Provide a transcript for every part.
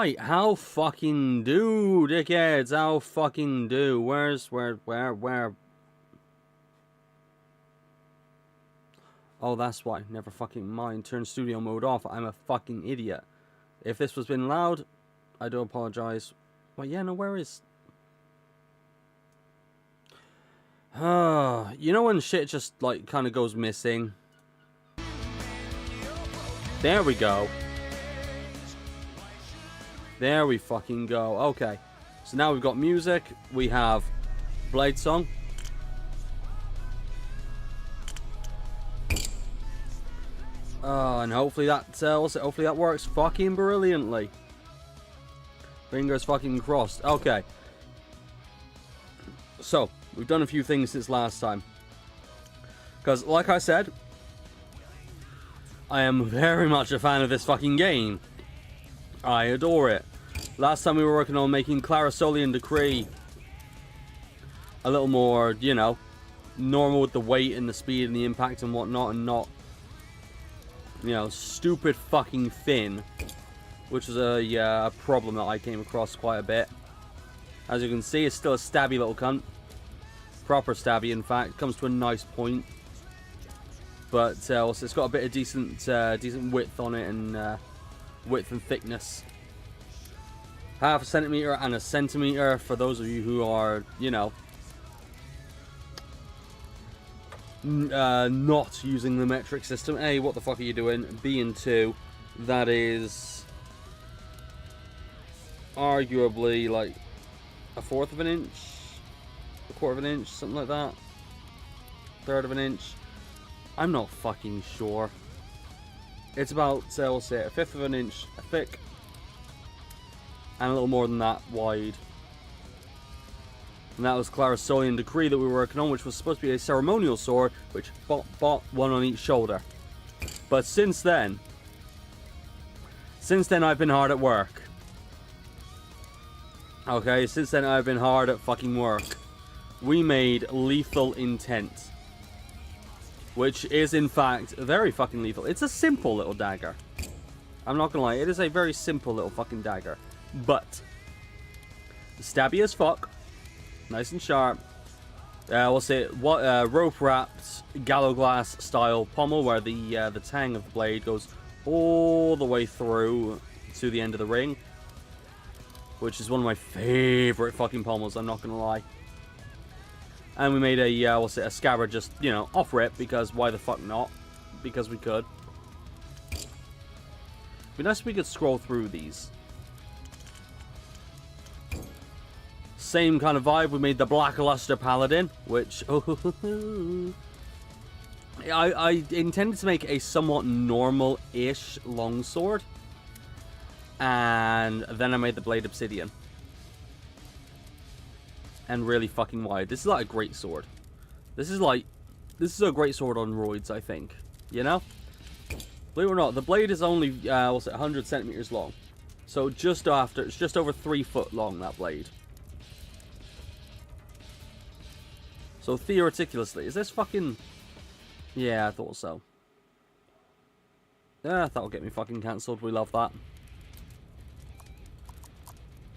Right, how fucking do, dickheads? How fucking do? Where? Oh, that's why. Never fucking mind. Turn studio mode off. I'm a fucking idiot. If this was been loud, I do apologize. But yeah, no, where is... you know when shit just, like, kind of goes missing? There we go. There we fucking go. Okay. So now we've got music. We have BLADESONG. And hopefully that hopefully that works fucking brilliantly. Fingers fucking crossed. Okay. So, we've done a few things since last time. Because, like I said, I am very much a fan of this fucking game. I adore it. Last time we were working on making Clarasolian Decree a little more, you know, normal with the weight and the speed and the impact and whatnot, and not, you know, stupid fucking thin, which is a problem that I came across quite a bit. As you can see, it's still a stabby little cunt. Proper stabby, in fact. Comes to a nice point. But also it's got a bit of decent width on it, and width and thickness. 1/2 centimeter and 1 centimeter for those of you who are, you know, not using the metric system. A, what the fuck are you doing? B, and 2, that is arguably like 1/4 of an inch, 1/4 of an inch, something like that. 1/3 of an inch. I'm not fucking sure. It's about, we'll say, 1/5 of an inch thick, and a little more than that wide. And that was Clarasolian Decree that we were working on, which was supposed to be a ceremonial sword, which bought one on each shoulder. But since then I've been hard at work. Okay, since then I've been hard at fucking work. We made Lethal Intent, which is in fact very fucking lethal. It's a simple little dagger. I'm not gonna lie, it is a very simple little fucking dagger. But stabby as fuck. Nice and sharp. We'll say rope wrapped gallows glass style pommel, where the tang of the blade goes all the way through to the end of the ring, which is one of my favorite fucking pommels. I'm not gonna lie. And we made a we'll say a scabbard, just, you know, off rip, because why the fuck not? Because we could. It'd be nice if we could scroll through these. Same kind of vibe. We made the Blackluster Paladin, which I intended to make a somewhat normal-ish longsword, and then I made the Blade Obsidian, and really fucking wide. This is like a great sword. This is a great sword on roids, I think. You know, believe it or not, the blade is only what's it, 100 centimeters long, so it's just over 3 foot long, that blade. So theoretically, is this fucking... Yeah, I thought so. Yeah, that'll get me fucking cancelled. We love that.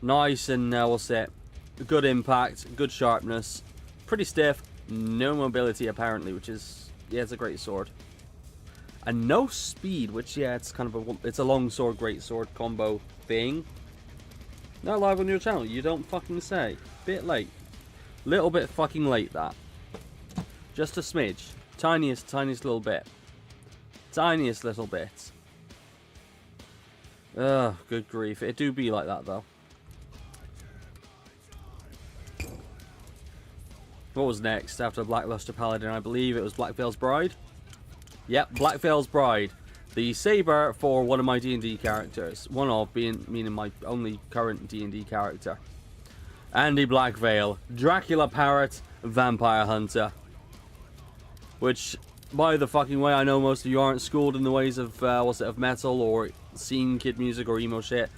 Nice, and we'll say good impact, good sharpness, pretty stiff, no mobility apparently, which is, yeah, it's a great sword. And no speed, which, yeah, it's kind of it's a long sword, great sword combo thing. Not live on your channel, you don't fucking say. Bit late. Little bit fucking late, that. Just a smidge. Tiniest little bit. Tiniest little bit. Ugh, good grief. It do be like that, though. What was next after Blackluster Paladin? I believe it was Blackveil's Bride. Yep, Blackveil's Bride. The saber for one of my D&D characters. One of meaning my only current D&D character. Andy Blackveil, Dracula Parrot, Vampire Hunter. Which, by the fucking way, I know most of you aren't schooled in the ways of, of metal or scene kid music or emo shit.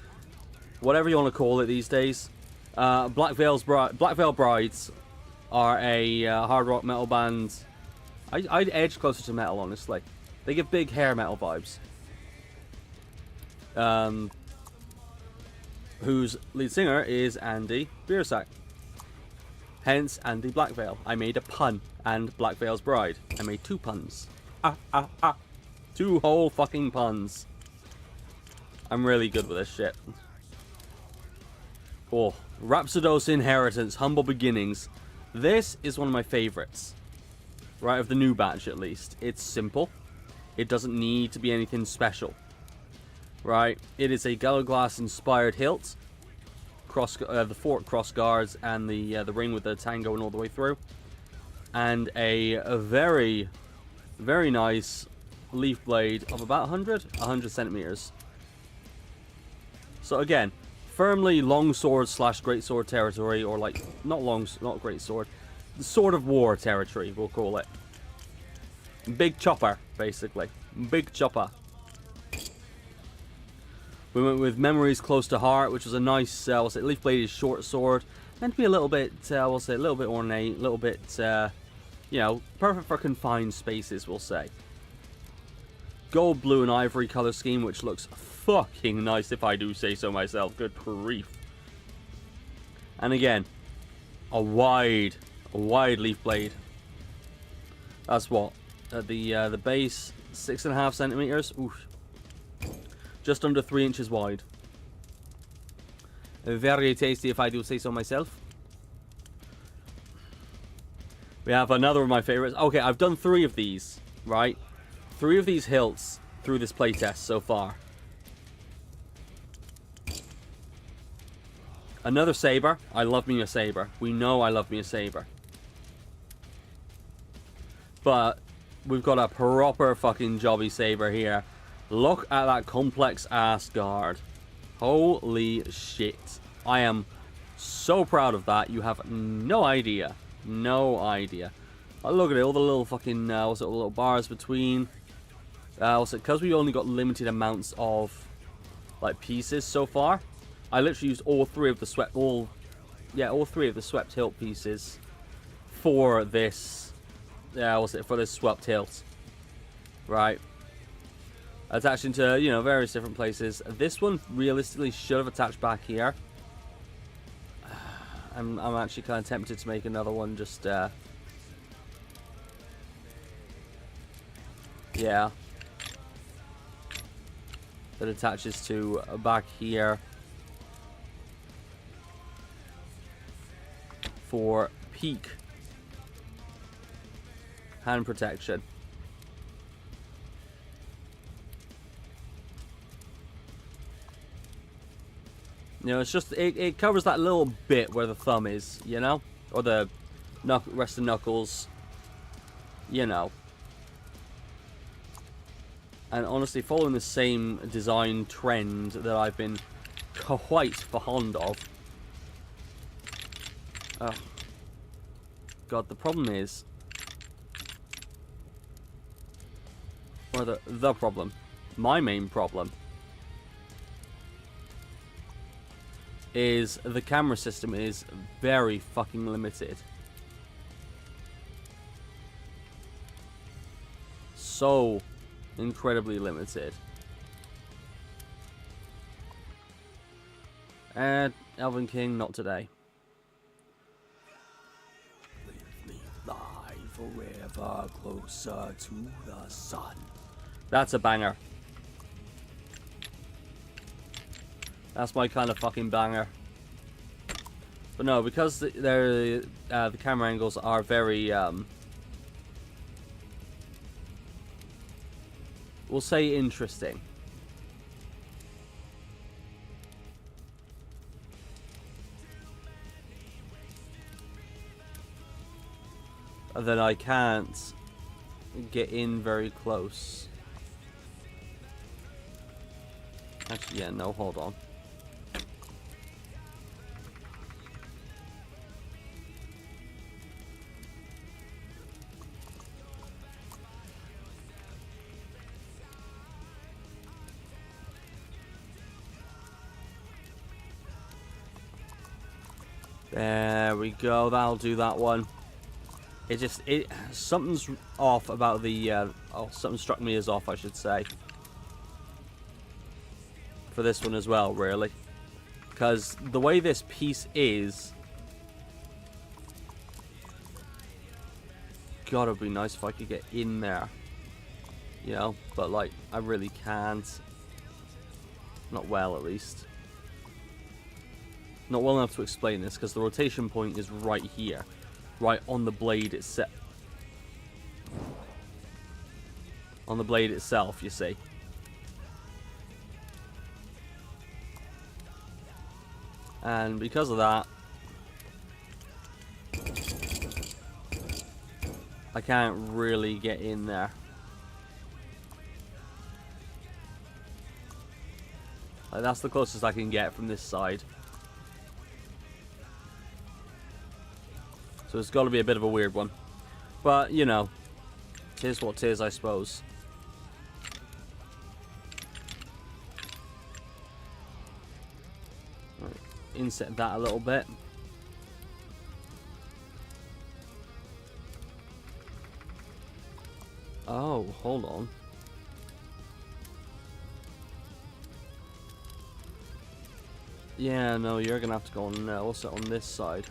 Whatever you want to call it these days. Blackveil Brides are a hard rock metal band. I'd edge closer to metal, honestly. They give big hair metal vibes. whose lead singer is Andy Biersack. Hence Andy Blackveil. I made a pun. And Blackveil's Bride. I made 2 puns. 2 whole fucking puns. I'm really good with this shit. Oh, Rhapsodos Inheritance, Humble Beginnings. This is one of my favorites. Right, of the new batch at least. It's simple. It doesn't need to be anything special. Right, it is a Gallowglass inspired hilt. The fork cross guards and the ring with the tang going all the way through. And a very, very nice leaf blade of about 100 centimeters. So again, firmly long sword / great sword territory, or like not great sword, sword of war territory, we'll call it. Big chopper, basically. Big chopper. We went with Memories Close to Heart, which was a nice, leaf bladed short sword, meant to be a little bit, a little bit ornate, a little bit, you know, perfect for confined spaces, we'll say. Gold, blue, and ivory color scheme, which looks fucking nice, if I do say so myself. Good grief. And again, a wide leaf blade. That's what the base 6.5 centimeters. Oof. Just under 3 inches wide. Very tasty, if I do say so myself. We have another of my favorites. Okay, I've done 3 of these, right? 3 of these hilts through this playtest so far. Another saber. I love me a saber. We know I love me a saber. But we've got a proper fucking jobby saber here. Look at that complex ass guard. Holy shit. I am so proud of that. You have no idea. No idea. Oh, look at it. All the little fucking, little bars between. Because we only got limited amounts of, like, pieces so far. I literally used all 3 of the swept, all 3 of the swept hilt pieces for this, for this swept hilt. Right. Attached into, you know, various different places. This one realistically should have attached back here. I'm actually kind of tempted to make another one just, yeah. That attaches to back here for peak hand protection. You know, it's just, it covers that little bit where the thumb is, you know? Or the rest of knuckles, you know. And honestly, following the same design trend that I've been quite fond of. Oh. God, the problem is... Or the problem. My main problem. Is the camera system is very fucking limited. So incredibly limited. And Elven King, not today. Leave me fly forever closer to the sun. That's a banger. That's my kind of fucking banger. But no, because the camera angles are very, we'll say interesting. Then I can't get in very close. Actually, yeah, no, hold on. There we go, that'll do that one. Something's off about the, something struck me as off, I should say. For this one as well, really. Because the way this piece is... God, it'd be nice if I could get in there. You know, but like, I really can't. Not well, at least. Not well enough to explain this, because the rotation point is right here. Right on the blade itself. On the blade itself, you see. And because of that, I can't really get in there. Like, that's the closest I can get from this side. So it's got to be a bit of a weird one. But, you know, tis what tis, I suppose. Right, inset that a little bit. Oh, hold on. Yeah, no, you're gonna have to go on there. We'll sit on this side.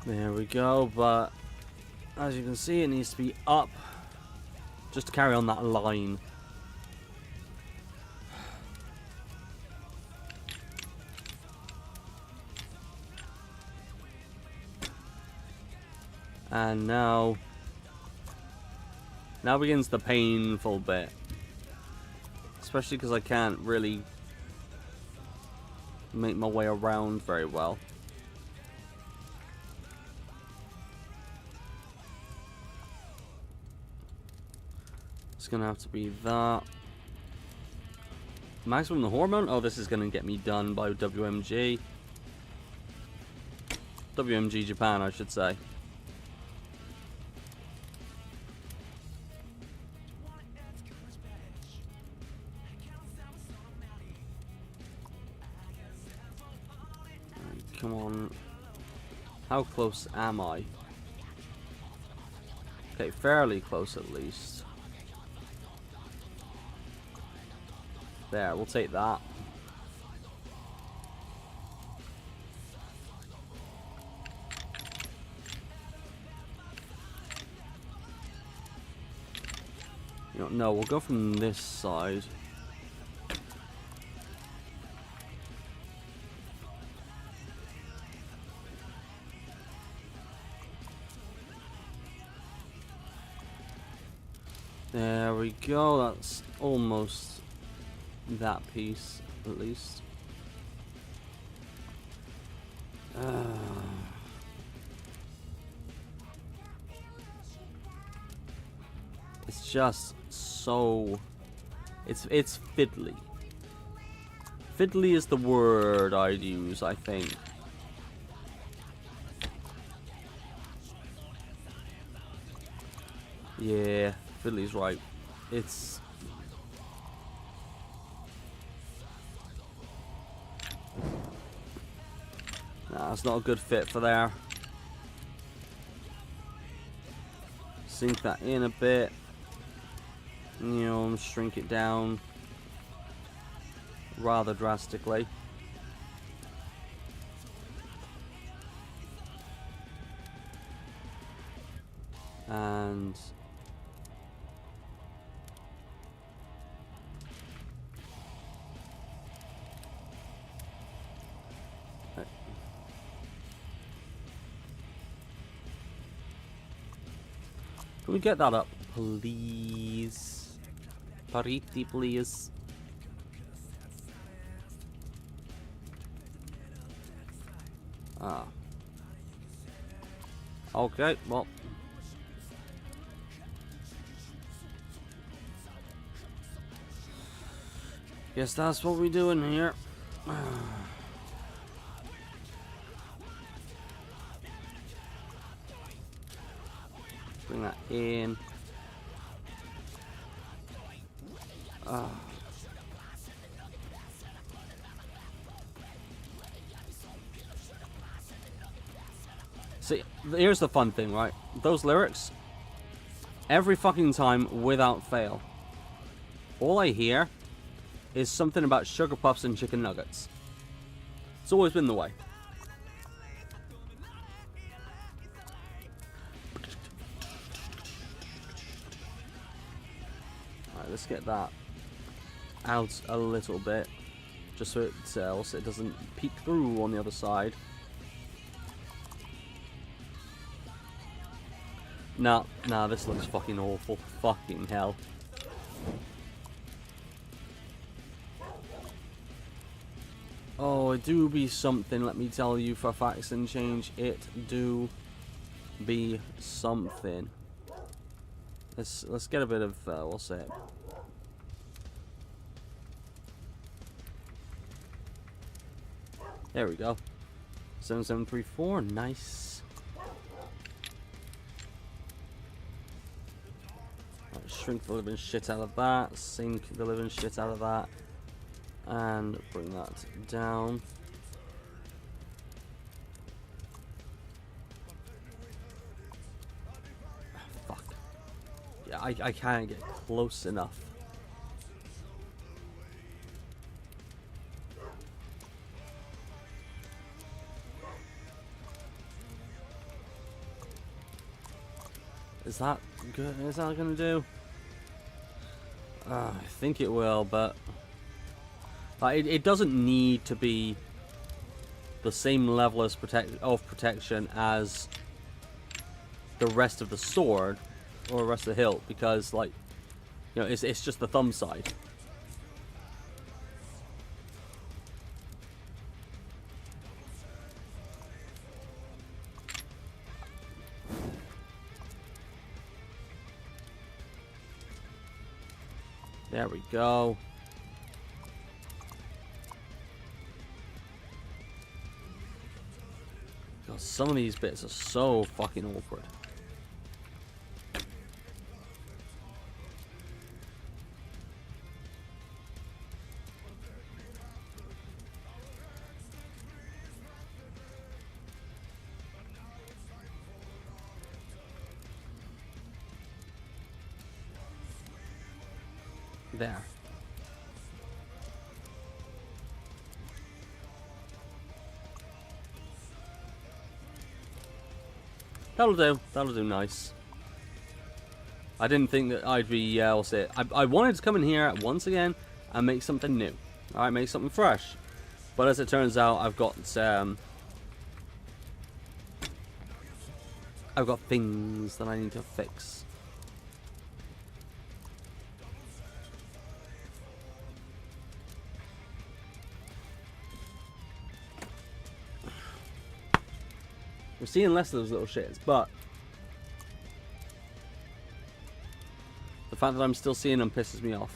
There we go, but as you can see, it needs to be up just to carry on that line. And now begins the painful bit. Especially because I can't really make my way around very well. It's gonna have to be that. Maximum the hormone? Oh, this is gonna get me done by WMG. WMG Japan, I should say. Come on. How close am I? Okay, fairly close at least. There, we'll take that. You know, no, we'll go from this side. There we go, that's almost that piece, at least. It's just so... It's fiddly. Fiddly is the word I'd use, I think. Yeah, fiddly's right. It's... Nah, it's not a good fit for there. Sink that in a bit. You know, shrink it down rather drastically. And can we get that up, please? Pariti, please. Ah. Okay, well. Guess that's what we're doing here. Bring that in. See, here's the fun thing, right? Those lyrics, every fucking time, without fail, all I hear is something about sugar puffs and chicken nuggets. It's always been the way. Alright, let's get that out a little bit, just so it doesn't peek through on the other side. Nah, this looks fucking awful. Fucking hell. Oh, it do be something, let me tell you, for facts and change. It do be something. Let's get a bit of, we'll say it. There we go. 7734, nice. Right, shrink the living shit out of that, sink the living shit out of that, and bring that down. Fuck. Yeah, I can't get close enough. Is that good? Is that gonna do? I think it will, but it doesn't need to be the same level of protection as the rest of the sword or the rest of the hilt, because, like, you know, it's just the thumb side. There we go. God, some of these bits are so fucking awkward. There. That'll do. That'll do nice. I didn't think that I'd be, what's it? I wanted to come in here once again and make something new. Alright, make something fresh. But as it turns out, I've got things that I need to fix. We're seeing less of those little shits, but the fact that I'm still seeing them pisses me off.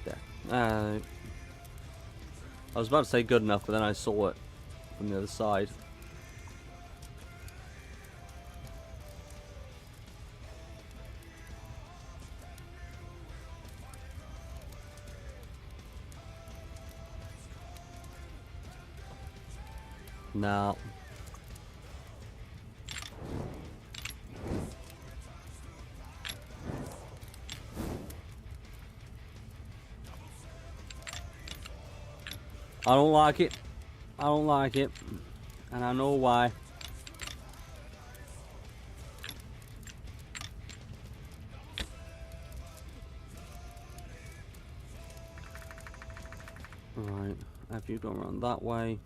There. I was about to say good enough, but then I saw it from the other side. No. I don't like it. I don't like it. And I know why. Right. Have you gone around that way?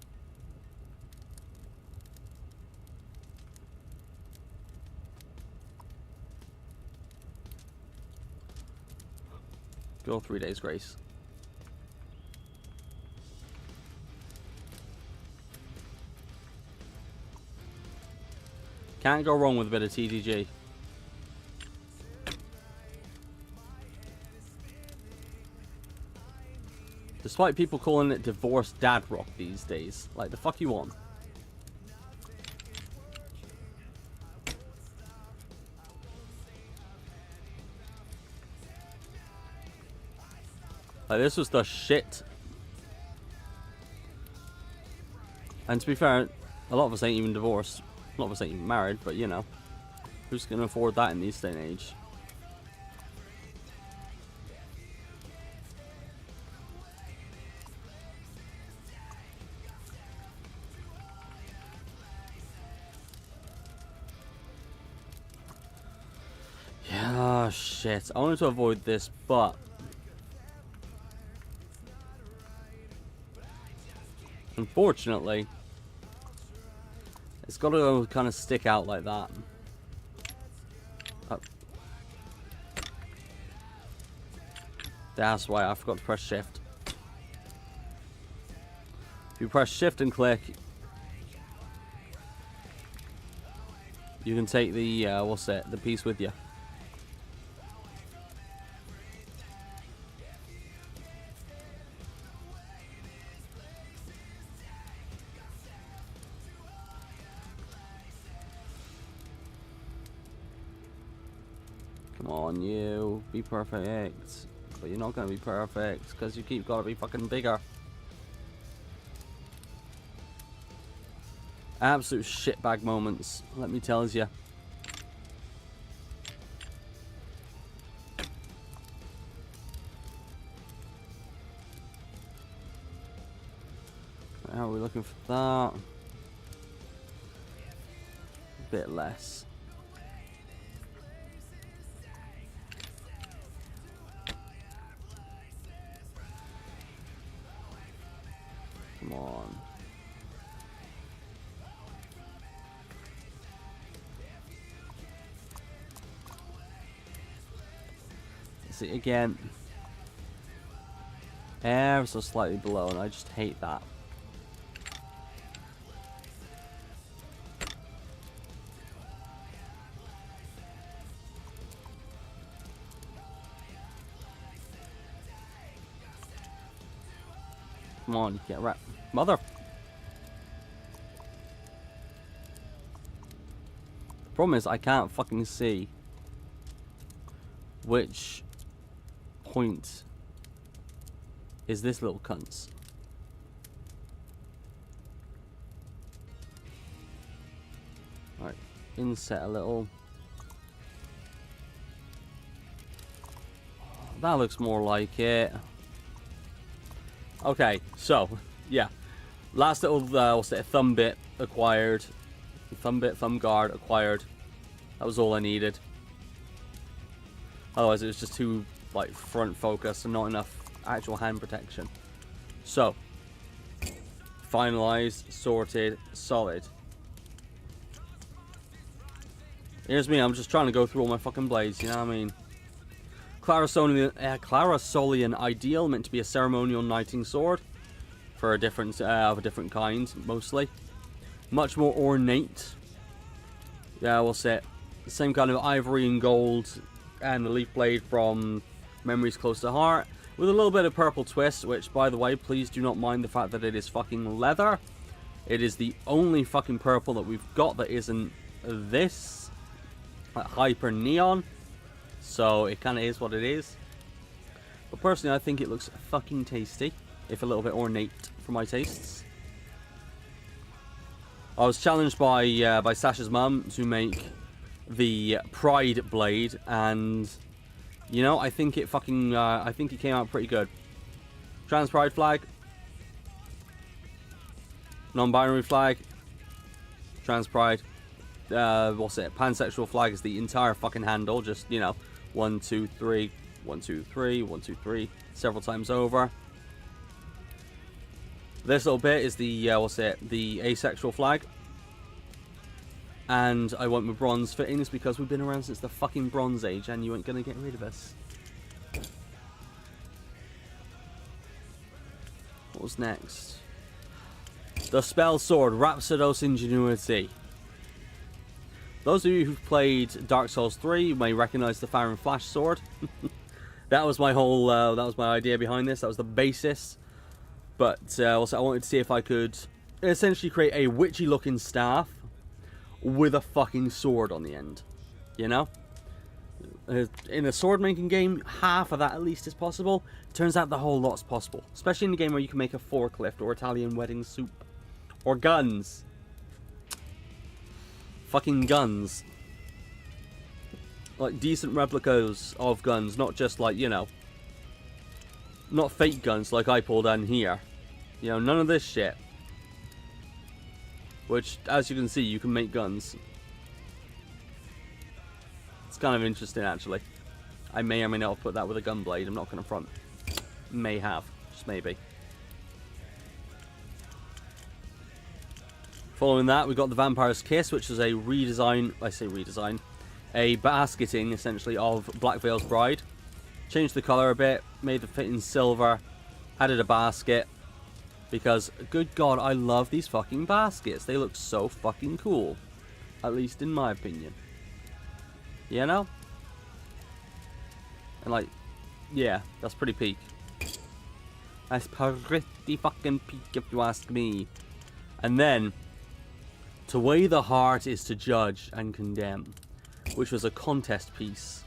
Go 3 days grace. Can't go wrong with a bit of TDG. Despite people calling it divorced dad rock these days. Like, the fuck you want? Like, this was the shit. And to be fair, a lot of us ain't even divorced. A lot of us ain't even married, but you know. Who's going to afford that in this day and age? Yeah, shit. I wanted to avoid this, but... unfortunately, it's got to kind of stick out like that. Oh. That's why I forgot to press shift. If you press shift and click, you can take the, the piece with you. Come on, you. Be perfect. But you're not going to be perfect, because you keep got to be fucking bigger. Absolute shitbag moments, let me tell you. How are we looking for that? A bit less. Come on. See again. Ever so slightly below, and I just hate that. Come on, you get wrapped. Mother. The problem is I can't fucking see which point is this little cunt's. Alright, inset a little. That looks more like it. Okay, so, yeah. Last little, what's it, thumb bit acquired. Thumb bit, thumb guard acquired. That was all I needed. Otherwise it was just too, like, front focus and not enough actual hand protection. So, finalized, sorted, solid. Here's me, I'm just trying to go through all my fucking blades, you know what I mean? Clarasolian Ideal, meant to be a ceremonial knighting sword for a different of a different kind, mostly. Much more ornate. Yeah, we'll say it. The same kind of ivory and gold, and the leaf blade from Memories Close to Heart, with a little bit of purple twist. Which, by the way, please do not mind the fact that it is fucking leather. It is the only fucking purple that we've got that isn't this, like, hyper neon. So it kind of is what it is. But personally, I think it looks fucking tasty, if a little bit ornate for my tastes. I was challenged by Sash's mum to make the Pride blade, and you know, I think it fucking I think it came out pretty good. Trans Pride flag, non-binary flag, Trans Pride. What's it? Pansexual flag is the entire fucking handle. Just, you know, 1, 2, 3, 1, 2, 3, 1, 2, 3, several times over. This little bit is the what's it? The asexual flag. And I went with bronze fittings because we've been around since the fucking Bronze Age, and you ain't gonna get rid of us. What was next? The Spell Sword, Rhapsodos Ingenuity. Those of you who've played Dark Souls 3 may recognize the Fire and Flash sword. That was my whole, that was my idea behind this. That was the basis. But also I wanted to see if I could essentially create a witchy looking staff with a fucking sword on the end. You know? In a sword making game, half of that at least is possible. Turns out the whole lot's possible. Especially in a game where you can make a forklift or Italian wedding soup. Or guns. Fucking guns. Like decent replicas of guns, not just like, you know, not fake guns like I pulled in here. You know, none of this shit. Which, as you can see, you can make guns. It's kind of interesting, actually. I may or may not have put that with a gun blade. I'm not going to front. May have. Just maybe. Following that, we got the Vampire's Kiss, which is a redesign. I say redesign. A basketing, essentially, of Black Veil's Bride. Changed the colour a bit. Made the fit in silver. Added a basket. Because, good God, I love these fucking baskets. They look so fucking cool. At least in my opinion. You know? And like, yeah, that's pretty peak. That's pretty fucking peak if you ask me. And then, to weigh the heart is to judge and condemn. Which was a contest piece.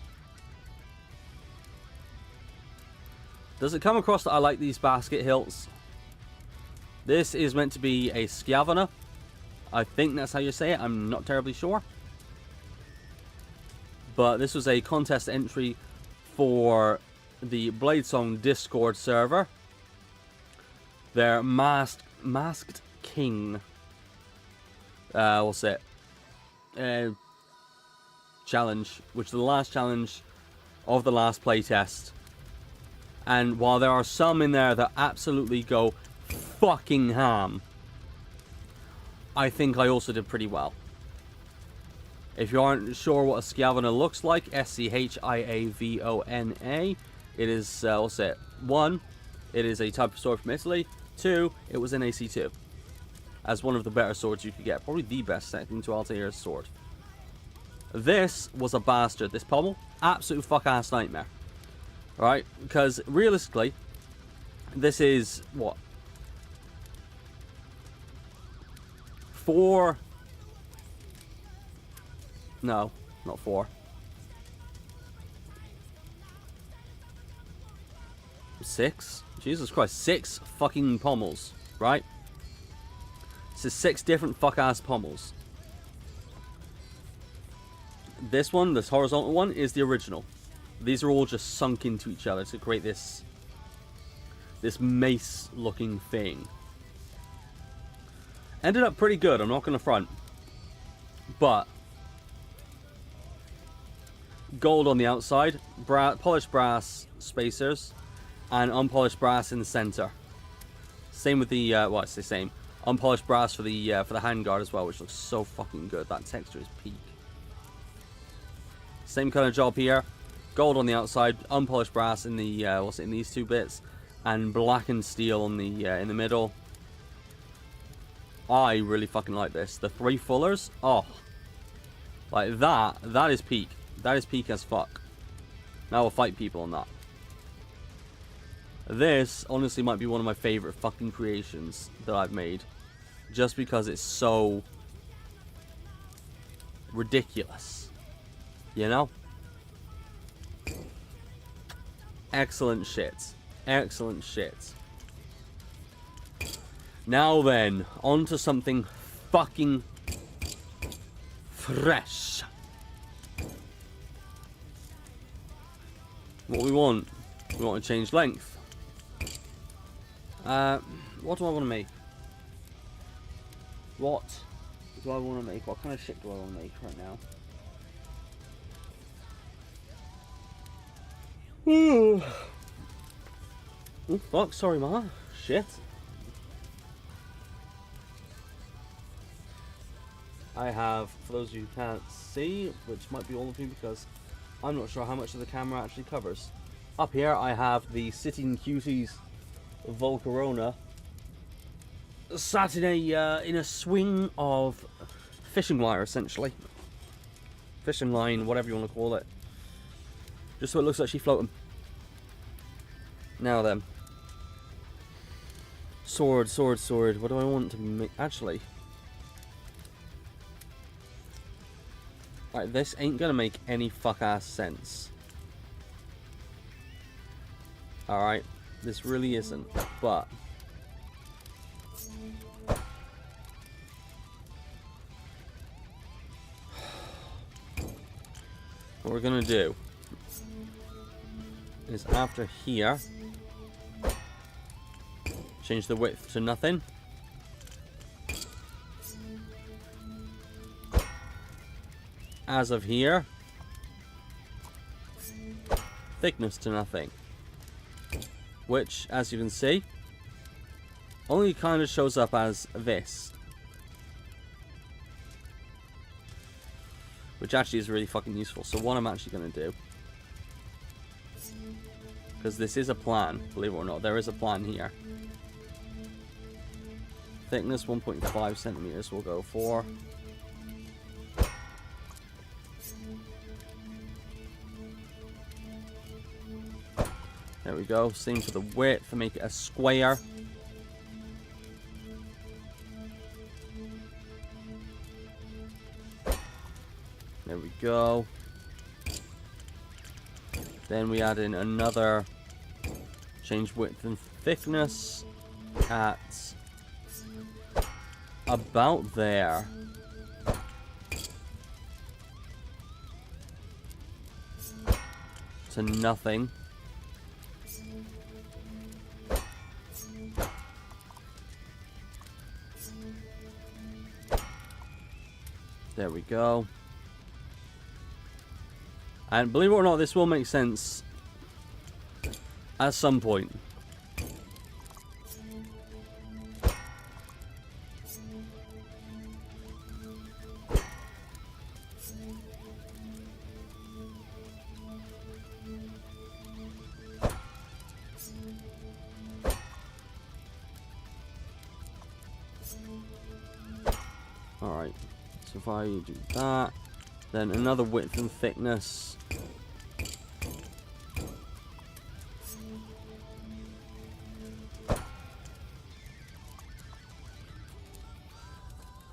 Does it come across that I like these basket hilts? This is meant to be a Schiavona. I think that's how you say it. I'm not terribly sure. But this was a contest entry for the BLADESONG Discord server. Their masked king. What's it? Challenge, which is the last challenge of the last playtest. And while there are some in there that absolutely go fucking ham, I think I also did pretty well. If you aren't sure what a Schiavona looks like, Schiavona, it is, what's it? 1, it is a type of sword from Italy. 2, it was in AC2. As one of the better swords you could get. Probably the best second to Altair's sword. This was a bastard. This pommel, absolute fuck-ass nightmare. Right? Because, realistically, this is, what? 4... No, not 4. 6? Jesus Christ, 6 fucking pommels, right? This is 6 different fuck-ass pommels. This one, this horizontal one, is the original. These are all just sunk into each other to create this mace-looking thing. Ended up pretty good, I'm not going to front. But gold on the outside, polished brass spacers, and unpolished brass in the center. Same with the, well, I say same. Unpolished brass for the handguard as well, which looks so fucking good. That texture is peak. Same kind of job here. Gold on the outside, unpolished brass in the, what's it, in these two bits, and blackened steel on the, in the middle. I really fucking like this. The 3 fullers, oh. Like that is peak. That is peak as fuck. Now we'll fight people on that. This, honestly, might be one of my favorite fucking creations that I've made. Just because it's so ridiculous. You know? Excellent shit. Excellent shit. Now then, on to something fucking fresh. What we want to change length. What do I want to make? What do I want to make? What kind of shit do I want to make right now? Oh fuck, sorry ma. Shit. I have, for those of you who can't see, which might be all of you because I'm not sure how much of the camera actually covers. Up here I have the Sitting Cuties Volcarona sat in a swing of fishing wire, essentially. Fishing line, whatever you want to call it. Just so it looks like she's floating. Now then. Sword, sword, sword. What do I want to make? Actually. Right, this ain't gonna make any fuck-ass sense. Alright. This really isn't. But what we're gonna do is after here, change the width to nothing. As of here, thickness to nothing. Which, as you can see, only kind of shows up as this. Which actually is really fucking useful. So what I'm actually going to do, because this is a plan, believe it or not, there is a plan here. Thickness 1.5 centimeters we'll go for. There we go. Same for the width, make it a square. There we go. Then we add in another, change width and thickness at about there. To nothing. There we go. And believe it or not, this will make sense at some point. Alright, so if I do that, then another width and thickness.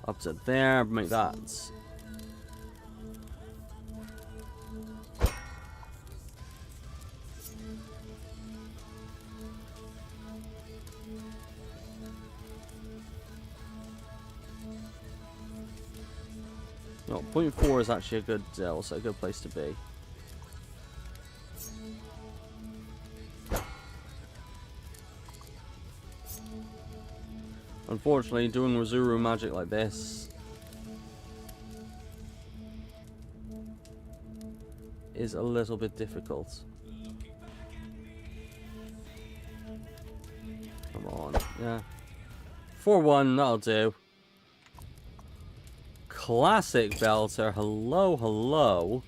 Up to there, make that. No, 0.4 is actually a good, also a good place to be. Unfortunately, doing Razuru magic like this is a little bit difficult. Come on, yeah. 4-1, that'll do. Classic belter, hello, hello.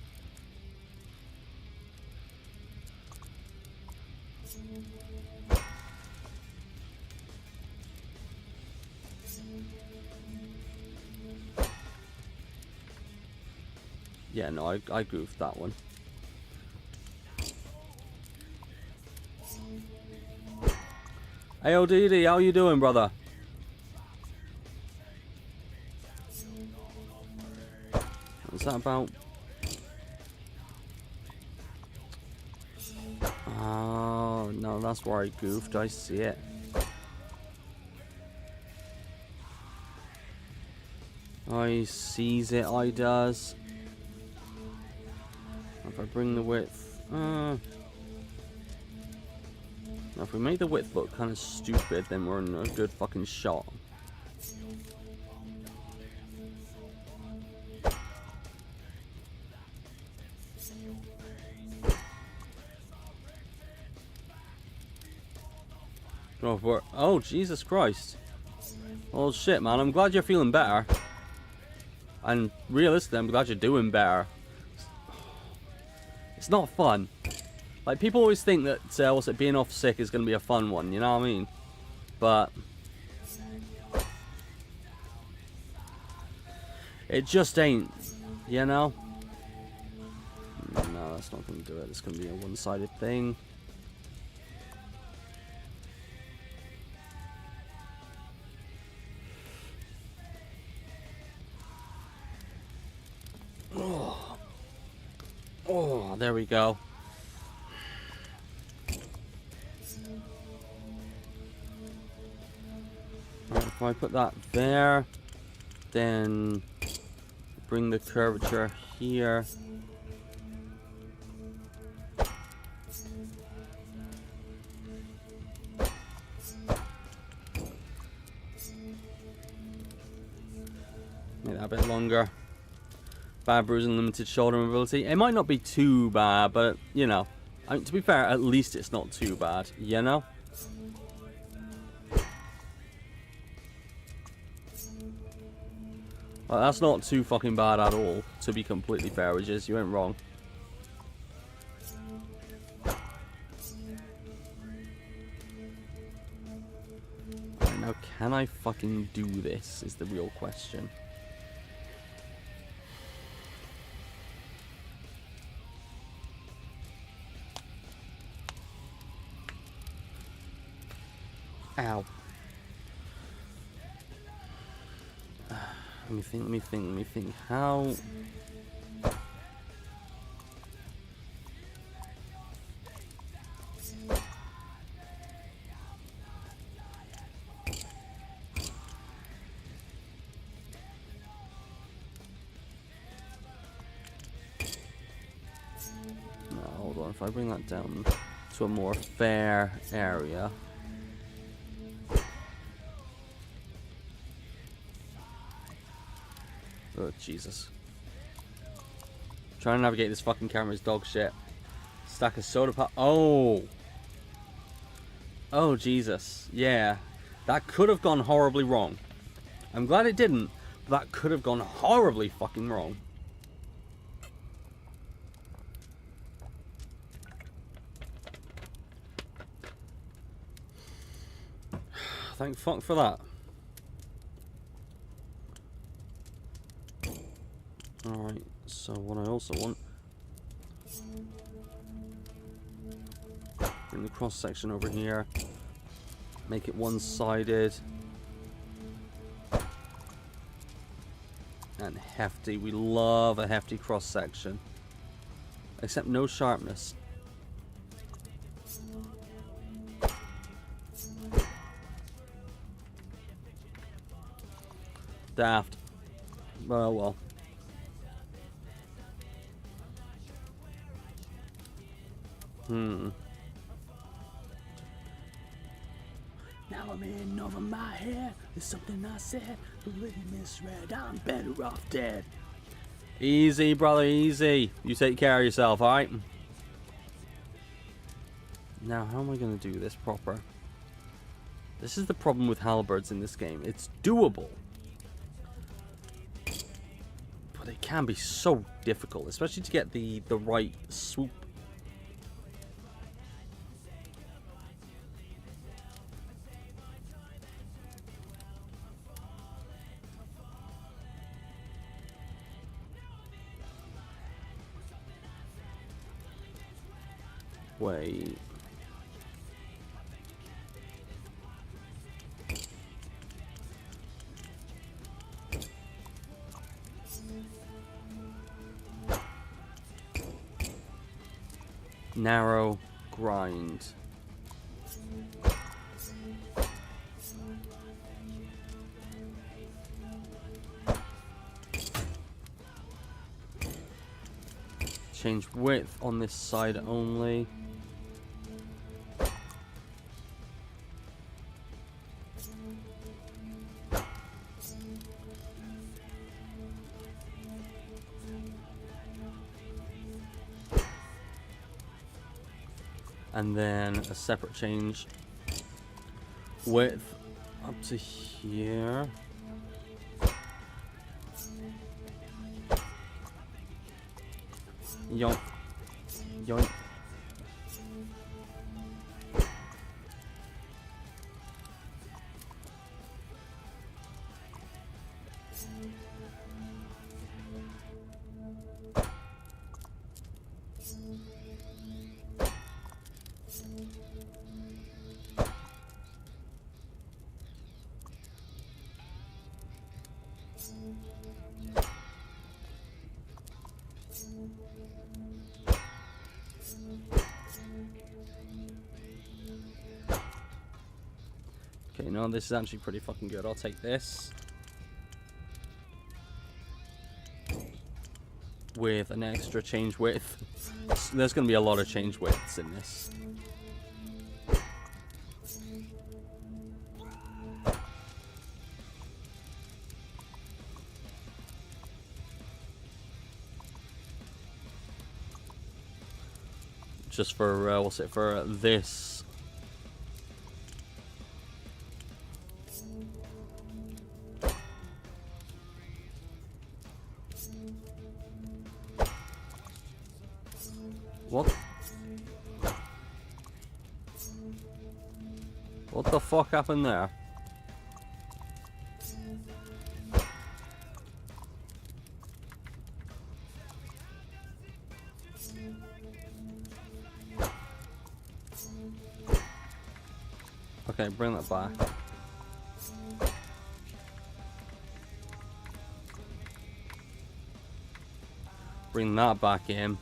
Yeah, no, I goofed that one. Hey, ODD, how you doing, brother? What's that about? Oh, no, that's where I goofed. I see it. I sees it, I does. If I bring the width... now, if we make the width look kind of stupid, then we're in a good fucking shot. Oh, Jesus Christ. Oh, shit, man. I'm glad you're feeling better. And realistically, I'm glad you're doing better. It's not fun. Like, people always think that being off sick is going to be a fun one, you know what I mean? But it just ain't, you know? No, that's not going to do it. It's going to be a one-sided thing. Oh, there we go. if I put that there, then bring the curvature here. Make that a bit longer. Bad bruising, limited shoulder mobility. It might not be too bad, but, you know. I mean, to be fair, at least it's not too bad, you know? Well, that's not too fucking bad at all, to be completely fair, which is, you ain't wrong. Right, now, can I fucking do this, is the real question. Ow. Let me think. How... No, hold on. If I bring that down to a more fair area... Oh, Jesus. Trying to navigate this fucking camera's dog shit. Stack of soda pop. Oh! Oh, Jesus. Yeah. That could have gone horribly wrong. I'm glad it didn't, but that could have gone horribly fucking wrong. Thank fuck for that. Alright, so what I also want, bring the cross section over here, make it one-sided, and hefty. We love a hefty cross section, except no sharpness. Daft. Well, well. Now I'm in over my head. There's something I said. Believe misread. I'm better off dead. Easy, brother, easy. You take care of yourself, alright? Now, how am I going to do this proper? This is the problem with halberds in this game. It's doable. But it can be so difficult, especially to get the right swoop. Wait. Narrow grind. Change width on this side only. And then a separate change width up to here. Yoink. Yoink. Okay, no, this is actually pretty fucking good. I'll take this. With an extra change width. There's going to be a lot of change widths in this. Just for, what's it, for this. What? What the fuck happened there? Okay, bring that back. Bring that back in.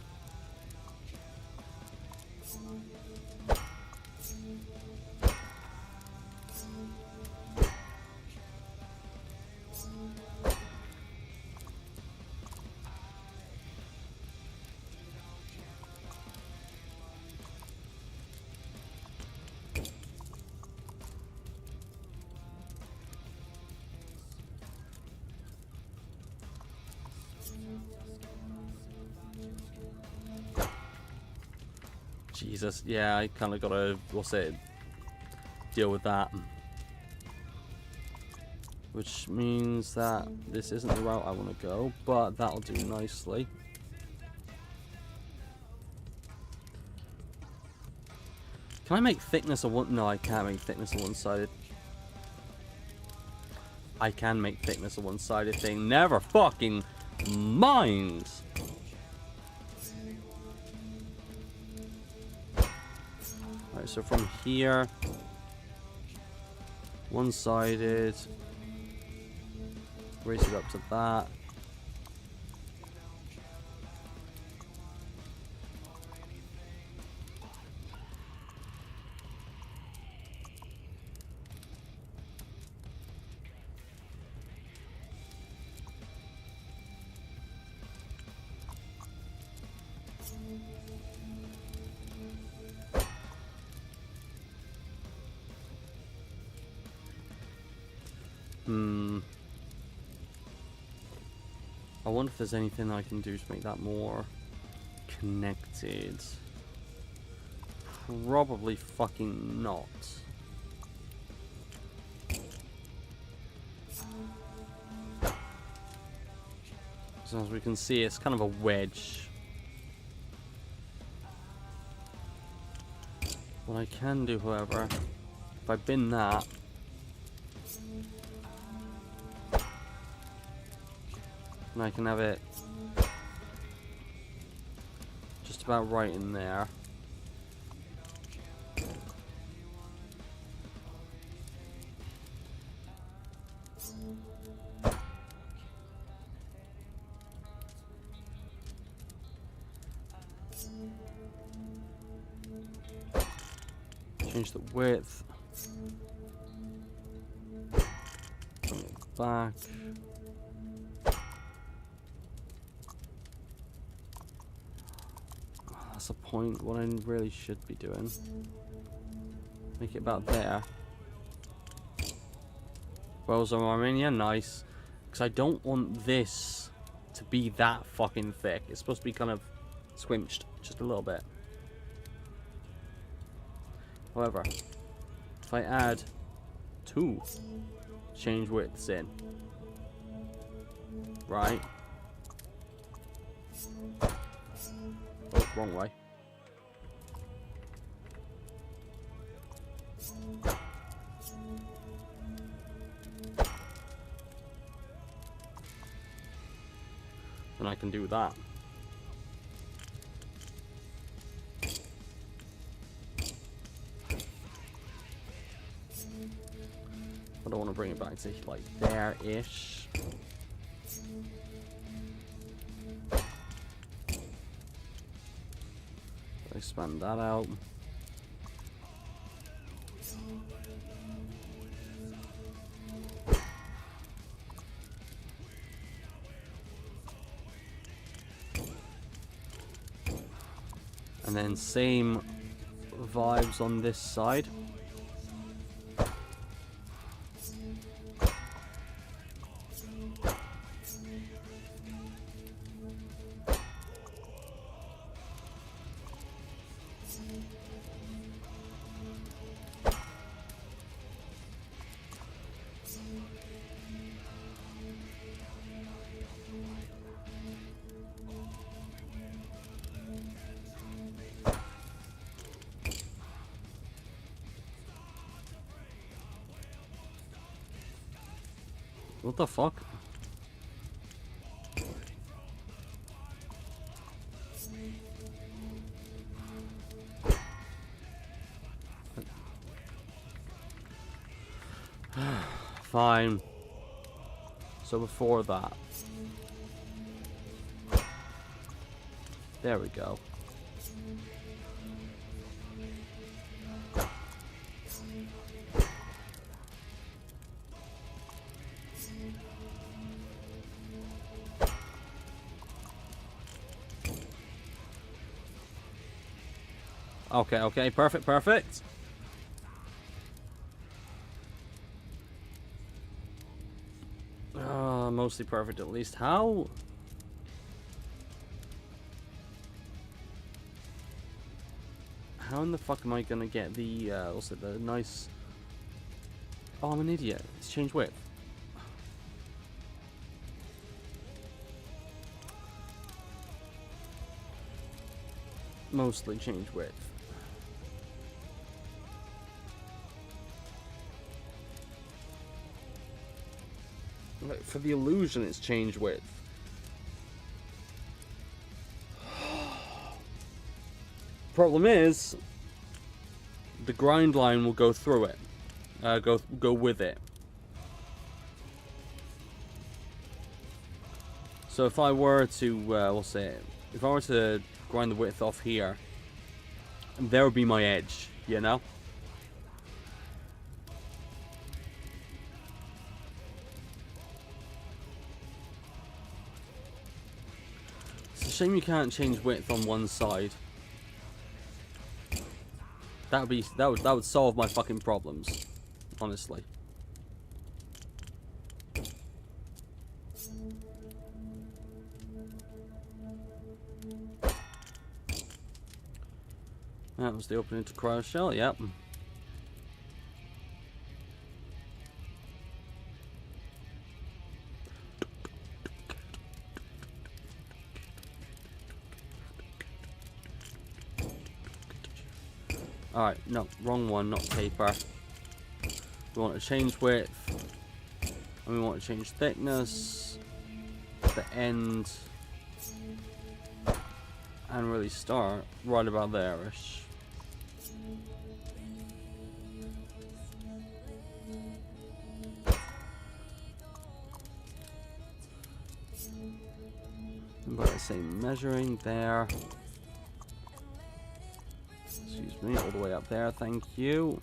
Jesus, yeah, I kind of gotta, what's it, deal with that. Which means that this isn't the route I want to go, but that'll do nicely. Can I make thickness a one? No, I can't make thickness a one-sided. I can make thickness a one-sided thing. Never fucking mind. Alright, so from here, one-sided, raise it up to that. I wonder if there's anything I can do to make that more connected. Probably fucking not. So as we can see, it's kind of a wedge. What I can do, however, if I bin that, and I can have it just about right in there. Change the width. Bring it back. That's a point. What I really should be doing. Make it about there. Wells of Armenia, nice. Because I don't want this to be that fucking thick. It's supposed to be kind of squinched just a little bit. However, if I add 2 change widths in, right? Oh, wrong way. Then I can do that. I don't want to bring it back to like there-ish. Expand that out. And then same vibes on this side. What the fuck? Fine. So before that. There we go. Okay, perfect. Mostly perfect at least. How in the fuck am I gonna get the also the nice... Oh, I'm an idiot. It's change width. Mostly change width. Like, for the illusion, it's change width. Problem is, the grind line will go through it. Go with it. So if I were to, we'll say, if I were to grind the width off here, there would be my edge, you know? It's a shame you can't change width on one side. That would solve my fucking problems, honestly. That was the opening to cryo shell, yep. Alright, no, wrong one, not paper. We want to change width. And we want to change thickness. The end. And really start right about there-ish. About the same measuring there. Excuse me, all the way up there, thank you.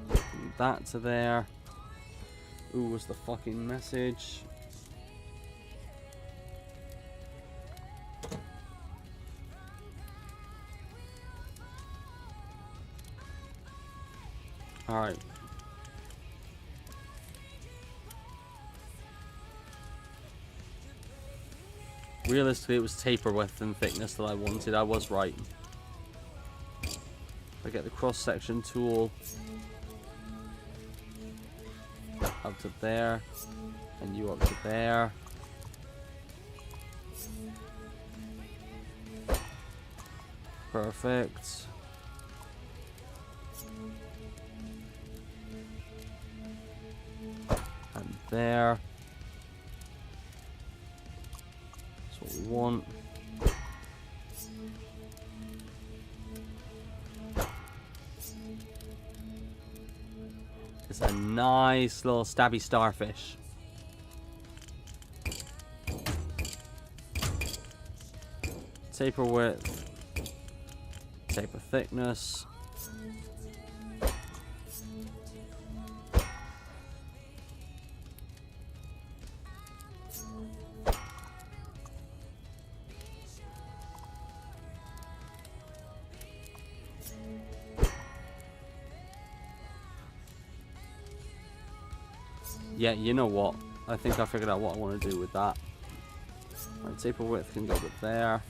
From that to there. Ooh, was the fucking message. Alright. Realistically, it was taper width and thickness that I wanted. I was right. I get the cross-section tool up to there, and you up to there. Perfect. And there. That's what we want. It's a nice little stabby starfish. Taper width. Taper thickness. Yeah, you know what? I think I figured out what I want to do with that. Right, taper width can go with there.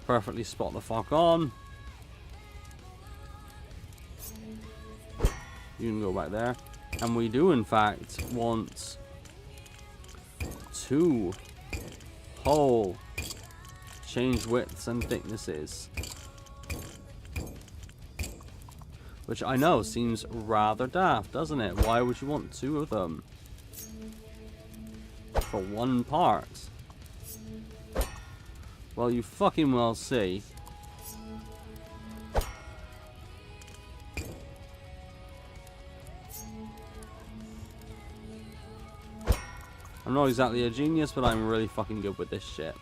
Perfectly spot the fuck on. You can go back there. And we do, in fact, want 2 whole change widths and thicknesses. Which I know seems rather daft, doesn't it? Why would you want 2 of them for 1 part? Well, you fucking well see. I'm not exactly a genius, but I'm really fucking good with this shit.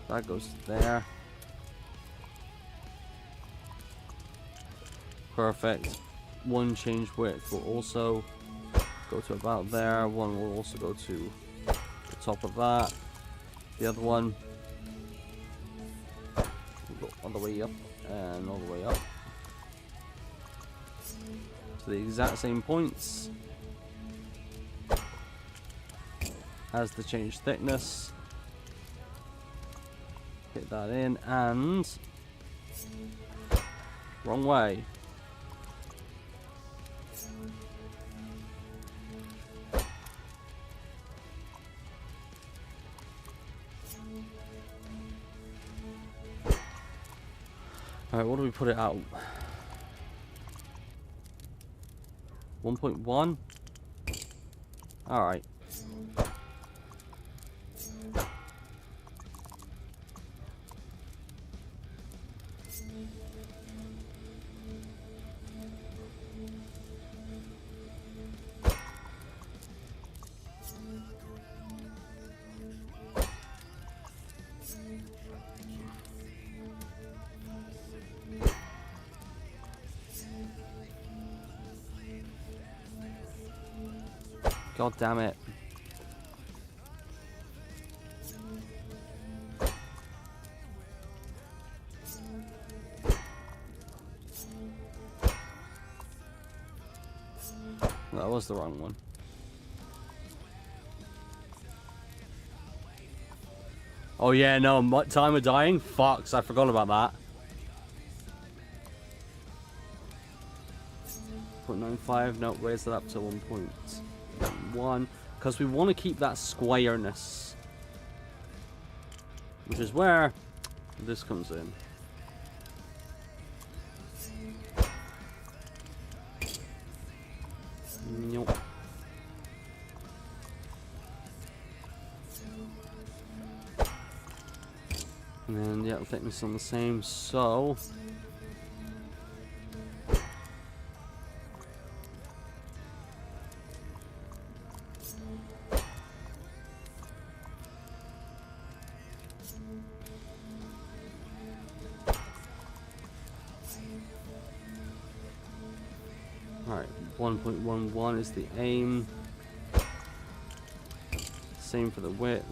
That goes there. Perfect. 1 change width will also go to about there. 1 will also go to the top of that. The other one will go all the way up and all the way up to the exact same points as the change thickness. Hit that in and wrong way. Alright, what do we put it out? 1.1? Alright. God damn it. That was the wrong one. Oh yeah, no, time of dying? Fucks, I forgot about that. 0.95, no, raise that up to 1.1, because we want to keep that squareness, which is where this comes in. Nope. And then, yeah, thickness on the same, so... Alright, 1.11 is the aim. Same for the width.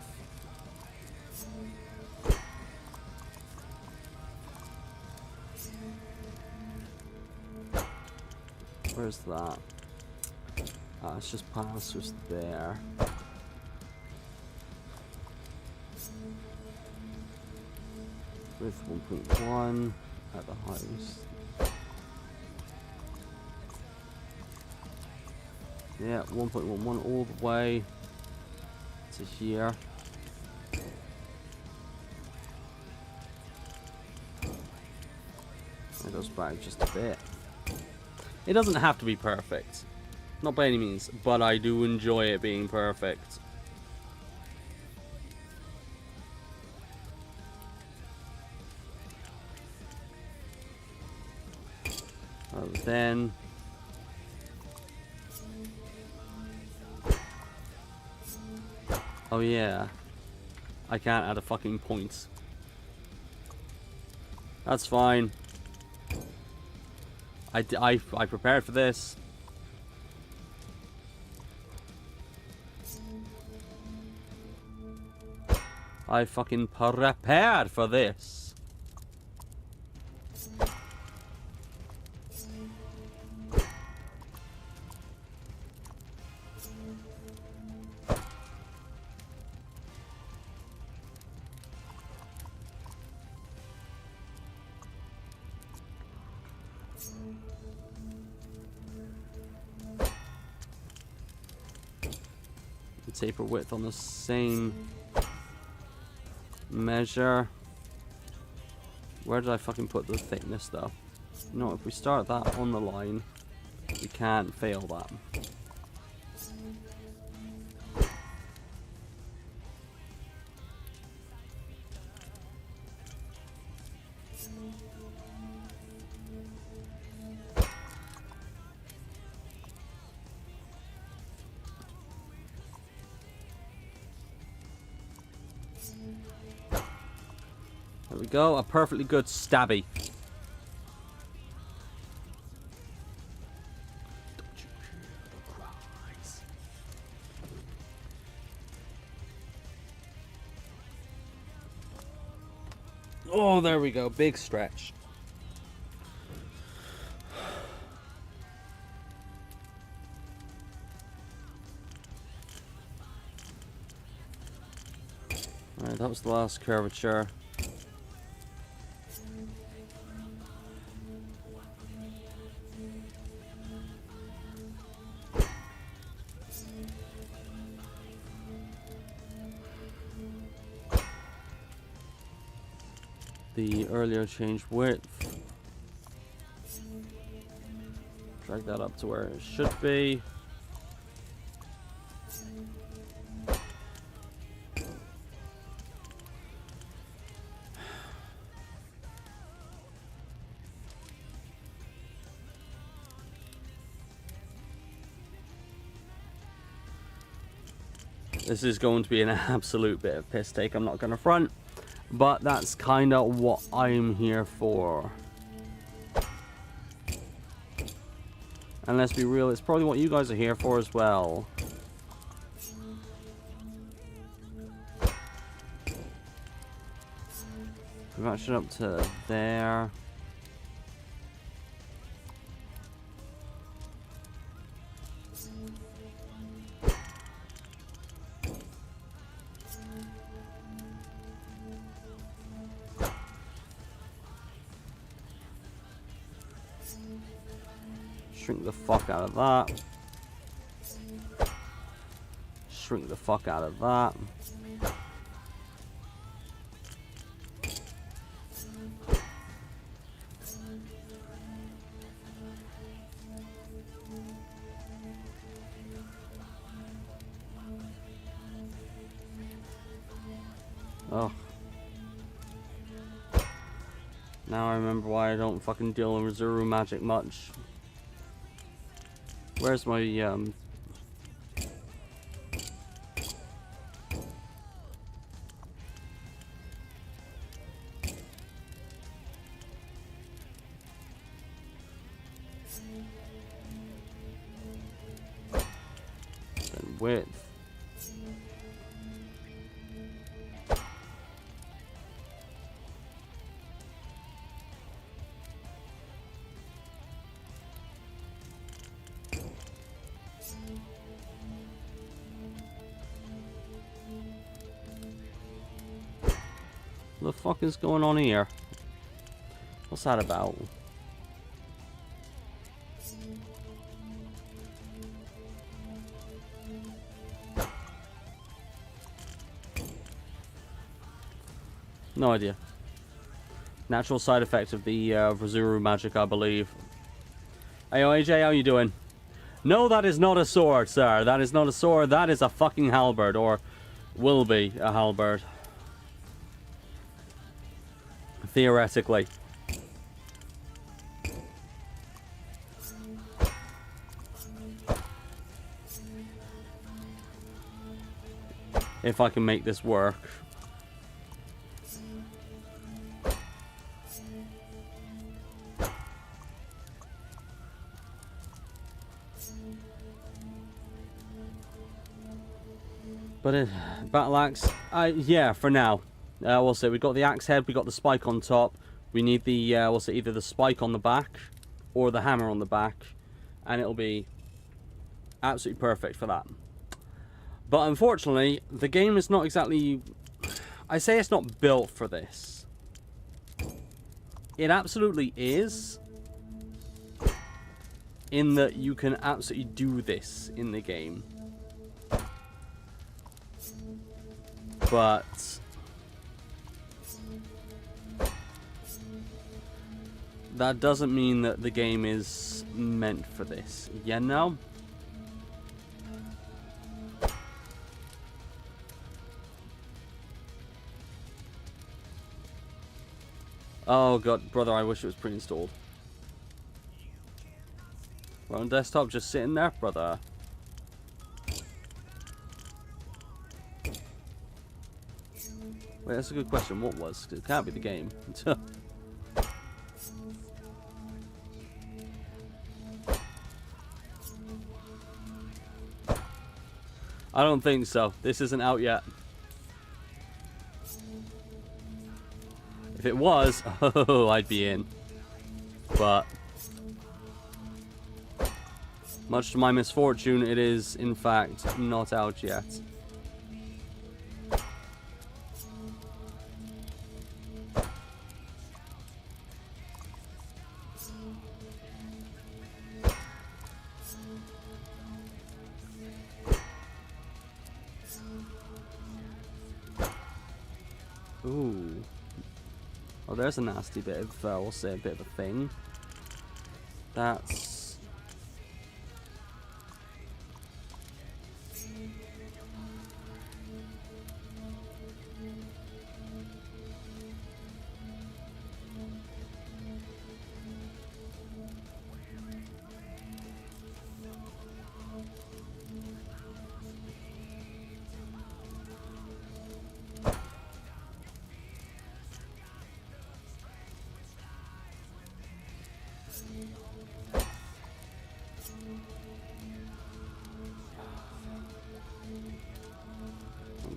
Where's that? Ah, it's just past just there. With 1.1 at the highest. Yeah, 1.11 all the way to here. It goes back just a bit. It doesn't have to be perfect. Not by any means, but I do enjoy it being perfect. Then... Oh yeah. I can't add a fucking point. That's fine. I prepared for this. I fucking prepared for this. Taper width on the same measure. Where did I fucking put the thickness though? You know, if we start that on the line, we can't fail that. There we go, a perfectly good stabby. Oh, there we go, big stretch. Alright, that was the last curvature. The earlier changed width. Drag that up to where it should be. This is going to be an absolute bit of piss take, I'm not going to front. But that's kind of what I'm here for. And let's be real, it's probably what you guys are here for as well. Match it up to there. Shrink the fuck out of that. Shrink the fuck out of that. Oh. Now I remember why I don't fucking deal in Zuru magic much. Where's my width? What the fuck is going on here? What's that about? No idea. Natural side effect of the Razuru magic, I believe. Hey, AJ, how you doing? No, that is not a sword, sir. That is not a sword. That is a fucking halberd, or will be a halberd. Theoretically. If I can make this work. But battle axe, yeah, for now. We'll say we got the axe head, we got the spike on top. We need the we'll say either the spike on the back or the hammer on the back, and it'll be absolutely perfect for that. But unfortunately, the game is not exactly. I say it's not built for this. It absolutely is. In that you can absolutely do this in the game. But that doesn't mean that the game is meant for this. You know? Oh god, brother, I wish it was pre-installed. We're on desktop just sitting there, brother. Wait, that's a good question. What was? 'Cause it can't be the game. I don't think so. This isn't out yet. If it was, oh, I'd be in. But much to my misfortune, it is, in fact, not out yet. Ooh. Oh, there's a nasty bit of, we'll say a bit of a thing. That's...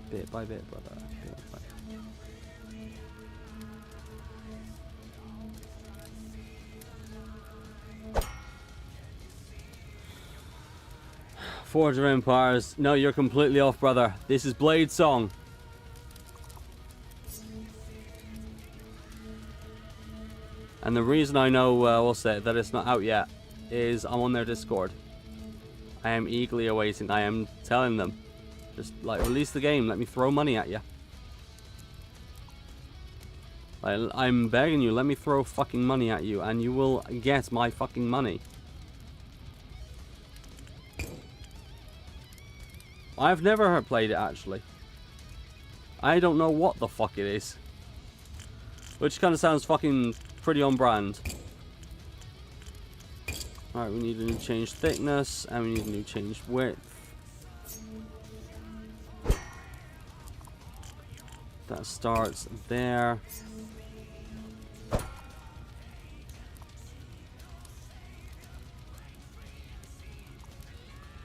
bit by bit, brother. Bit by bit. Forge of Empires. No, you're completely off, brother. This is BLADESONG. And the reason I know, we'll say, that it's not out yet is I'm on their Discord. I am eagerly awaiting. I am telling them, just like, release the game. Let me throw money at you. I'm begging you, let me throw fucking money at you, and you will get my fucking money. I've never played it, actually. I don't know what the fuck it is. Which kind of sounds fucking pretty on brand. Alright, we need a new change thickness, and we need a new change width. That starts there.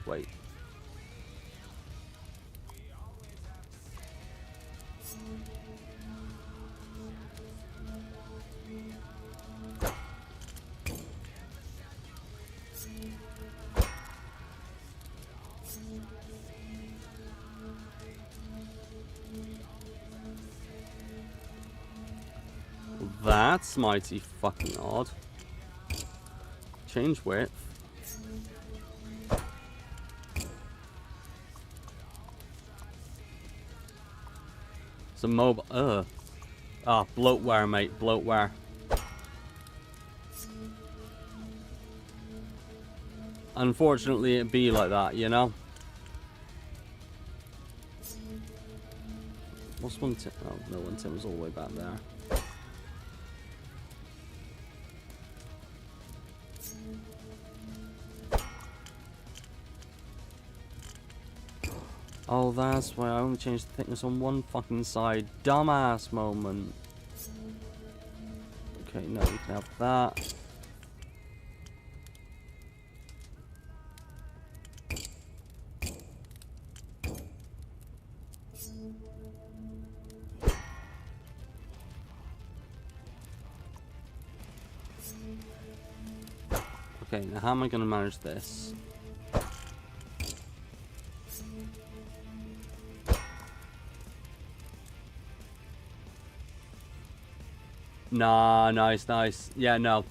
Wait. That's mighty fucking odd. Change width. Some mobile. Ah, bloatware, mate. Bloatware. Unfortunately, it'd be like that, you know? What's one tip? Oh, no, one tip was all the way back there. Oh, that's why I only changed the thickness on one fucking side. Dumbass moment. Okay, no, we can have that. Okay, now how am I going to manage this? Nah, nice, nice. Yeah, no.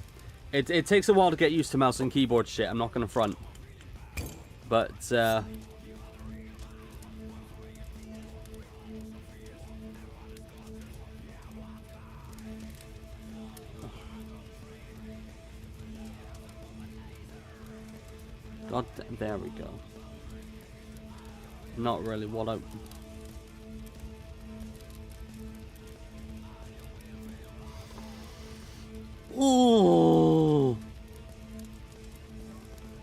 It takes a while to get used to mouse and keyboard shit, I'm not going to front. But, God, there we go. Not really what I... Ooh!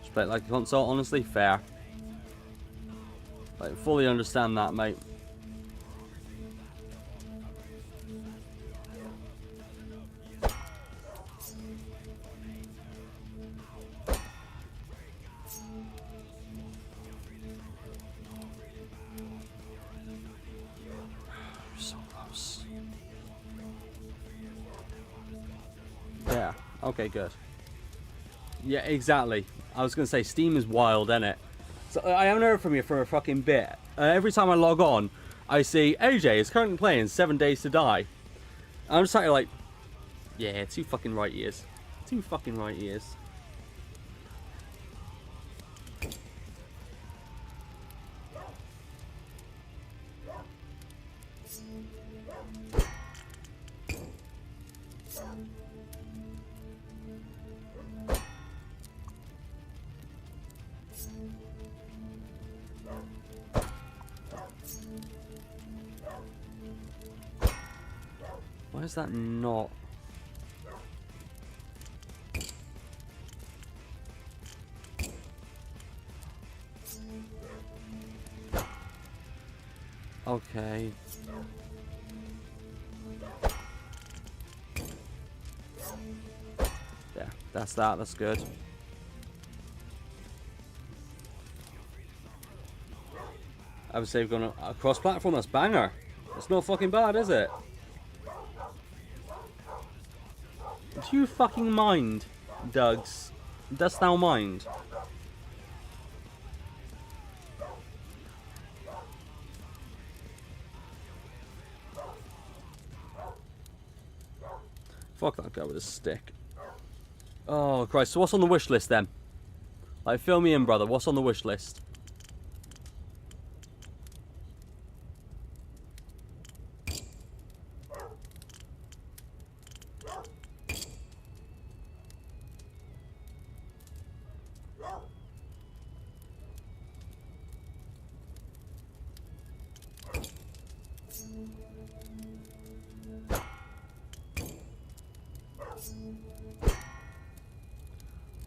Just play it like a console, honestly, fair. Like, fully understand that, mate. So close. Yeah, okay, good. Yeah, exactly. I was gonna say, Steam is wild, isn't it? So I haven't heard from you for a fucking bit. Every time I log on, I see AJ is currently playing 7 Days to Die. I'm just like, yeah, too fucking right he is. Too fucking right he is. Why is that not? Okay. Yeah, that's that. That's good. I would say we've gone across platform. That's banger. It's not fucking bad, is it? Do you fucking mind, Dougs? Dost thou mind? Fuck that guy with a stick. Oh, Christ. So what's on the wish list then? Like, fill me in, brother. What's on the wish list?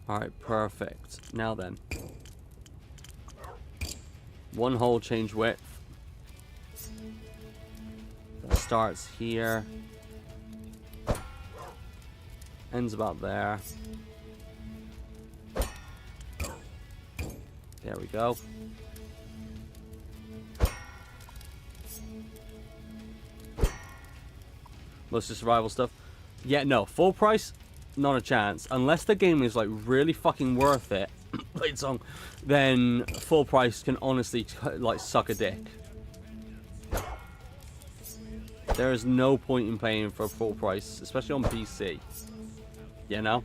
Alright, perfect. Now then. One hole change width. That starts here. Ends about there. There we go. Mostly survival stuff. Yeah, no. Full price? Not a chance. Unless the game is like really fucking worth it, BLADESONG, then full price can honestly like suck a dick. There is no point in paying for full price, especially on PC. You know?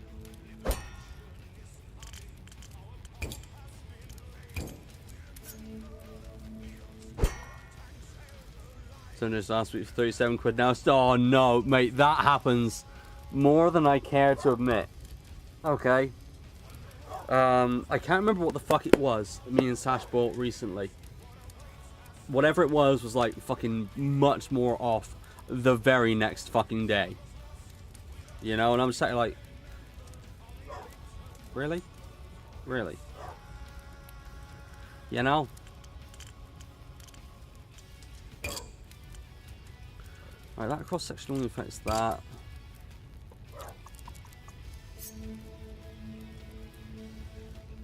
So there's last week for 37 quid now. Oh no, mate, that happens more than I care to admit. Okay. I can't remember what the fuck it was me and Sash bought recently. Whatever it was like fucking much more off the very next fucking day. You know, and I'm sat like, really? Really? You know? Alright, that cross section only affects that.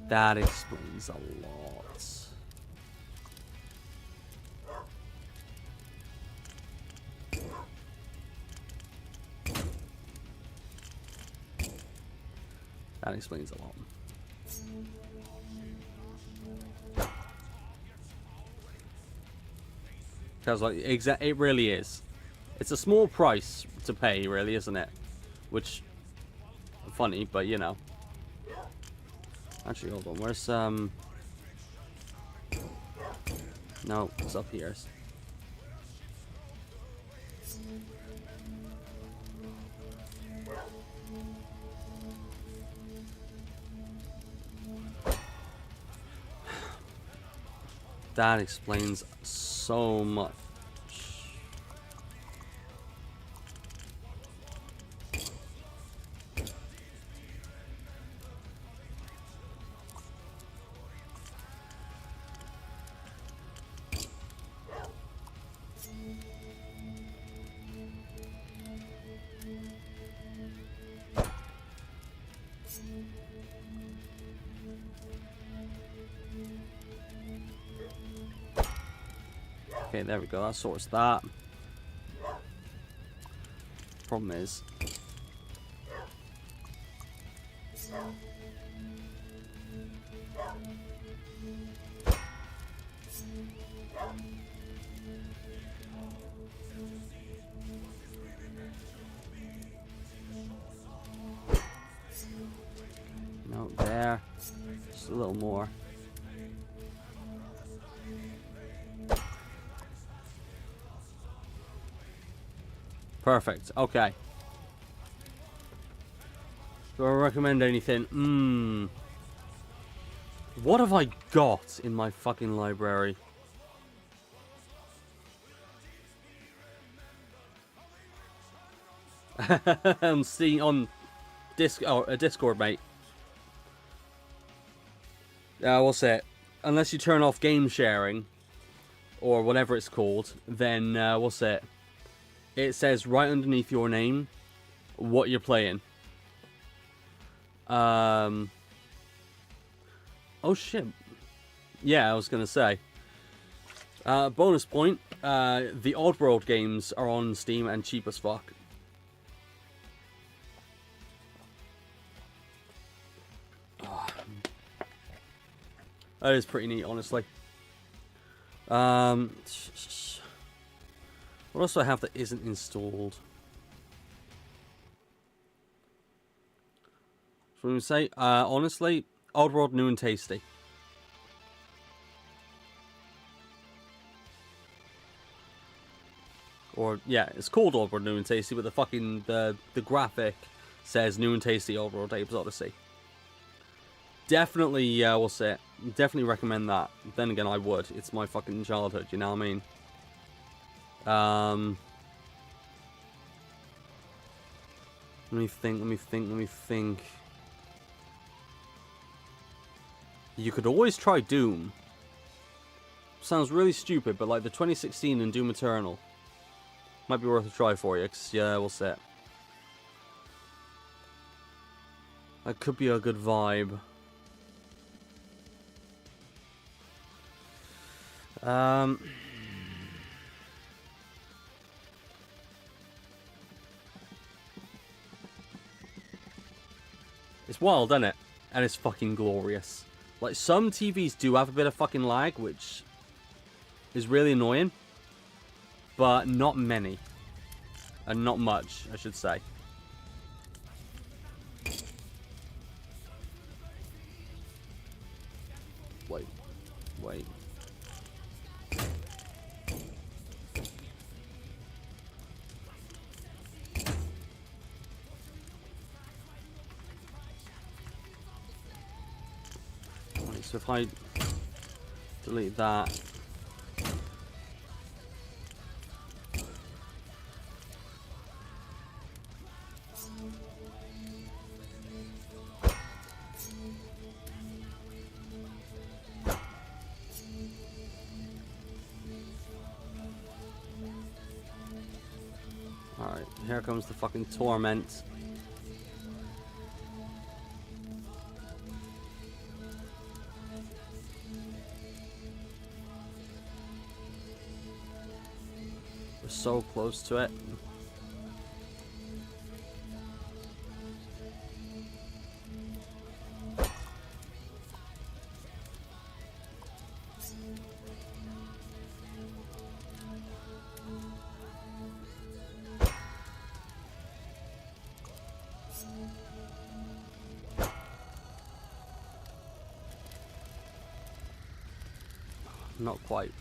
That explains a lot. That explains a lot. Because like it really is. It's a small price to pay, really, isn't it? Which funny, but you know. Actually, hold on. Where's No, it's up here. That explains so much. Okay, there we go. That sorts that. Problem is, no, there. Just a little more. Perfect. Okay. Do I recommend anything? What have I got in my fucking library? I'm seeing on Discord, mate. What's it? Unless you turn off game sharing or whatever it's called, then what's it? It says right underneath your name what you're playing. Oh shit. Yeah, I was gonna say. Bonus point. The Oddworld games are on Steam and cheap as fuck. Oh. That is pretty neat, honestly. What else do I have that isn't installed? What do we say? Honestly, Oddworld New and Tasty. Or yeah, it's called Oddworld New and Tasty, but the fucking the graphic says New and Tasty Oddworld Apes Odyssey. Definitely, we'll say, definitely recommend that. Then again, I would. It's my fucking childhood. You know what I mean? Let me think. You could always try Doom. Sounds really stupid, but like the 2016 and Doom Eternal might be worth a try for you, because yeah, we'll see. That could be a good vibe. It's wild, isn't it? And it's fucking glorious. Like, some TVs do have a bit of fucking lag, which is really annoying. But not many. And not much, I should say. Wait. So if I delete that, alright, here comes the fucking torment. We're so close to it. Not quite.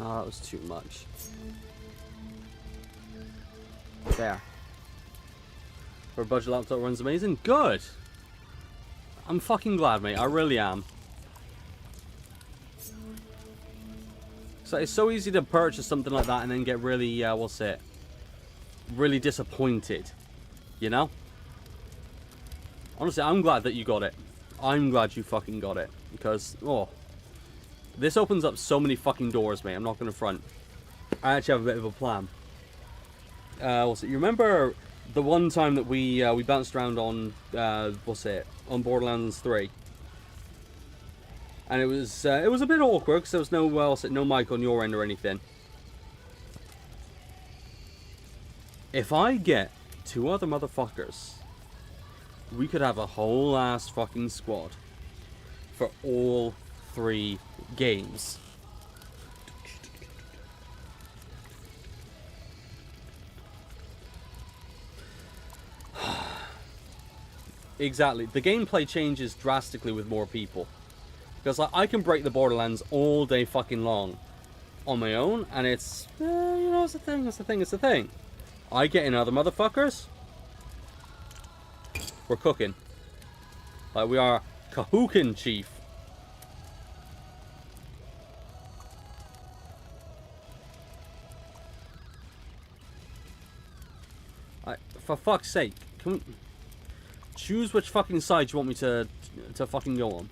Oh, that was too much. There. For a budget laptop runs amazing. Good! I'm fucking glad, mate. I really am. So it's so easy to purchase something like that and then get really, what's it? Really disappointed. You know? Honestly, I'm glad that you got it. I'm glad you fucking got it. Because, oh. This opens up so many fucking doors, mate. I'm not going to front. I actually have a bit of a plan. What's it? You remember the one time that we bounced around on, what's it? On Borderlands 3? And it was a bit awkward because there was no, no mic on your end or anything. If I get 2 other motherfuckers, we could have a whole ass fucking squad for all 3 games. Exactly. The gameplay changes drastically with more people. Because like, I can break the Borderlands all day fucking long on my own, and it's, you know, it's a thing. I get in other motherfuckers, we're cooking. Like, we are Kahookin, chief. For fuck's sake, can we choose which fucking side you want me to fucking go on?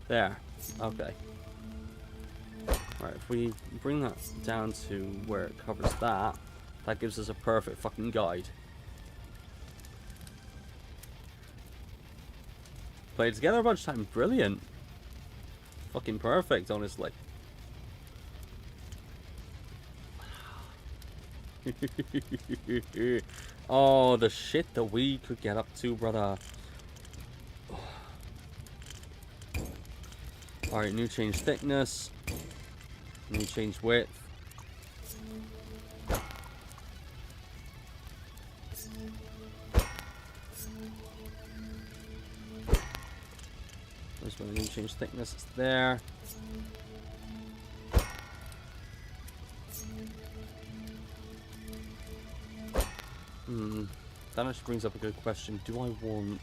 There. Okay. Alright, if we bring that down to where it covers that, that gives us a perfect fucking guide. Played together a bunch of times. Brilliant. Fucking perfect, honestly. Oh, the shit that we could get up to, brother. Alright, new change thickness. New change width. There's my new change thickness, it's there. That actually brings up a good question. Do I want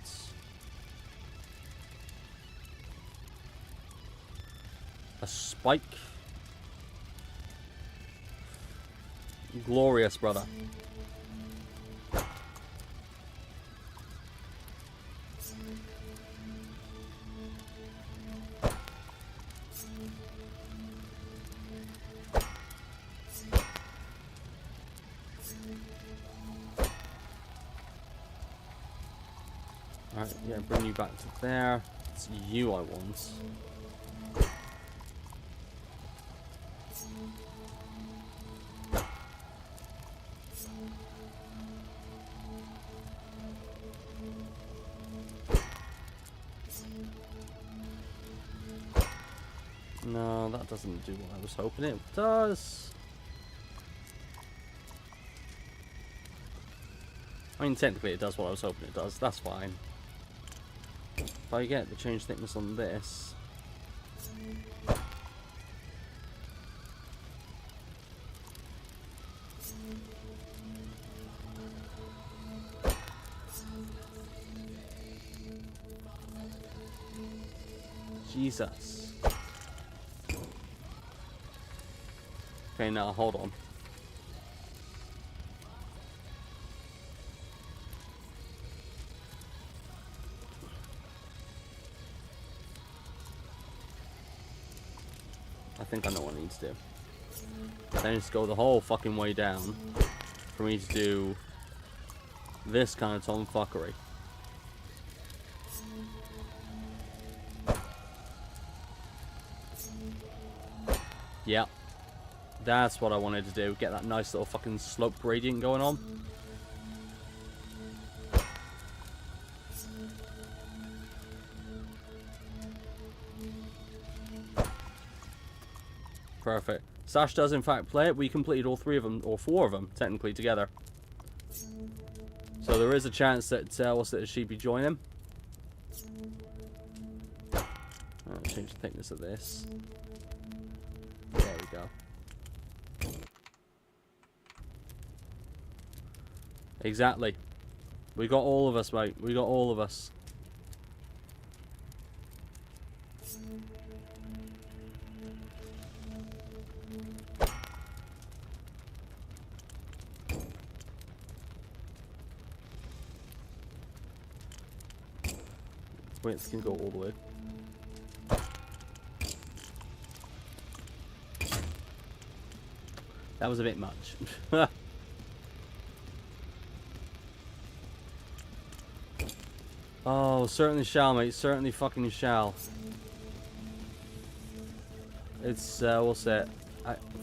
a spike? Glorious, brother. Alright, yeah, bring you back to there. It's you I want. No, that doesn't do what I was hoping it does. I mean, technically it does what I was hoping it does. That's fine. If I get the change thickness on this... Jesus. Okay, now hold on. I think I know what I need to do. Then just go the whole fucking way down for me to do this kind of tomfuckery. Yep. That's what I wanted to do. Get that nice little fucking slope gradient going on. Perfect. Sesh does in fact play it. We completed all 3 of them, or 4 of them, technically, together. So there is a chance that, she'd be joining. I'll change the thickness of this. There we go. Exactly. We got all of us, mate. We got all of us. Wait, this can go all the way. That was a bit much. Oh, certainly shall, mate. Certainly fucking shall. It's, we'll say it.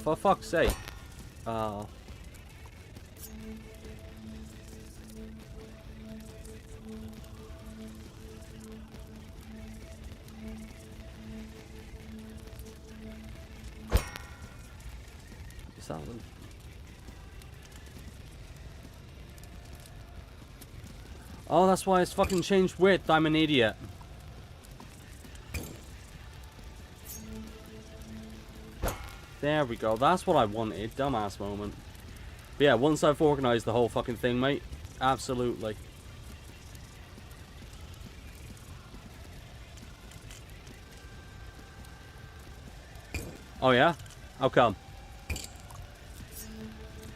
For fuck's sake. Oh. Oh, that's why it's fucking changed width. I'm an idiot. There we go. That's what I wanted. Dumbass moment. But yeah, once I've organized the whole fucking thing, mate. Absolutely. Oh yeah? How come?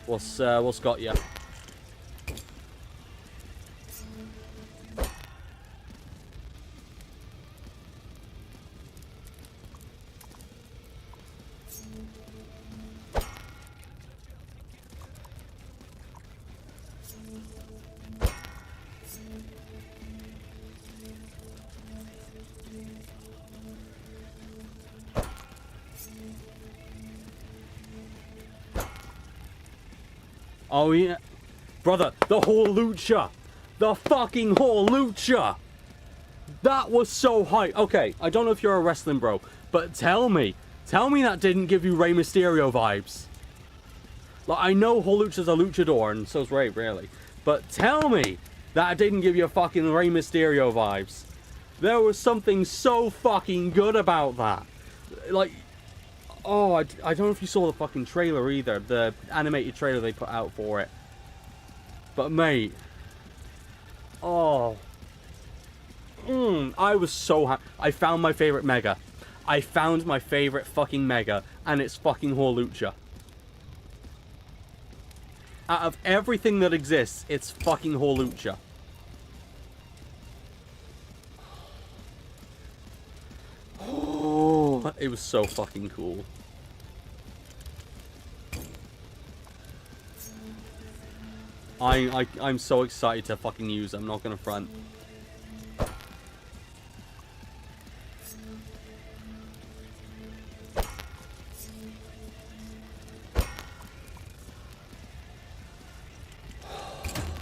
What's got you? Oh yeah, brother, the whole lucha, the fucking whole lucha. That was so hype. Okay, I don't know if you're a wrestling bro, but tell me that didn't give you Rey Mysterio vibes. Like, I know whole lucha's a luchador, and so's Rey, really, but tell me that didn't give you fucking Rey Mysterio vibes. There was something so fucking good about that. Like, oh, I don't know if you saw the fucking trailer either. The animated trailer they put out for it. But, mate. Oh. I was so happy. I found my favorite Mega. I found my favorite fucking Mega. And it's fucking Horlucha. Out of everything that exists, it's fucking Horlucha. Oh, it was so fucking cool. I'm so excited to fucking use it, I'm not gonna front.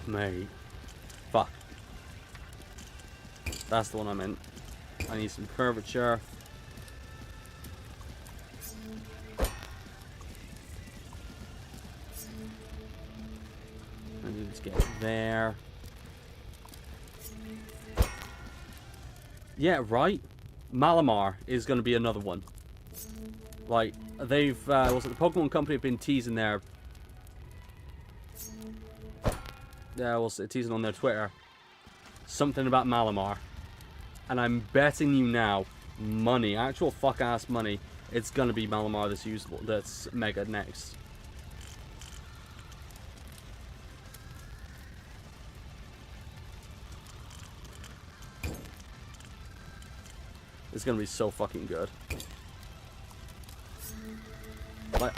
Mate. Fuck. That's the one I meant. I need some curvature. I need to get there. Yeah, right? Malamar is going to be another one. Like, they've, was it the Pokemon Company have been teasing their... Yeah, was teasing on their Twitter. Something about Malamar. And I'm betting you now, money, actual fuck-ass money, it's going to be Malamar that's usable, that's Mega next. It's going to be so fucking good. Like,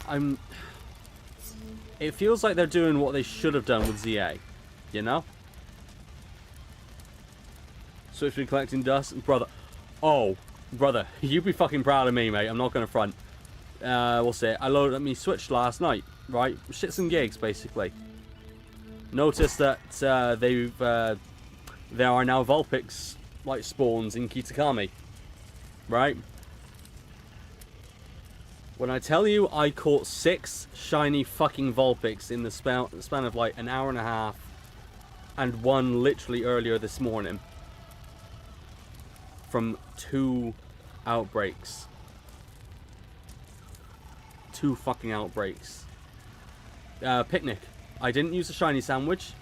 it feels like they're doing what they should have done with ZA. You know? Switch been collecting dust. Brother. Oh, brother. You'd be fucking proud of me, mate. I'm not going to front. We'll say I loaded up me Switch last night. Right? Shits and gigs, basically. Noticed that there are now Vulpix, like, spawns in Kitakami. Right? When I tell you I caught 6 shiny fucking Vulpix in the span of like an hour and a half, and one literally earlier this morning from 2 outbreaks. 2 fucking outbreaks. Picnic. I didn't use a shiny sandwich.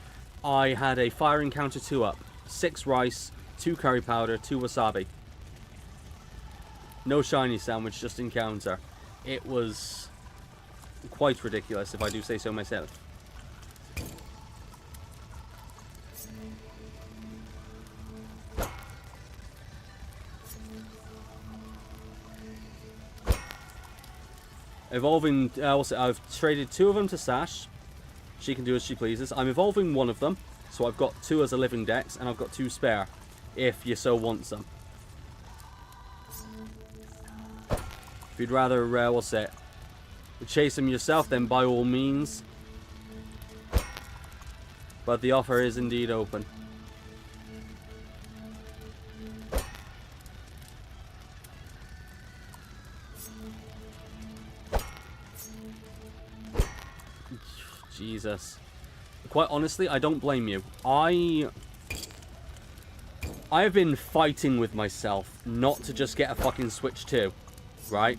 I had a fire encounter 2-up. 6 rice, 2 curry powder, 2 wasabi. No shiny sandwich, just encounter. It was quite ridiculous, if I do say so myself. Evolving, I've traded 2 of them to Sash. She can do as she pleases. I'm evolving 1 of them, so I've got 2 as a living dex, and I've got 2 spare, if you so want some. If you'd rather, chase them yourself, then by all means. But the offer is indeed open. Jesus. Quite honestly, I don't blame you. I have been fighting with myself not to just get a fucking Switch 2, right?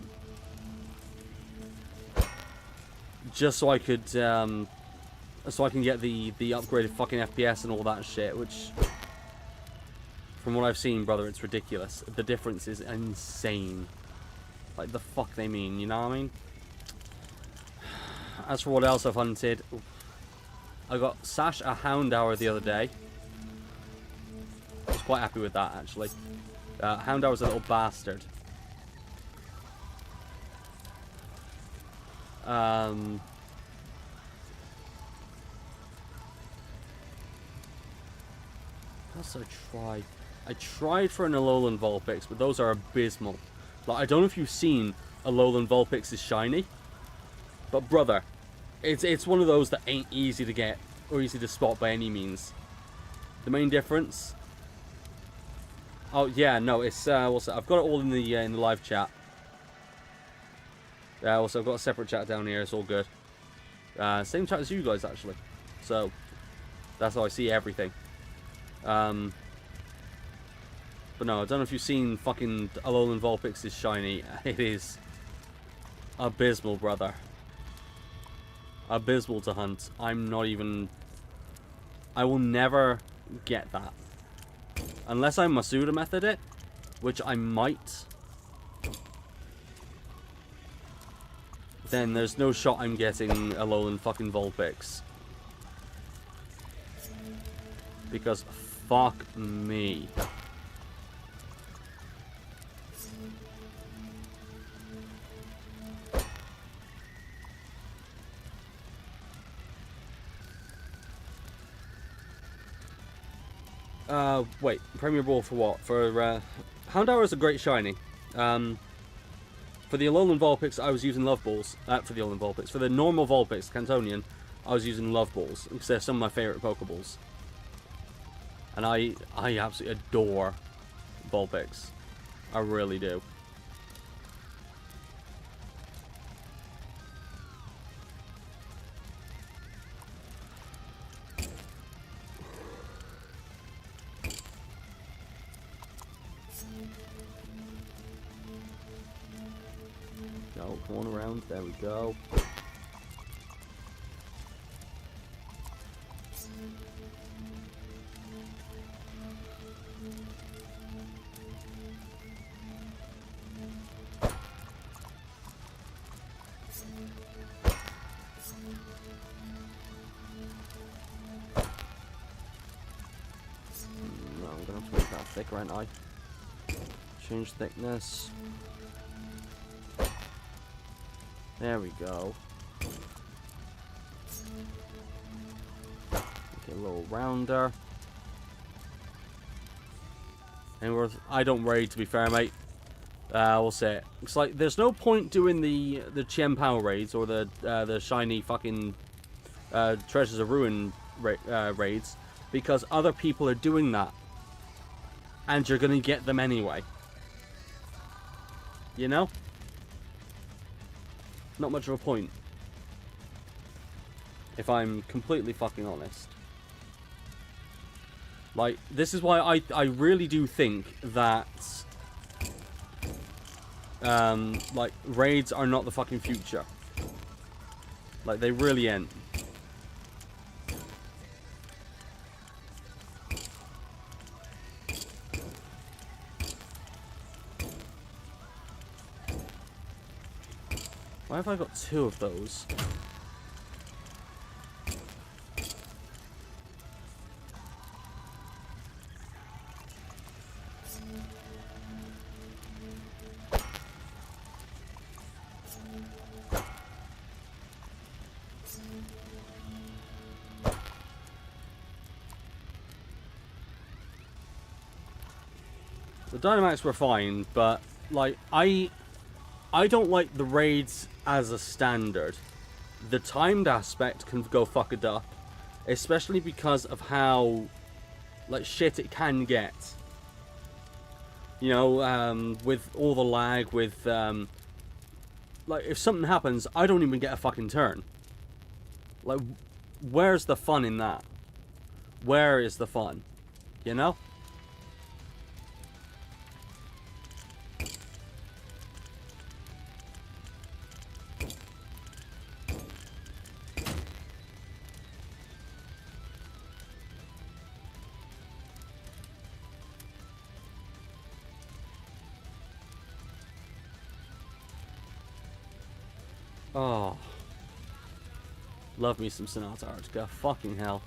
Just so I could, so I can get the upgraded fucking FPS and all that shit, which, from what I've seen, brother, it's ridiculous. The difference is insane. Like, the fuck they mean, you know what I mean? As for what else I've hunted, I got Sash a Houndour the other day. I was quite happy with that, actually. Houndour's a little bastard. What else did I try? I tried for an Alolan Vulpix, but those are abysmal. Like, I don't know if you've seen Alolan Vulpix is shiny, but brother, it's one of those that ain't easy to get or easy to spot by any means. The main difference. Oh yeah, no, it's what's that? I've got it all in the live chat. Also, I've got a separate chat down here. It's all good. Same chat as you guys actually. So that's how I see everything. But no, I don't know if you've seen fucking Alolan Vulpix is shiny. It is abysmal, brother. Abysmal to hunt. I'm not even... I will never get that. Unless I Masuda method it, which I might. Then there's no shot I'm getting Alolan fucking Vulpix. Because fuck me. Wait, Premier Ball for what? For, Houndour is a great shiny. For the Alolan Vulpix, I was using Love Balls. For the Alolan Vulpix. For the normal Vulpix, Cantonian, I was using Love Balls. Because they're some of my favourite Pokeballs. And I absolutely adore Vulpix. I really do. Go, one around, there we go. No, I'm gonna have to make that thicker, aren't I? Change thickness. There we go. Make it a little rounder. And I don't raid, to be fair, mate. We'll say it. It's like there's no point doing the Chien Pao raids or the shiny fucking Treasures of Ruin raids because other people are doing that, and you're gonna get them anyway. You know. Not much of a point. If I'm completely fucking honest. Like, this is why I really do think that like, raids are not the fucking future. Like, they really ain't. Why have I got 2 of those? The dynamites were fine, but like I don't like the raids as a standard. The timed aspect can go fucked up, especially because of how like shit it can get. You know, with all the lag, with like if something happens, I don't even get a fucking turn. Like, where's the fun in that? Where is the fun? You know? Oh. Love me some Sonata Arctica. Fucking hell.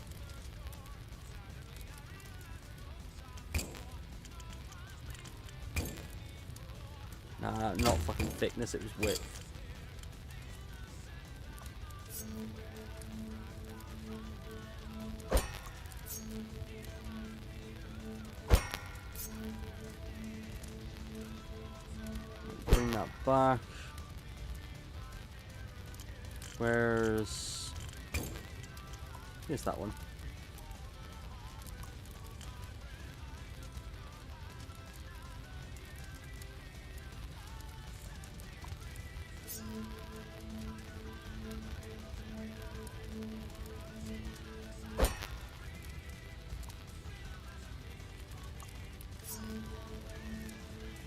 Nah, not fucking thickness, it was width. Bring that back. Where's... Here's that one.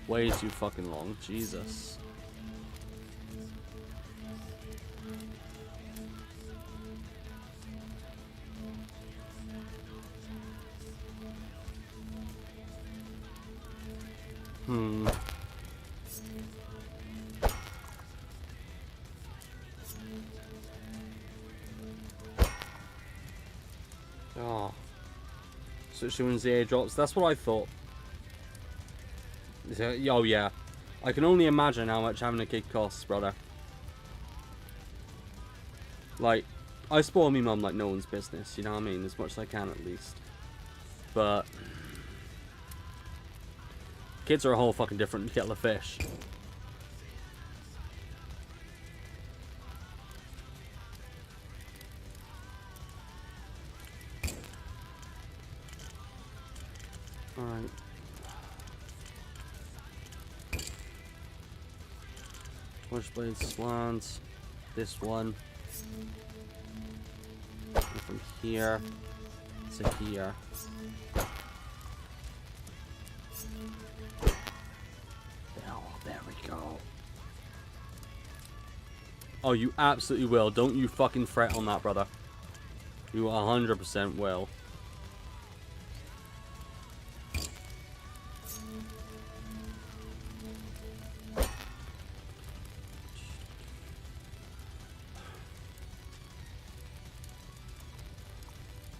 Way too fucking long, Jesus. Oh. So she wins the airdrops. That's what I thought. Oh yeah. I can only imagine how much having a kid costs, brother. Like, I spoil me mum like no one's business, you know what I mean? As much as I can at least. But kids are a whole fucking different kettle of fish. Alright. Switchblade slants. This one. And from here to here. Oh, there we go. Oh, you absolutely will. Don't you fucking fret on that, brother. You 100% will.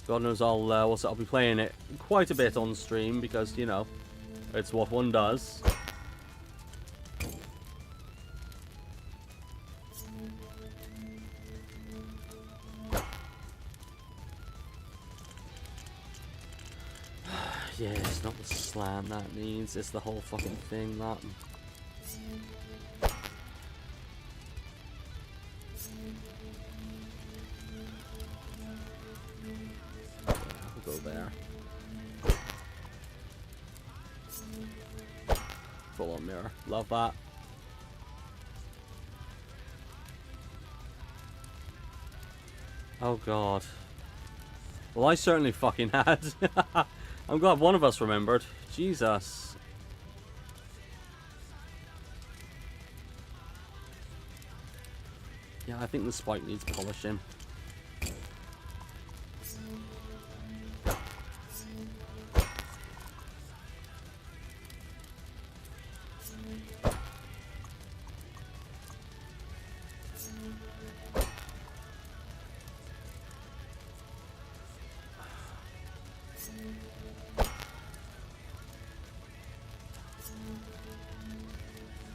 God knows I'll be playing it quite a bit on stream because, you know, it's what one does. Yeah, it's not the slam that needs, it's the whole fucking thing that. Go there. Full on mirror. Love that. Oh god. Well, I certainly fucking had. I'm glad one of us remembered. Jesus. Yeah, I think the spike needs polishing.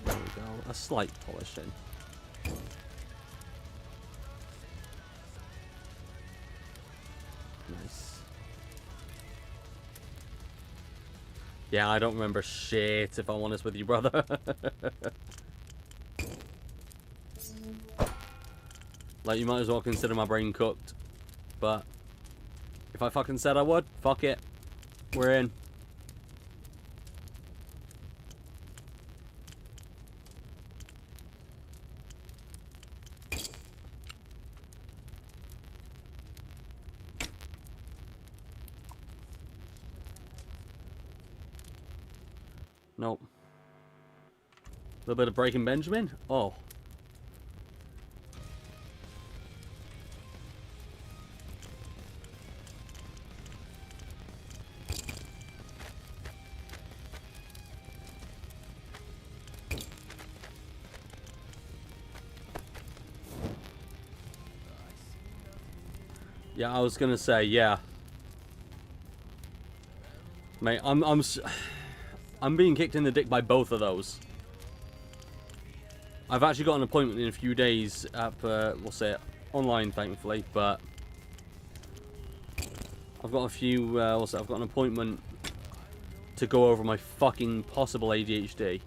There we go. A slight polishing. Nice. Yeah, I don't remember shit, if I'm honest with you, brother. Like, you might as well consider my brain cooked. But if I fucking said I would, fuck it. We're in. Nope. A little bit of Breaking Benjamin? Oh. Yeah, I was gonna say, yeah. Mate, I'm being kicked in the dick by both of those. I've actually got an appointment in a few days at, we'll say it, online, thankfully, but I've got a few, I've got an appointment to go over my fucking possible ADHD.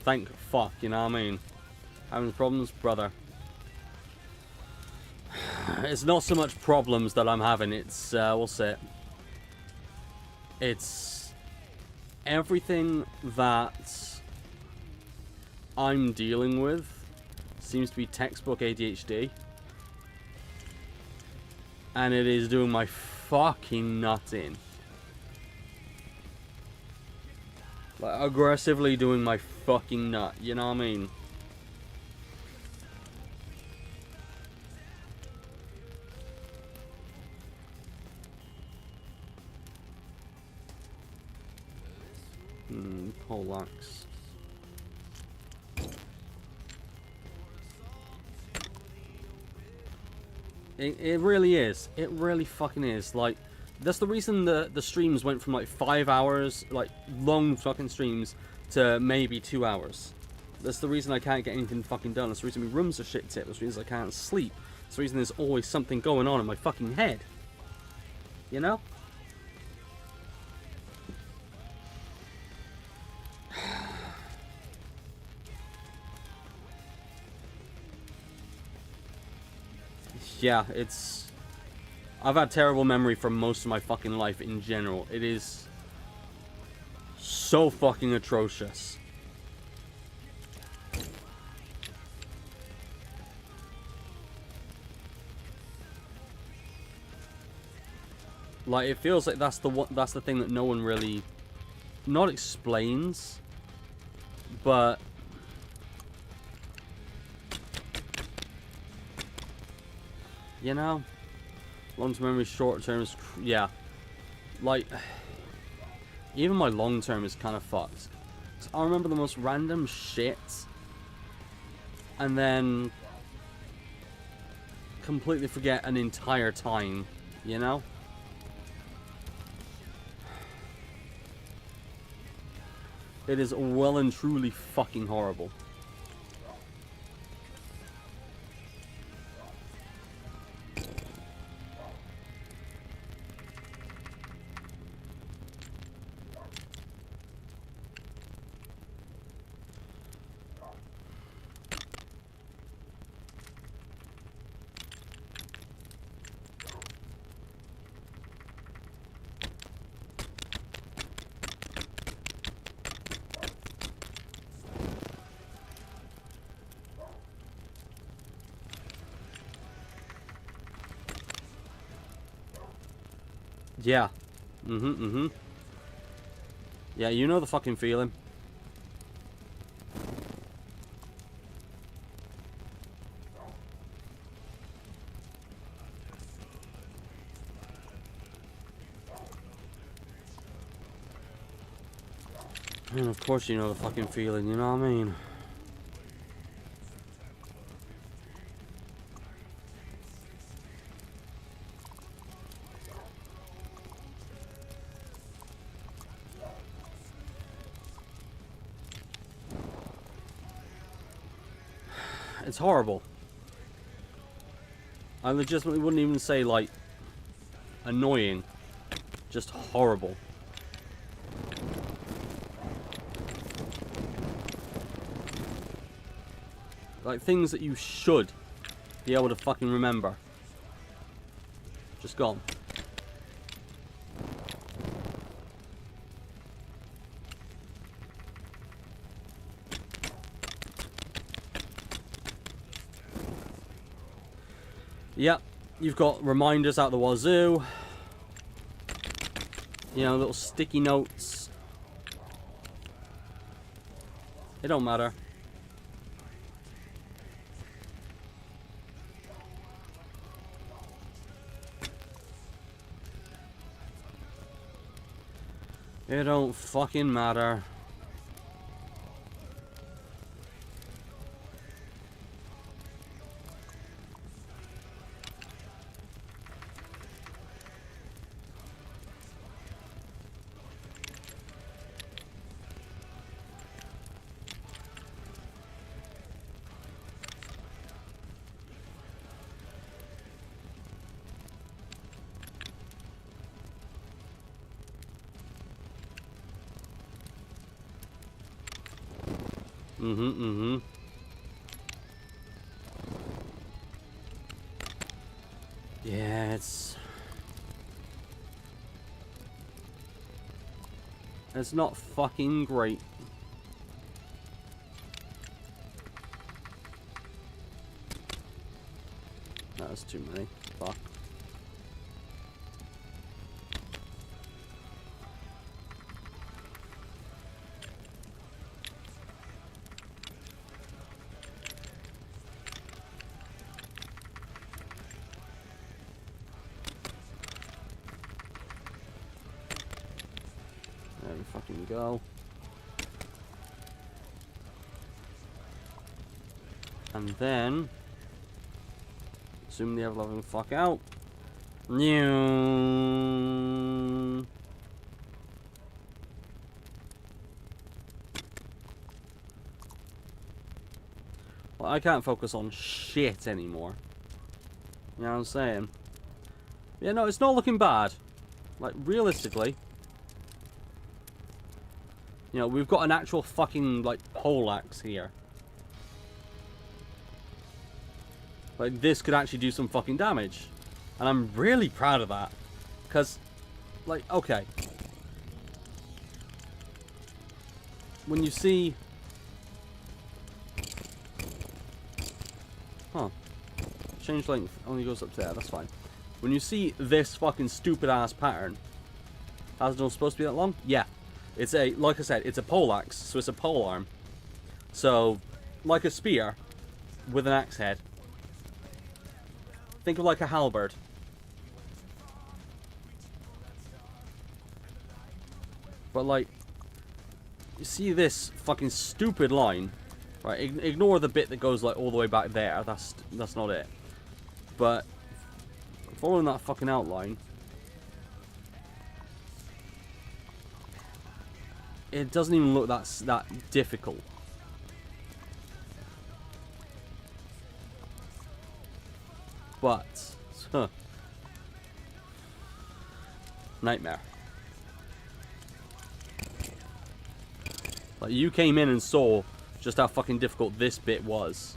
Thank fuck, you know what I mean? Having problems, brother. It's not so much problems that I'm having, it's, we'll say it. It's everything that I'm dealing with seems to be textbook ADHD. And it is doing my fucking nuts in. Like, aggressively doing my fucking nut, you know what I mean? Poleaxe. It really is. It really fucking is. Like, that's the reason the streams went from like 5 hours, like long fucking streams, to maybe 2 hours. That's the reason I can't get anything fucking done. That's the reason my rooms are shit tip. That's the reason I can't sleep. That's the reason there's always something going on in my fucking head. You know? Yeah, it's... I've had terrible memory for most of my fucking life in general. It is so fucking atrocious. Like, it feels like that's the thing that no one really not explains, but you know, long-term memory, short-term is, yeah. Like, even my long-term is kind of fucked. I remember the most random shit, and then completely forget an entire time, you know? It is well and truly fucking horrible. Yeah. Yeah, you know the fucking feeling. And of course you know the fucking feeling, you know what I mean? It's horrible. I legitimately wouldn't even say, like, annoying. Just horrible. Like, things that you should be able to fucking remember. Just gone. Yep, you've got reminders out the wazoo. You know, little sticky notes. It don't matter. It don't fucking matter. Yeah, it's not fucking great. That's too many. Fuck. There we fucking go. And then, assume the ever-loving fuck out. New. Well, I can't focus on shit anymore. You know what I'm saying? Yeah, no, it's not looking bad. Like, realistically. You know, we've got an actual fucking, like, pole axe here. Like, this could actually do some fucking damage. And I'm really proud of that. Because, like, okay. When you see... Huh. Change length only goes up there, that's fine. When you see this fucking stupid ass pattern, how's it not supposed to be that long? Yeah. It's a, like I said, it's a pole axe, so it's a pole arm. So, like a spear with an axe head. Think of like a halberd. But like, you see this fucking stupid line, right? Ignore the bit that goes like all the way back there. That's not it. But following that fucking outline, it doesn't even look that difficult. But nightmare. Like, you came in and saw just how fucking difficult this bit was.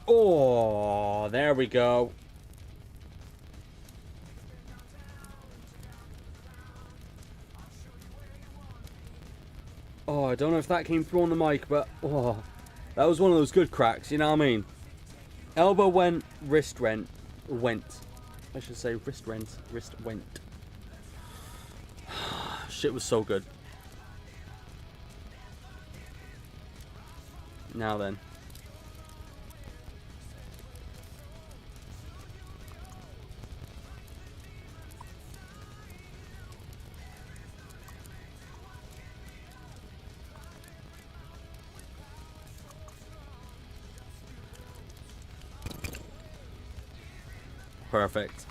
Oh, there we go. Oh, I don't know if that came through on the mic, but oh, that was one of those good cracks, you know what I mean? Elbow went, wrist went. I should say wrist went. Shit was so good. Now then. Perfect.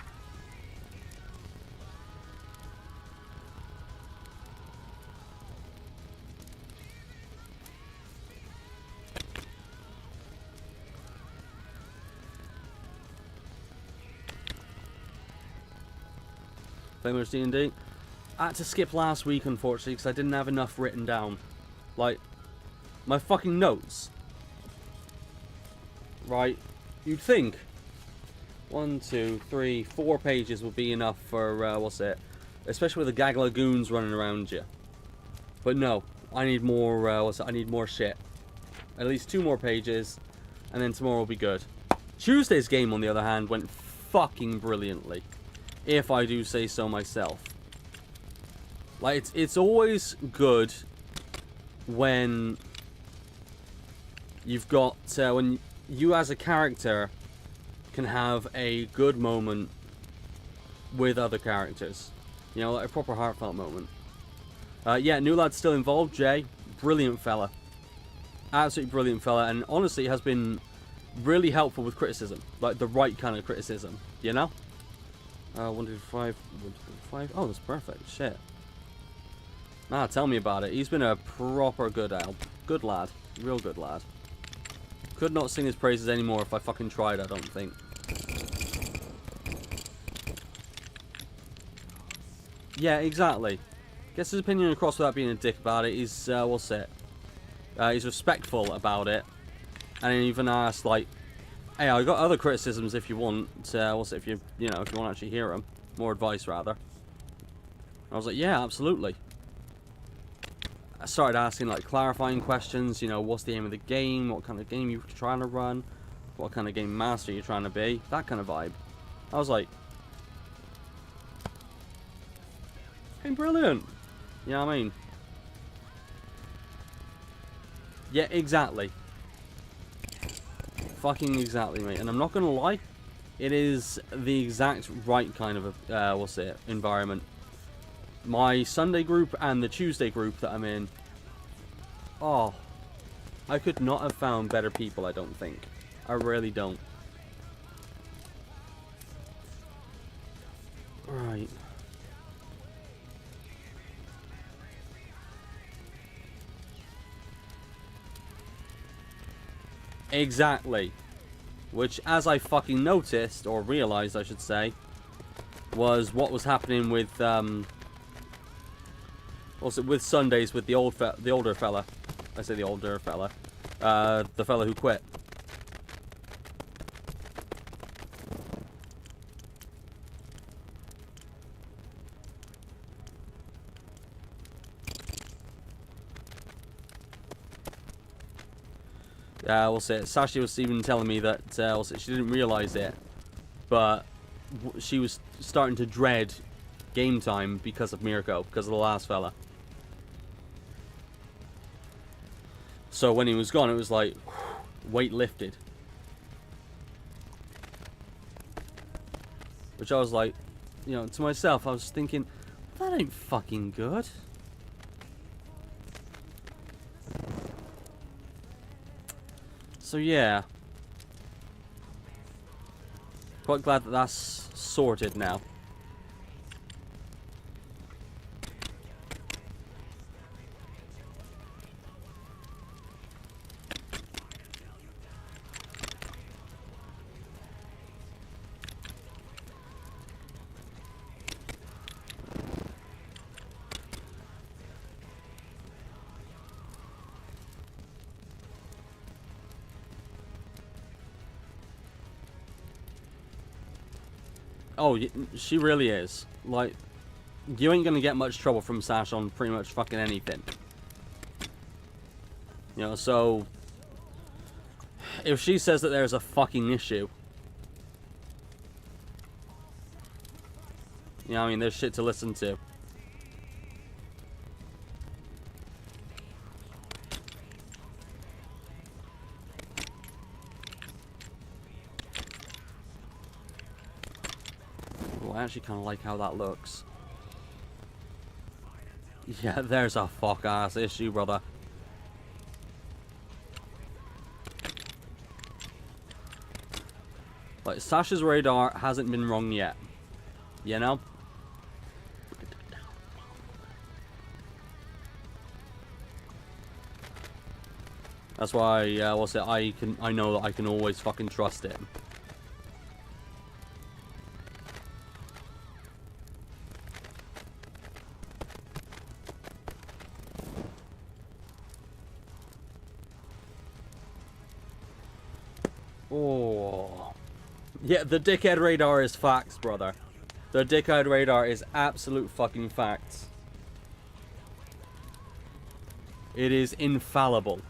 Play much D&D. I had to skip last week, unfortunately, because I didn't have enough written down. Like, my fucking notes. Right? You'd think 1, 2, 3, 4 pages would be enough for, what's it? Especially with the gaggle of goons running around you. But no, I need more, I need more shit. At least 2 more pages, and then tomorrow will be good. Tuesday's game, on the other hand, went fucking brilliantly. If I do say so myself. Like, it's always good when you've got, when you as a character can have a good moment with other characters. You know, like a proper heartfelt moment. Yeah, new lad's still involved, Jay. Brilliant fella. Absolutely brilliant fella, and honestly has been really helpful with criticism. Like, the right kind of criticism, you know? 1, 2, 5, 1, 2, 5. Oh, that's perfect. Shit. Ah, tell me about it. He's been a proper good lad. Real good lad. Could not sing his praises anymore if I fucking tried, I don't think. Yeah, exactly. Gets his opinion across without being a dick about it. He's, what's it? He's respectful about it. And he even asked, like, hey, I got other criticisms if you want. What's it? If you want to actually hear them. More advice, rather. I was like, yeah, absolutely. I started asking, like, clarifying questions. You know, what's the aim of the game? What kind of game you're trying to run? What kind of game master you're trying to be? That kind of vibe. I was like, hey, brilliant. You know what I mean? Yeah, exactly. Fucking exactly, mate. And I'm not gonna lie, it is the exact right kind of a, environment. My Sunday group and the Tuesday group that I'm in, oh, I could not have found better people, I don't think. I really don't. Right. Exactly. Which, as I fucking noticed, or realized, I should say, was what was happening with, with Sundays with the older fella. I say the older fella. The fella who quit. Sashi was even telling me that, she didn't realize it, but she was starting to dread game time because of Mirko, because of the last fella. So when he was gone, it was like, weight lifted. Which I was like, you know, to myself, I was thinking, that ain't fucking good. So yeah, quite glad that that's sorted now. Oh, she really is. Like, you ain't gonna get much trouble from Sash on pretty much fucking anything. You know, so if she says that there's a fucking issue, you know, I mean, there's shit to listen to. Oh, I actually kind of like how that looks. Yeah, there's a fuck-ass issue, brother. Like, Sasha's radar hasn't been wrong yet. You know? That's why, what's it? I know that I can always fucking trust it. Oh. Yeah, the dickhead radar is facts, brother. The dickhead radar is absolute fucking facts. It is infallible.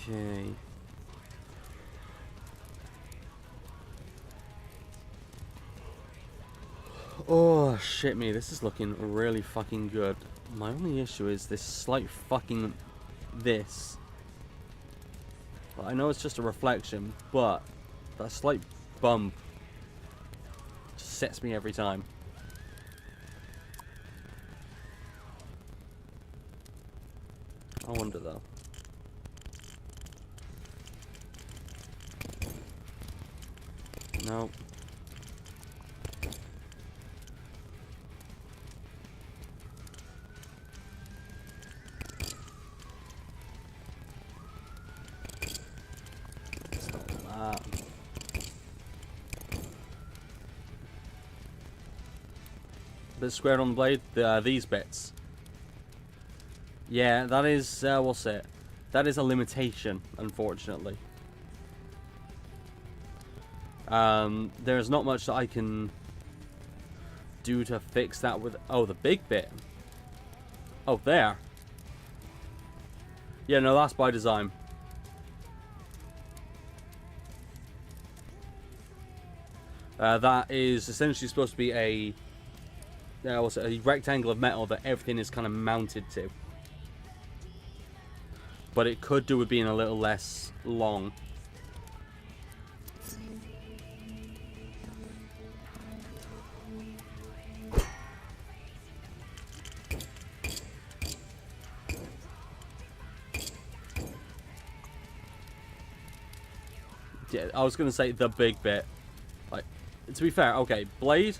Okay. Oh, shit me. This is looking really fucking good. My only issue is this slight fucking... this. Well, I know it's just a reflection, but that slight bump just sets me every time. I wonder though. No. Bit squared on the blade, these bits. Yeah, that is, what's it? That is a limitation, unfortunately. There's not much that I can do to fix that with... Oh, the big bit. Oh, there. Yeah, no, that's by design. That is essentially supposed to be a... what's it, a rectangle of metal that everything is kind of mounted to. But it could do with being a little less long. Yeah, I was gonna say the big bit. Like, to be fair, okay, blade,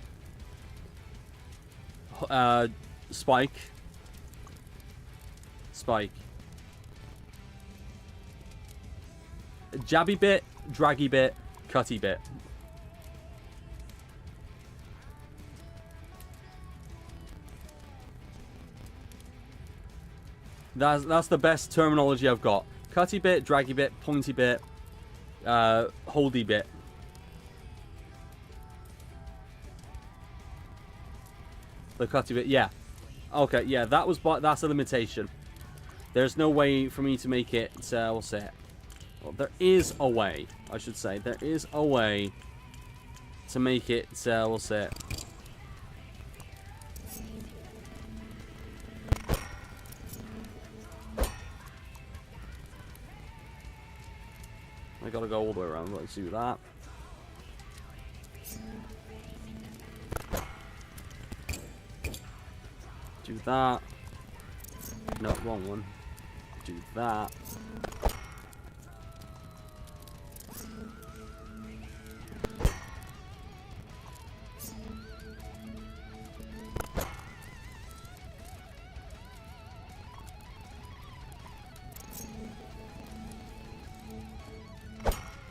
spike, jabby bit, draggy bit, cutty bit. That's the best terminology I've got. Cutty bit, draggy bit, pointy bit, holdy bit. The cutty bit, yeah. Okay, yeah, that's a limitation. There's no way for me to make it, what's it? Well, there is a way, I should say. There is a way to make it, what's it? I gotta go all the way around. Let's do that. Do that. No, wrong one. Do that.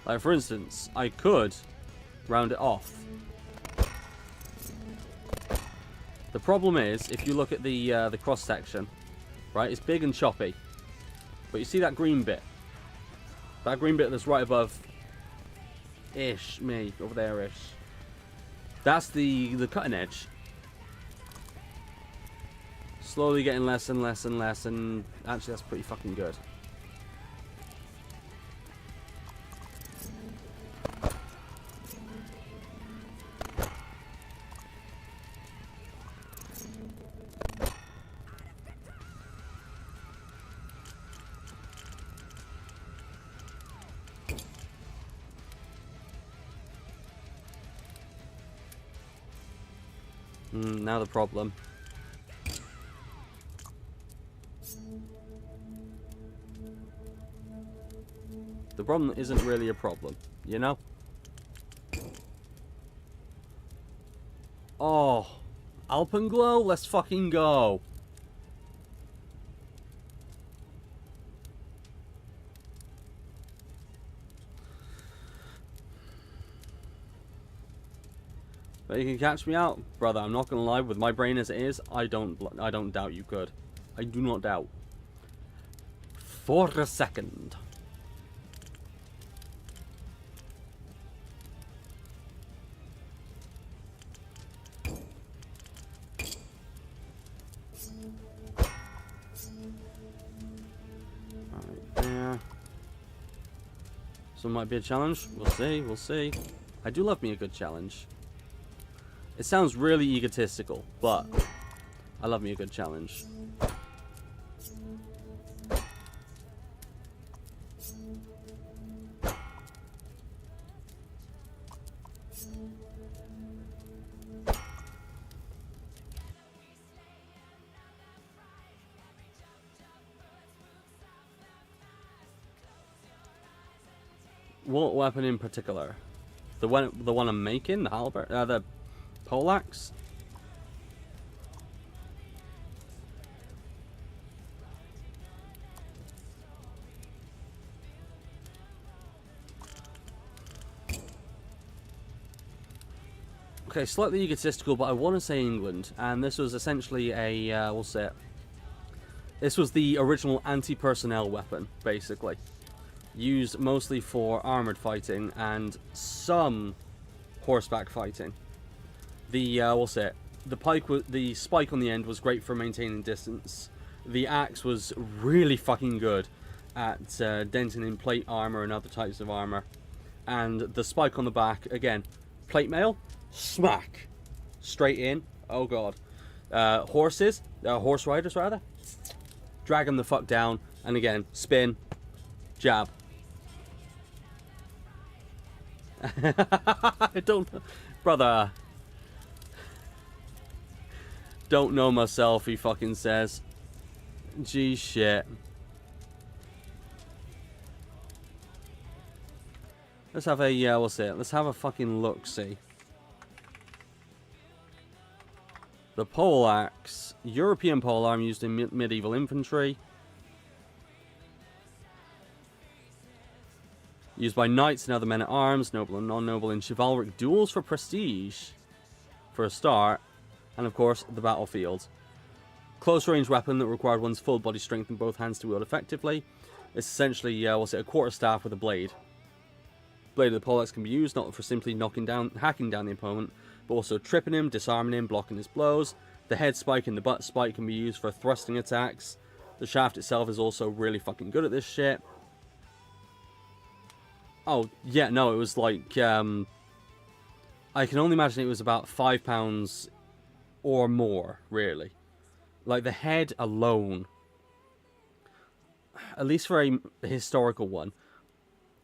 Like, for instance, I could round it off. The problem is, if you look at the cross section, right, it's big and choppy. But you see that green bit? That green bit that's right above me, over there-ish. That's the cutting edge. Slowly getting less and less and less, and actually that's pretty fucking good. Now the problem. The problem isn't really a problem, you know? Oh, Alpenglow, let's fucking go. But you can catch me out, brother. I'm not gonna lie. With my brain as it is, I don't doubt you could. I do not doubt. For a second. Alright, there. So it might be a challenge. We'll see. We'll see. I do love me a good challenge. It sounds really egotistical, but I love me a good challenge. What weapon in particular? The one I'm making, the halberd, the poleaxe? Okay, slightly egotistical, but I want to say England, and this was essentially a, we'll say it. This was the original anti-personnel weapon, basically. Used mostly for armored fighting and some horseback fighting. The, we'll say it. The spike on the end was great for maintaining distance. The axe was really fucking good at denting in plate armor and other types of armor. And the spike on the back, again, plate mail, smack, straight in. Oh god. Horse riders rather, drag them the fuck down, and again, spin, jab. I don't know, brother. Don't know myself, he fucking says. Gee shit. Let's have a, we'll see it. Let's have a fucking look-see. The poleaxe. European polearm used in medieval infantry. Used by knights and other men-at-arms, noble and non-noble, in chivalric duels for prestige. For a start. And of course, the battlefield. Close-range weapon that required one's full body strength in both hands to wield effectively. It's essentially, we'll say, a quarterstaff with a blade. Blade of the poleaxe can be used not for simply hacking down the opponent, but also tripping him, disarming him, blocking his blows. The head spike and the butt spike can be used for thrusting attacks. The shaft itself is also really fucking good at this shit. Oh, yeah, no, it was like, I can only imagine it was about £5 or more, really. Like, the head alone, at least for a historical one,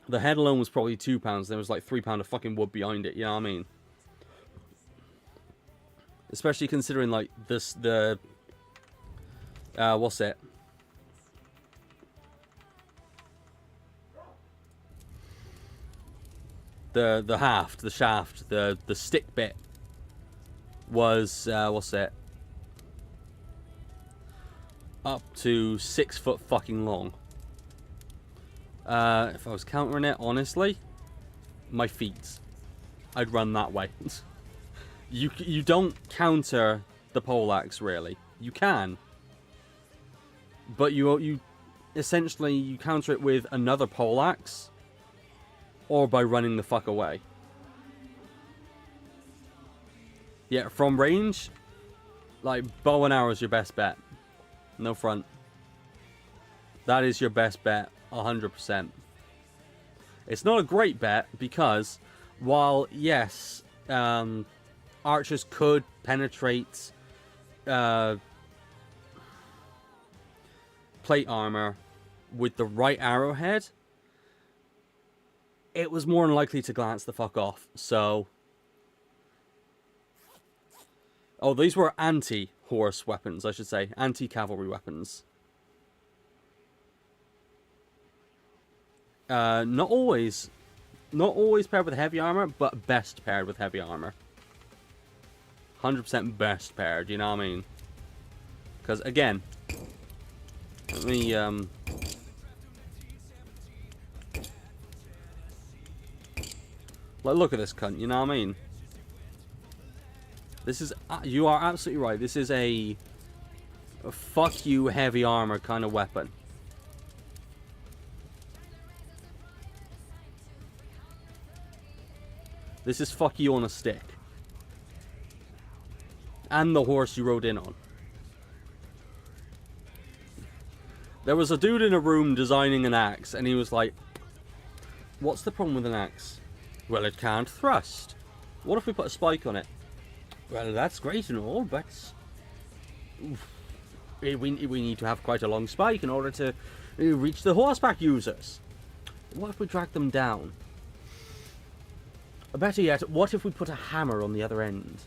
the head alone was probably £2. There was like £3 of fucking wood behind it, you know what I mean? Especially considering, like, what's it? The haft, the shaft, the stick bit was, what's it? Up to 6 foot fucking long. If I was countering it, honestly, my feet. I'd run that way. You don't counter the poleaxe, really. You can. But you essentially, you counter it with another poleaxe. Or by running the fuck away. Yeah, from range, like, bow and arrow is your best bet. No front. That is your best bet, 100%. It's not a great bet because while, yes, archers could penetrate plate armor with the right arrowhead, it was more than likely to glance the fuck off. So, oh, these were anti-horse weapons, I should say. Anti-cavalry weapons. Not always paired with heavy armor, but best paired with heavy armor. 100% best paired, you know what I mean? Because, again, let me, like, look at this cunt, you know what I mean? This is, you are absolutely right, this is a fuck you heavy armor kind of weapon. This is fuck you on a stick. And the horse you rode in on. There was a dude in a room designing an axe, and he was like, what's the problem with an axe? Well, it can't thrust. What if we put a spike on it? Well, that's great and all, but we need to have quite a long spike in order to reach the horseback users. What if we drag them down? Or better yet, what if we put a hammer on the other end?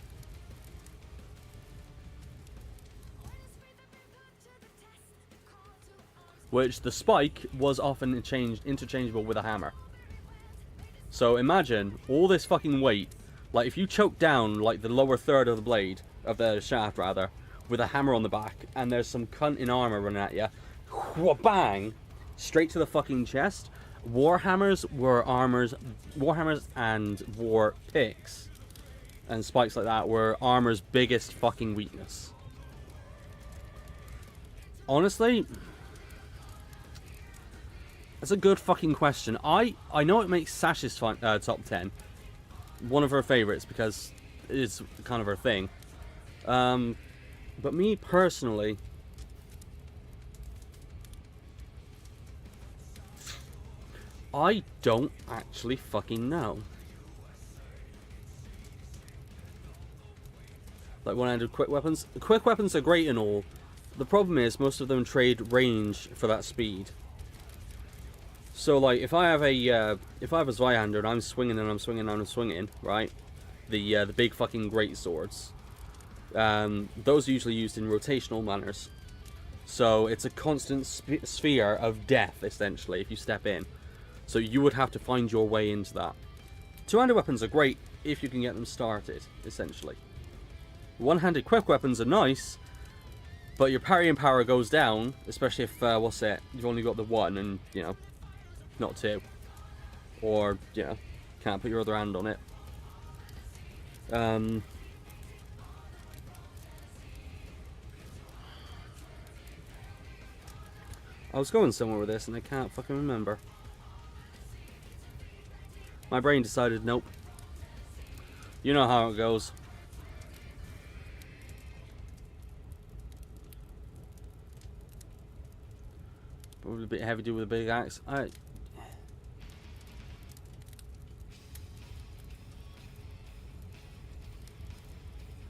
Which the spike was often interchangeable with a hammer. So imagine all this fucking weight. Like if you choke down like the lower third of the blade, of the shaft rather, with a hammer on the back, and there's some cunt in armor running at you, bang, straight to the fucking chest. Warhammers and war picks and spikes like that were armor's biggest fucking weakness. Honestly, that's a good fucking question. I know it makes Sash's top 10 one of her favorites because it's kind of her thing. But me personally, I don't actually fucking know. Like one-handed quick weapons. Quick weapons are great and all. The problem is most of them trade range for that speed. So like if I have a Zweihander and I'm swinging and I'm swinging and I'm swinging, right? The big fucking great swords. Those are usually used in rotational manners. So it's a constant sphere of death essentially if you step in. So you would have to find your way into that. Two-handed weapons are great if you can get them started, essentially. One-handed quick weapons are nice, but your parrying power goes down, especially if you've only got the one and not two, or can't put your other hand on it. I was going somewhere with this and I can't fucking remember. My brain decided nope. You know how it goes. Probably a bit heavy to do with a big axe.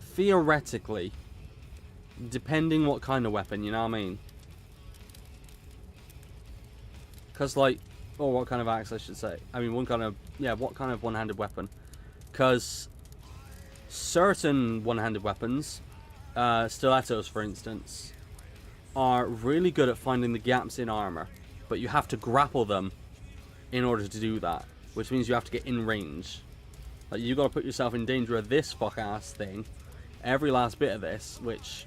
Theoretically, depending what kind of weapon, you know what I mean? Because like, or what kind of axe I should say. I mean, what kind of one-handed weapon. Because certain one-handed weapons, stilettos for instance, are really good at finding the gaps in armor. But you have to grapple them in order to do that. Which means you have to get in range. Like, you got to put yourself in danger of this fuck-ass thing. Every last bit of this, which,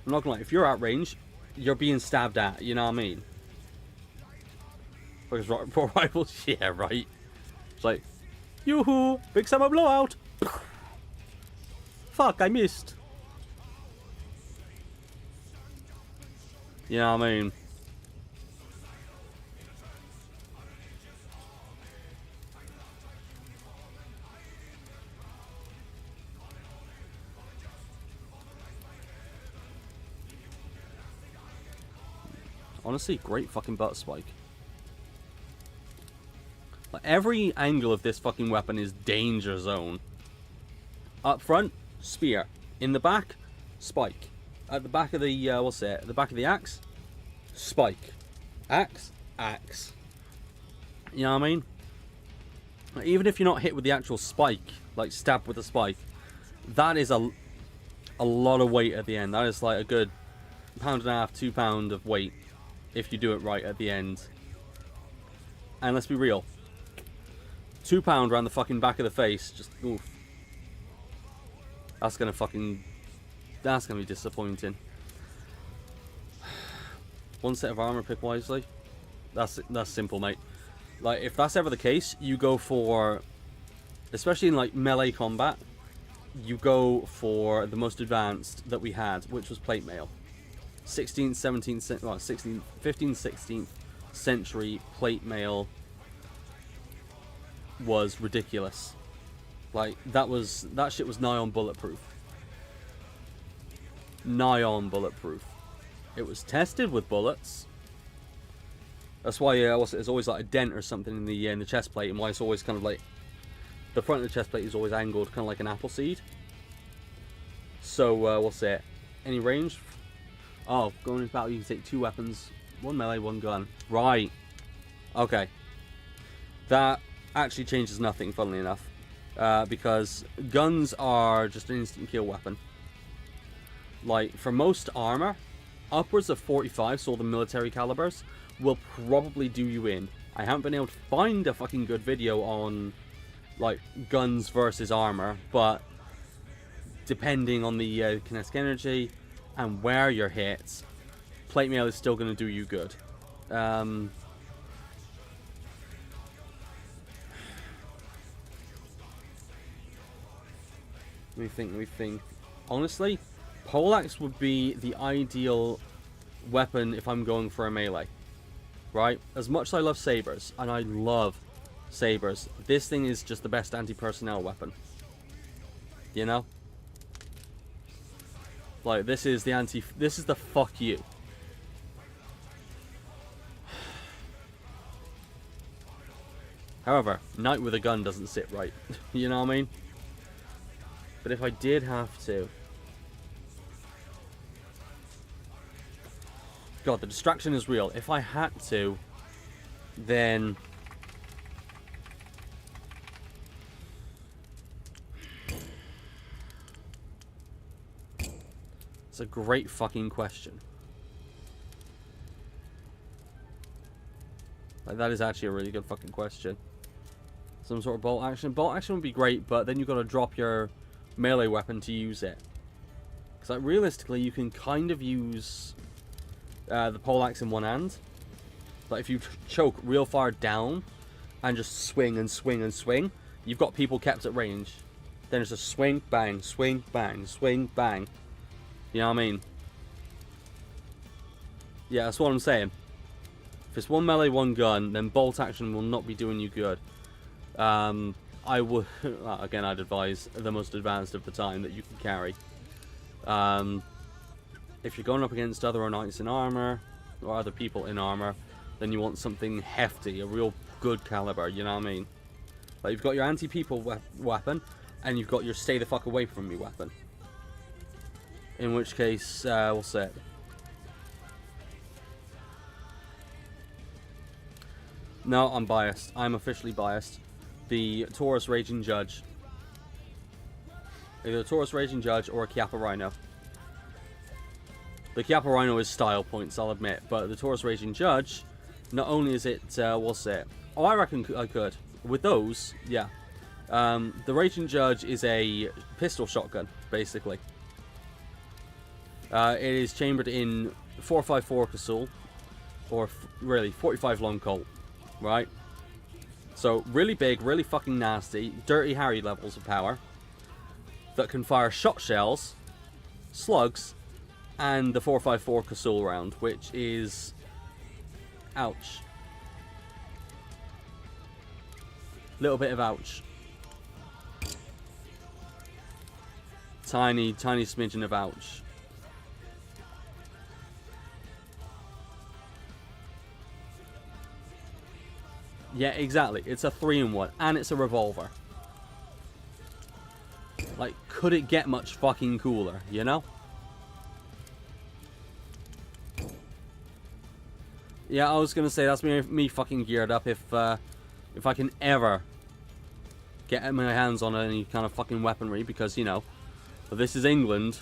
I'm not gonna lie, if you're at range, you're being stabbed at, you know what I mean? Because poor rivals, yeah, right. It's like, yoo-hoo, big summer blowout. Fuck, I missed. You know what I mean? Honestly, great fucking butt spike. Like, every angle of this fucking weapon is danger zone. Up front, spear. In the back, spike. At the back of the, what's it? At the back of the axe, spike. Axe, axe. You know what I mean? Like, even if you're not hit with the actual spike, like stabbed with a spike, that is a lot of weight at the end. That is like a good £1.5, £2 of weight if you do it right at the end. And let's be real, £2 around the fucking back of the face, just oof. That's gonna be disappointing. One set of armor, pick wisely. That's simple, mate. Like, if that's ever the case, you go for, especially in like melee combat, you go for the most advanced that we had, which was plate mail. 16th, 17th, well, 16th, 15th, 16th century plate mail was ridiculous. Like, that shit was nigh on bulletproof. Nigh on bulletproof. It was tested with bullets. That's why there's always like a dent or something in the chest plate, and why it's always kind of like the front of the chest plate is always angled, kind of like an apple seed. So what's it? Any range? Oh, going into battle, you can take 2 weapons, 1 melee, 1 gun. Right. Okay. That actually changes nothing, funnily enough, because guns are just an instant kill weapon. Like, for most armor, upwards of 45, so all the military calibers, will probably do you in. I haven't been able to find a fucking good video on, like, guns versus armor, but depending on the kinetic energy and where you're hit, plate mail is still going to do you good. Let me think. Honestly, poleaxe would be the ideal weapon if I'm going for a melee. Right? As much as I love sabers, and I love sabers, this thing is just the best anti-personnel weapon. You know? Like, this is the fuck you. However, knight with a gun doesn't sit right. You know what I mean? But if I did have to... God, the distraction is real. If I had to, then... It's a great fucking question. Like, that is actually a really good fucking question. Some sort of bolt action. Bolt action would be great, but then you've got to drop your melee weapon to use it. Because, like, realistically, you can kind of use the poleaxe in one hand. But if you choke real far down and just swing and swing and swing, you've got people kept at range. Then it's just swing, bang, swing, bang, swing, bang. You know what I mean? Yeah, that's what I'm saying. If it's 1 melee, 1 gun, then bolt action will not be doing you good. I would, again, I'd advise the most advanced of the time that you can carry. If you're going up against other knights in armor, or other people in armor, then you want something hefty, a real good caliber, you know what I mean? Like, you've got your anti-people weapon, and you've got your stay the fuck away from me weapon. In which case, we'll say it. No, I'm biased. I'm officially biased. The Taurus Raging Judge. Either a Taurus Raging Judge or a Chiappa Rhino. The Chiappa Rhino is style points, I'll admit. But the Taurus Raging Judge, not only is it, we'll say it. Oh, I reckon I could. With those, yeah. The Raging Judge is a pistol shotgun, basically. It is chambered in 4.54 Casul, or really 45 long Colt, right? So really big, really fucking nasty, Dirty Harry levels of power that can fire shot shells, slugs, and the 4.54 Casul round, which is ouch. Little bit of ouch. Tiny smidgen of ouch. Yeah, exactly. It's a 3-in-1, and it's a revolver. Like, could it get much fucking cooler, you know? Yeah, I was gonna say, that's me fucking geared up if I can ever get my hands on any kind of fucking weaponry, because, you know, this is England.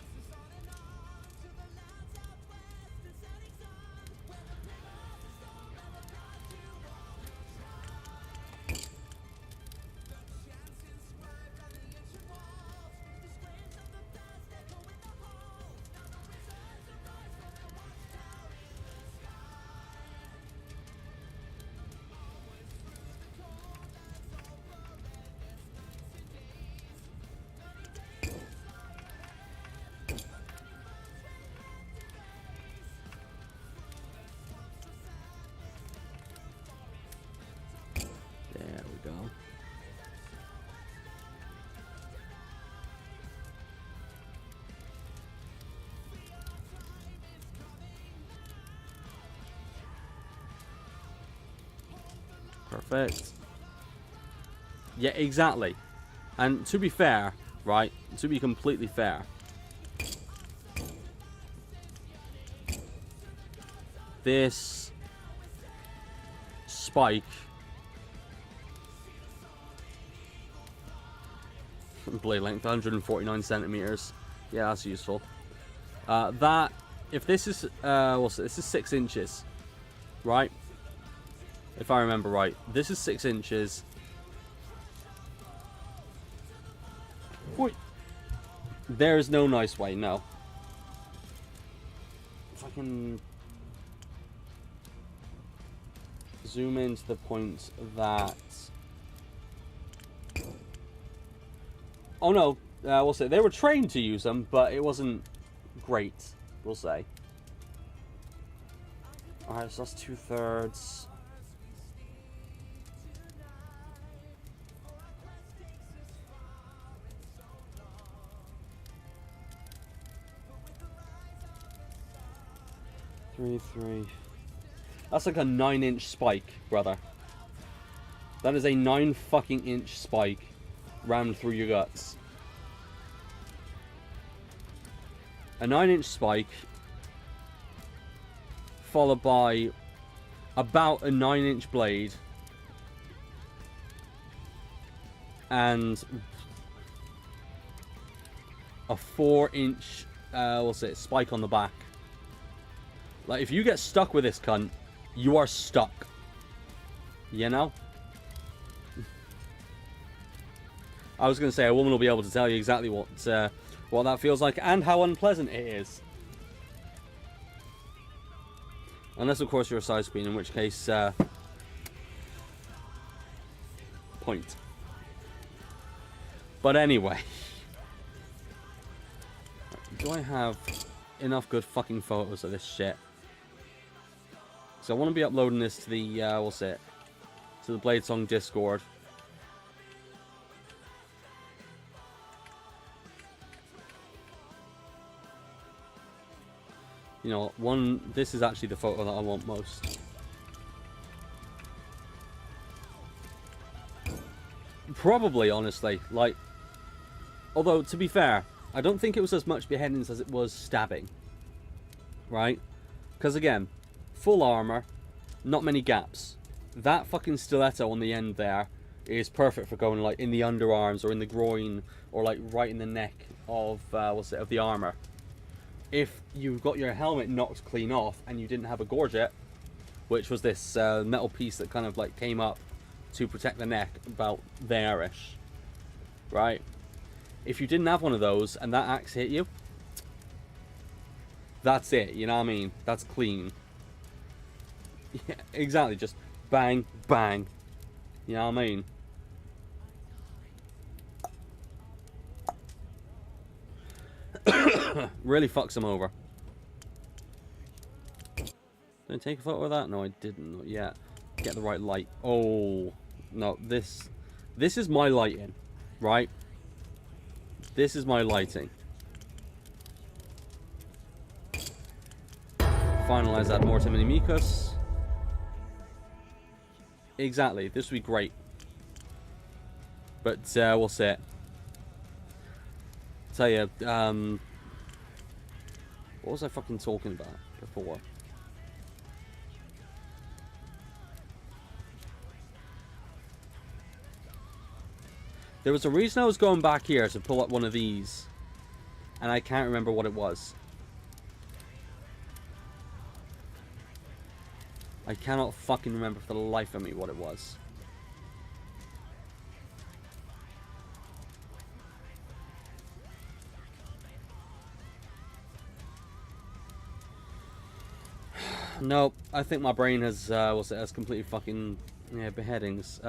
There we go. Perfect. Yeah, exactly. And to be fair, right, to be completely fair, this spike, blade length 149 centimeters. Yeah, that's useful. That, if this is what's it? This is 6 inches, right? If I remember right, this is 6 inches. Wait. There is no nice way, no. If I can zoom in to the point that... Oh no, we'll say. They were trained to use them, but it wasn't great, we'll say. Alright, so that's 2/3. Three. That's like a 9-inch spike, brother. That is a 9 fucking inch spike rammed through your guts. A 9-inch spike followed by about a 9-inch blade and a 4-inch what's it, spike on the back. Like, if you get stuck with this cunt, you are stuck. You know? I was going to say, a woman will be able to tell you exactly what that feels like and how unpleasant it is. Unless, of course, you're a size queen, in which case, point. But anyway. Do I have enough good fucking photos of this shit? So I want to be uploading this to the, what's it? To the BLADESONG Discord. You know, this is actually the photo that I want most. Probably, honestly, like, although, to be fair, I don't think it was as much beheadings as it was stabbing. Right? Because, again, full armor, not many gaps. That fucking stiletto on the end there is perfect for going, like, in the underarms or in the groin or, like, right in the neck of, of the armor. If you've got your helmet knocked clean off and you didn't have a gorget, which was this metal piece that kind of, like, came up to protect the neck about there-ish, right? If you didn't have one of those and that axe hit you, that's it, you know what I mean? That's clean. Yeah, exactly, just bang, bang. You know what I mean? Really fucks him over. Did I take a photo of that? No, I didn't. Not yet. Get the right light. Oh, no, this is my lighting, right? This is my lighting. Finalize ad mortem inimicus. Exactly. This would be great. But we'll see. Tell you, what was I fucking talking about before? There was a reason I was going back here to pull up one of these, and I can't remember what it was. I cannot fucking remember for the life of me what it was. No, I think my brain has has completely fucking beheadings.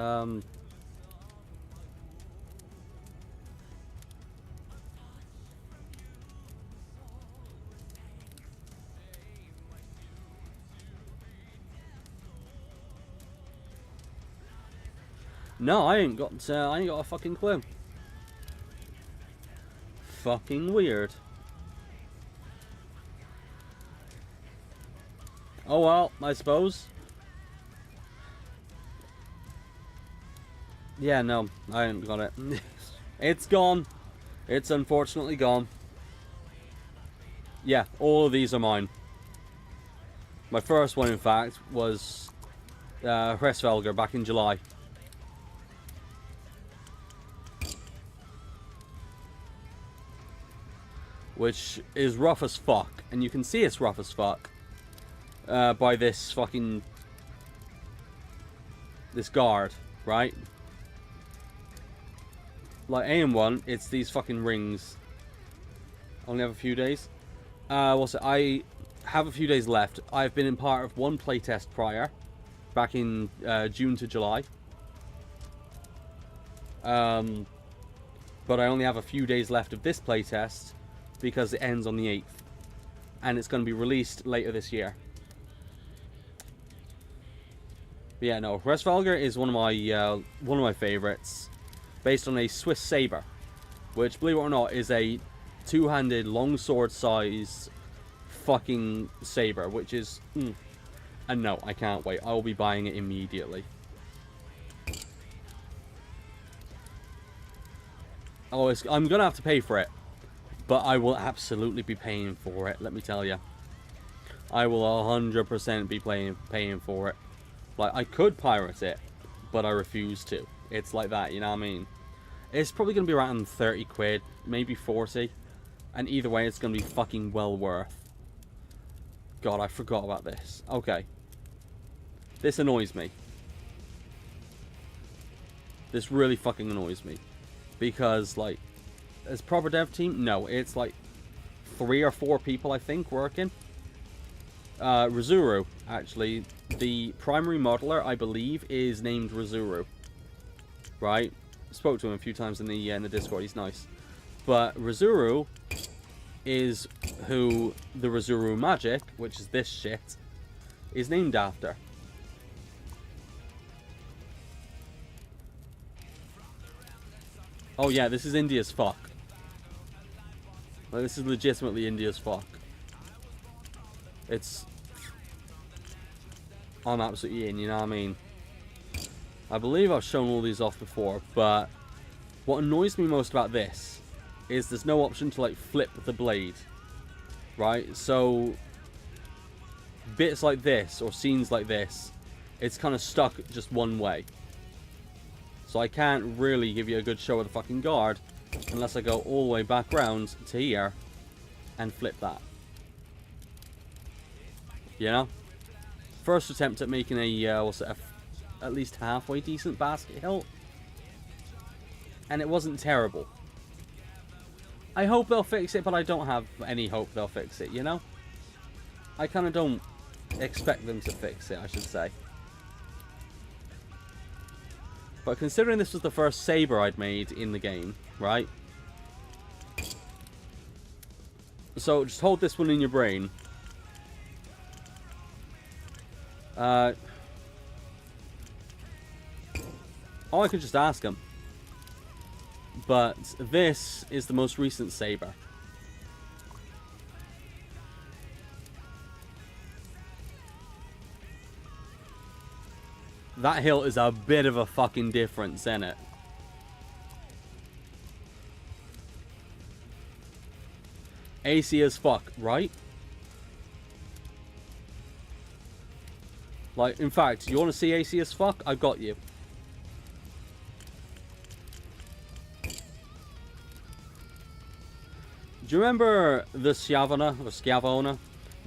No, I ain't got a fucking clue. Fucking weird. Oh well, I suppose. Yeah, no, I ain't got it. It's gone. It's unfortunately gone. Yeah, all of these are mine. My first one, in fact, was Hresvelger back in July. Which is rough as fuck. And you can see it's rough as fuck. By this fucking... this guard, right? Like AM1, it's these fucking rings. Only have a few days. I have a few days left. I've been in part of one playtest prior. Back in June to July. But I only have a few days left of this playtest. Because it ends on the 8th. And it's going to be released later this year. But yeah, no. Hresvelger is one of my favorites. Based on a Swiss saber. Which, believe it or not, is a two-handed, longsword size fucking saber. Which is... And no, I can't wait. I will be buying it immediately. Oh, I'm going to have to pay for it. But I will absolutely be paying for it, let me tell you. I will 100% be paying for it. Like, I could pirate it, but I refuse to. It's like that, you know what I mean? It's probably going to be around 30 quid, maybe 40. And either way, it's going to be fucking well worth. God, I forgot about this. Okay. This annoys me. This really fucking annoys me. Because, like... As proper dev team? No, it's like 3 or 4 people, I think, working. Rizuru, actually. The primary modeler, I believe, is named Rizuru. Right? Spoke to him a few times in the Discord. He's nice. But Rizuru is who the Rizuru magic, which is this shit, is named after. Oh yeah, this is indie as fuck. Like, this is legitimately indie as fuck. It's... I'm absolutely in, you know what I mean? I believe I've shown all these off before, but... What annoys me most about this is there's no option to, like, flip the blade. Right? So... Bits like this, or scenes like this, it's kind of stuck just one way. So I can't really give you a good show of the fucking guard unless I go all the way back round to here and flip that. You know? First attempt at making a at least halfway decent basket hilt. And it wasn't terrible. I hope they'll fix it, but I don't have any hope they'll fix it, you know? I kind of don't expect them to fix it, I should say. But considering this was the first saber I'd made in the game, right? So just hold this one in your brain. Oh, I could just ask him. But this is the most recent saber. That hilt is a bit of a fucking difference, isn't it? AC as fuck, right? Like, in fact, you want to see AC as fuck? I've got you. Do you remember the Schiavona, or Schiavona?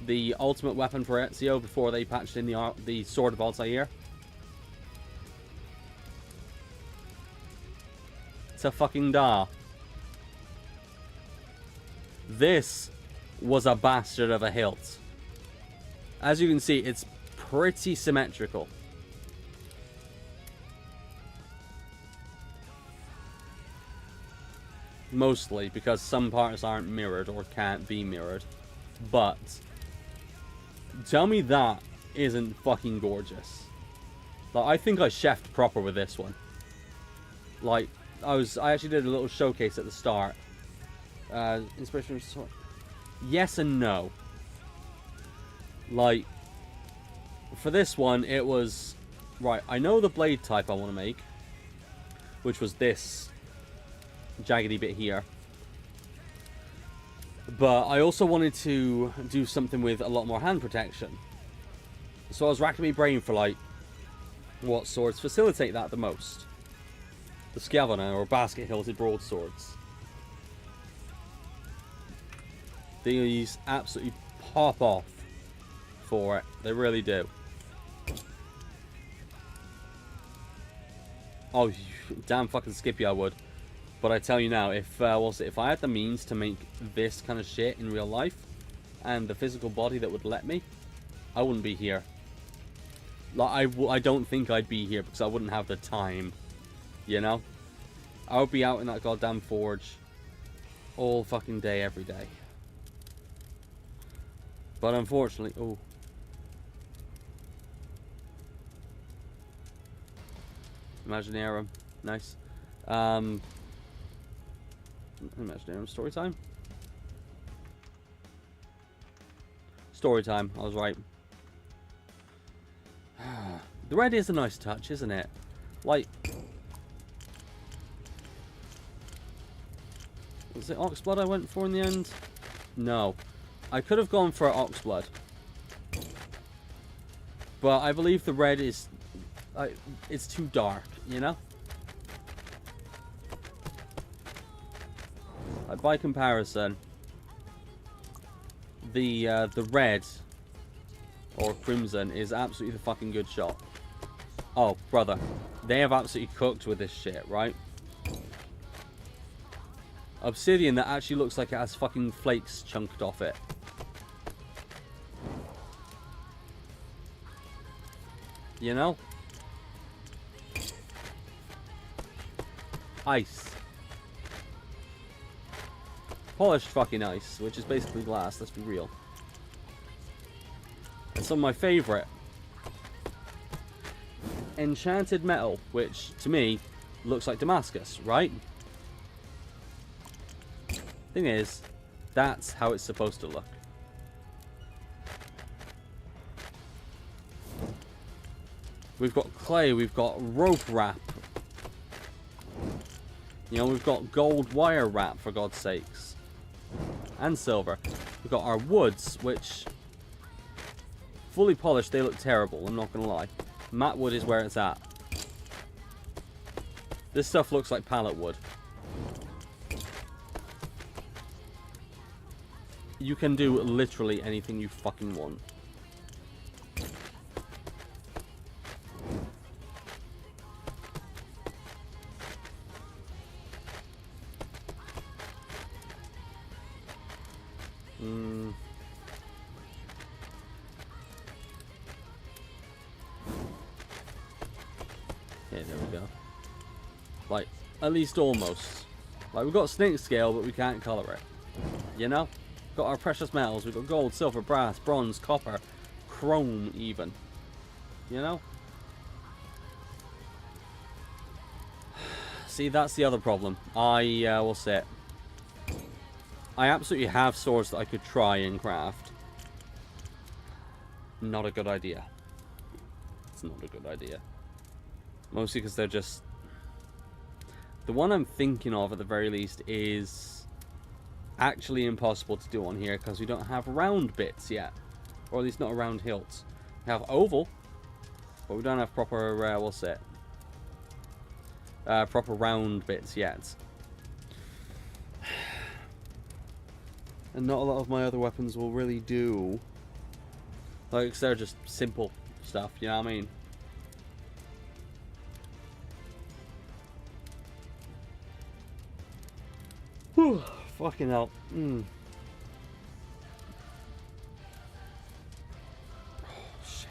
The ultimate weapon for Ezio before they patched in the Sword of Altair? It's a fucking da. This was a bastard of a hilt. As you can see, it's pretty symmetrical. Mostly because some parts aren't mirrored or can't be mirrored. But tell me that isn't fucking gorgeous. Like, I think I chefed proper with this one. Like, I actually did a little showcase at the start. Inspiration. Yes and no. Like, for this one, it was right. I know the blade type I want to make, which was this jaggedy bit here. But I also wanted to do something with a lot more hand protection. So I was racking my brain for, like, what swords facilitate that the most. The Schiavona, or basket-hilted broadswords. These absolutely pop off for it. They really do. Oh, damn fucking Skippy I would. But I tell you now, if I had the means to make this kind of shit in real life, and the physical body that would let me, I wouldn't be here. Like, I don't think I'd be here because I wouldn't have the time, you know? I would be out in that goddamn forge all fucking day, every day. But unfortunately, oh. Imaginarium, nice. Imaginarium story time. Story time, I was right. The red is a nice touch, isn't it? Like, was it Oxblood I went for in the end? No. I could have gone for Oxblood. But I believe the red is... it's too dark, you know? Like, by comparison, the red, or crimson, is absolutely the fucking good shot. Oh, brother. They have absolutely cooked with this shit, right? Obsidian that actually looks like it has fucking flakes chunked off it. You know? Ice. Polished fucking ice, which is basically glass, let's be real. And some of my favourite. Enchanted metal, which, to me, looks like Damascus, right? Thing is, that's how it's supposed to look. We've got clay, we've got rope wrap. You know, we've got gold wire wrap, for God's sakes. And silver. We've got our woods, which... fully polished, they look terrible, I'm not gonna lie. Matte wood is where it's at. This stuff looks like pallet wood. You can do literally anything you fucking want. Yeah, there we go. Like, at least almost. Like, we've got snake scale, but we can't colour it. You know? Got our precious metals. We've got gold, silver, brass, bronze, copper, chrome even. You know? See, that's the other problem. I will say it. I absolutely have swords that I could try and craft. Not a good idea. It's not a good idea. Mostly because they're just... The one I'm thinking of, at the very least, is actually impossible to do on here because we don't have round bits yet. Or at least not round hilts. We have oval, but we don't have proper, what's it? Proper round bits yet. And not a lot of my other weapons will really do. Like, they're just simple stuff, you know what I mean? Whew, fucking hell. Oh, shit.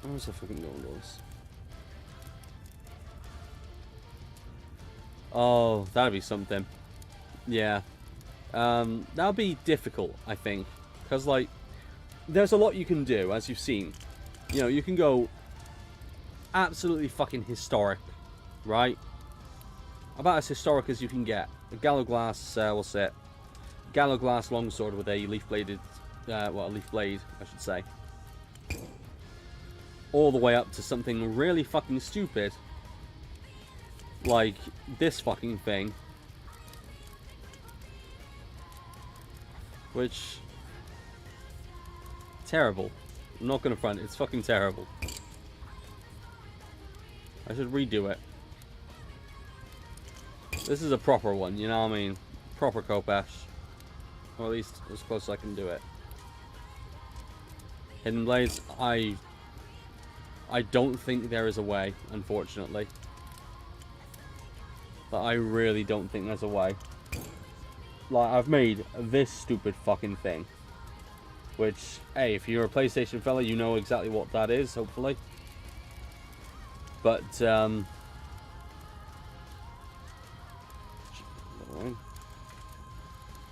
Where's the fucking going, guys? Oh, that'd be something. Yeah. That'll be difficult, I think. Because, like, there's a lot you can do, as you've seen. You know, you can go absolutely fucking historic, right? About as historic as you can get. A Gallowglass, what's it? Gallowglass longsword with a leaf-bladed, well, a leaf blade, I should say. All the way up to something really fucking stupid. Like this fucking thing. Which... Terrible. I'm not gonna front, it's fucking terrible. I should redo it. This is a proper one, you know what I mean? Proper Kopesh. Or at least as close as I can do it. Hidden Blades, I don't think there is a way, unfortunately. But I really don't think there's a way. Like, I've made this stupid fucking thing. Which, hey, if you're a PlayStation fella, you know exactly what that is, hopefully. But,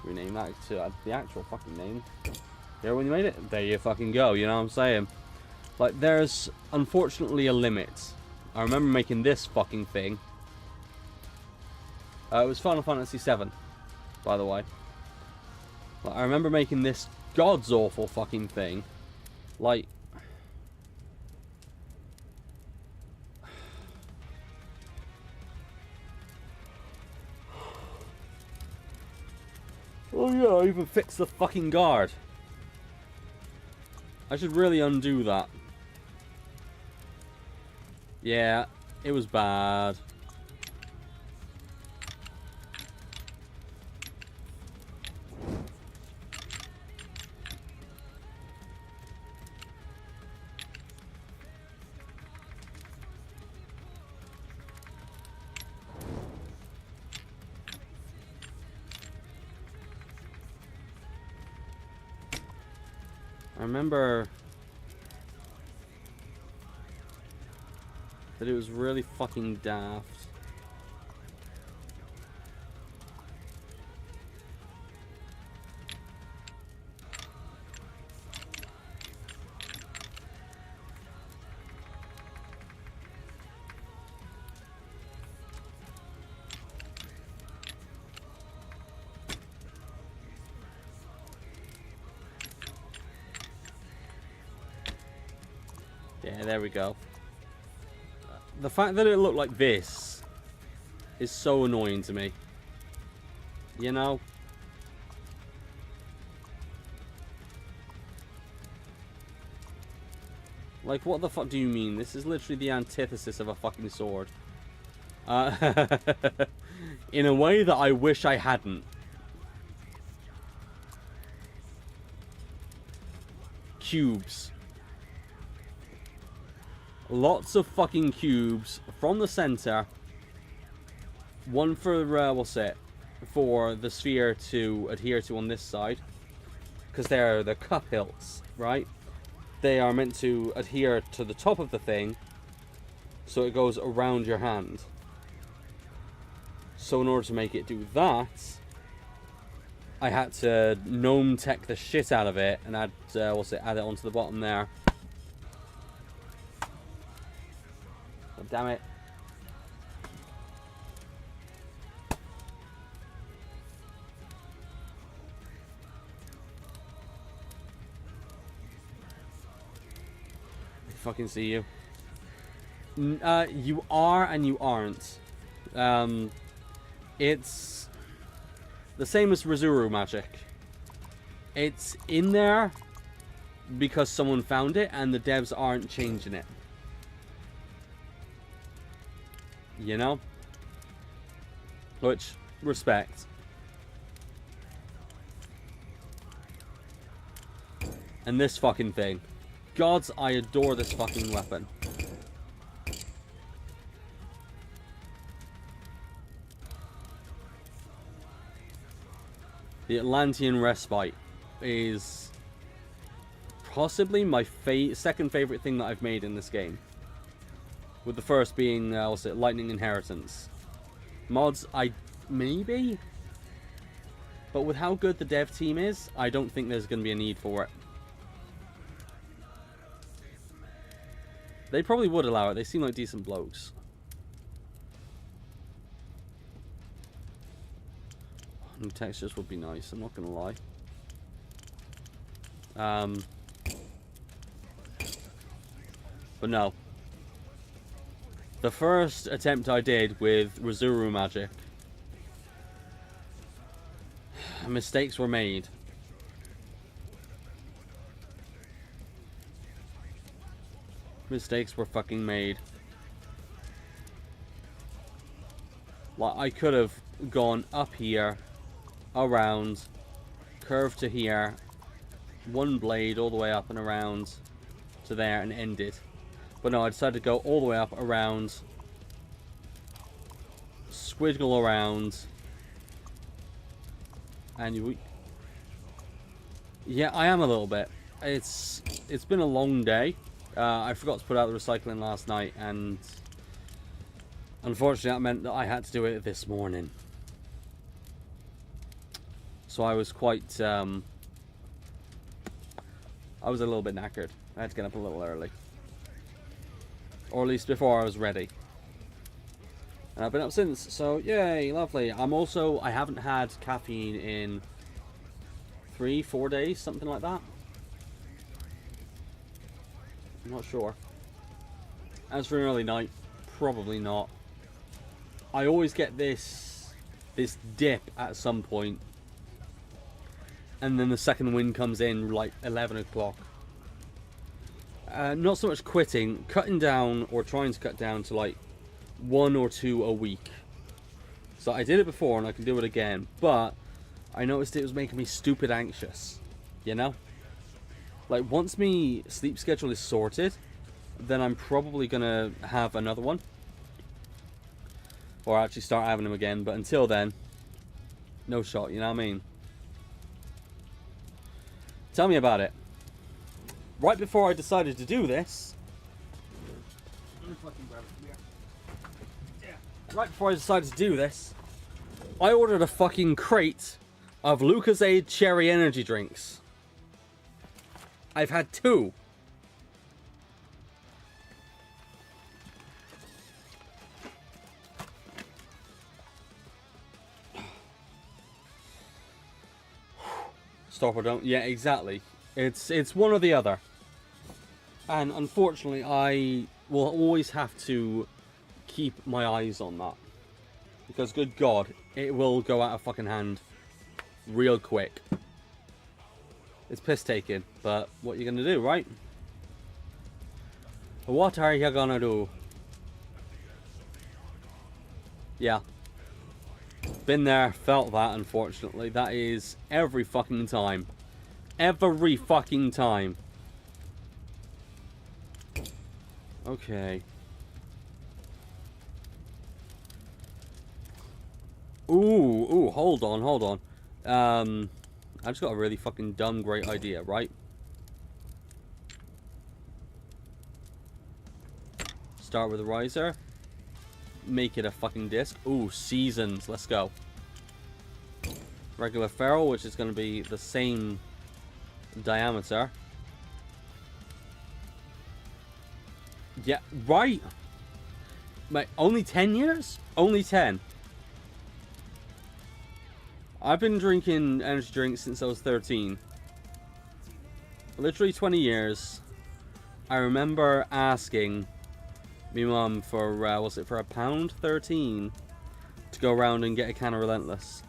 rename that to the actual fucking name. There, when you made it, there you fucking go, you know what I'm saying? Like, there's unfortunately a limit. I remember making this fucking thing. It was Final Fantasy VII, by the way. Like, I remember making this god's awful fucking thing. Like... Oh yeah, I even fixed the fucking guard. I should really undo that. Yeah, it was bad. I remember that it was really fucking daft. Yeah, there we go. The fact that it looked like this is so annoying to me. You know? Like, what the fuck do you mean? This is literally the antithesis of a fucking sword. In a way that I wish I hadn't. Cubes. Lots of fucking cubes from the center. One for, what's it? For the sphere to adhere to on this side. Because they're the cup hilts, right? They are meant to adhere to the top of the thing. So it goes around your hand. So in order to make it do that, I had to gnome tech the shit out of it. And add, what's it? Add it onto the bottom there. Oh, damn it. I fucking see you. You are and you aren't. It's the same as Rizuru magic. It's in there because someone found it and the devs aren't changing it. You know? Which, respect. And this fucking thing. Gods, I adore this fucking weapon. The Atlantean Respite is possibly my second favorite thing that I've made in this game. With the first being, what's it, Lightning Inheritance. Mods, maybe? But with how good the dev team is, I don't think there's going to be a need for it. They probably would allow it. They seem like decent blokes. New textures would be nice, I'm not going to lie. But no. The first attempt I did with Rizuru magic, mistakes were made. Mistakes were fucking made. Like, I could have gone up here, around, curved to here, one blade all the way up and around to there and ended. But no, I decided to go all the way up, around, squiggle around, and yeah, I am a little bit. It's been a long day. I forgot to put out the recycling last night, and unfortunately that meant that I had to do it this morning. So I was quite, I was a little bit knackered. I had to get up a little early. Or at least before I was ready. And I've been up since, so yay, lovely. I haven't had caffeine in 3-4 days, something like that. I'm not sure. As for an early night, probably not. I always get this dip at some point, and then the second wind comes in like 11 o'clock. Not so much quitting, cutting down or trying to cut down to like 1 or 2 a week. So I did it before and I can do it again, but I noticed it was making me stupid anxious, you know? Like, once me sleep schedule is sorted, then I'm probably gonna have another one. Or actually start having them again, but until then, no shot, you know what I mean? Tell me about it. Right before I decided to do this... Right before I decided to do this, I ordered a fucking crate of Lucozade cherry energy drinks. I've had 2. Stop or don't. Yeah, exactly. It's one or the other. And unfortunately, I will always have to keep my eyes on that. Because, good God, it will go out of fucking hand real quick. It's piss taking, but what are you gonna do, right? What are you gonna do? Yeah. Been there, felt that, unfortunately. That is every fucking time. Every fucking time. Okay. Ooh, hold on. I just got a really fucking dumb great idea, right? Start with a riser. Make it a fucking disc. Ooh, seasons. Let's go. Regular ferrule, which is going to be the same diameter. Yeah, right. Mate, only 10 years? Only 10. I've been drinking energy drinks since I was 13. Literally 20 years. I remember asking me mum for was it for £1.13 to go around and get a can of Relentless.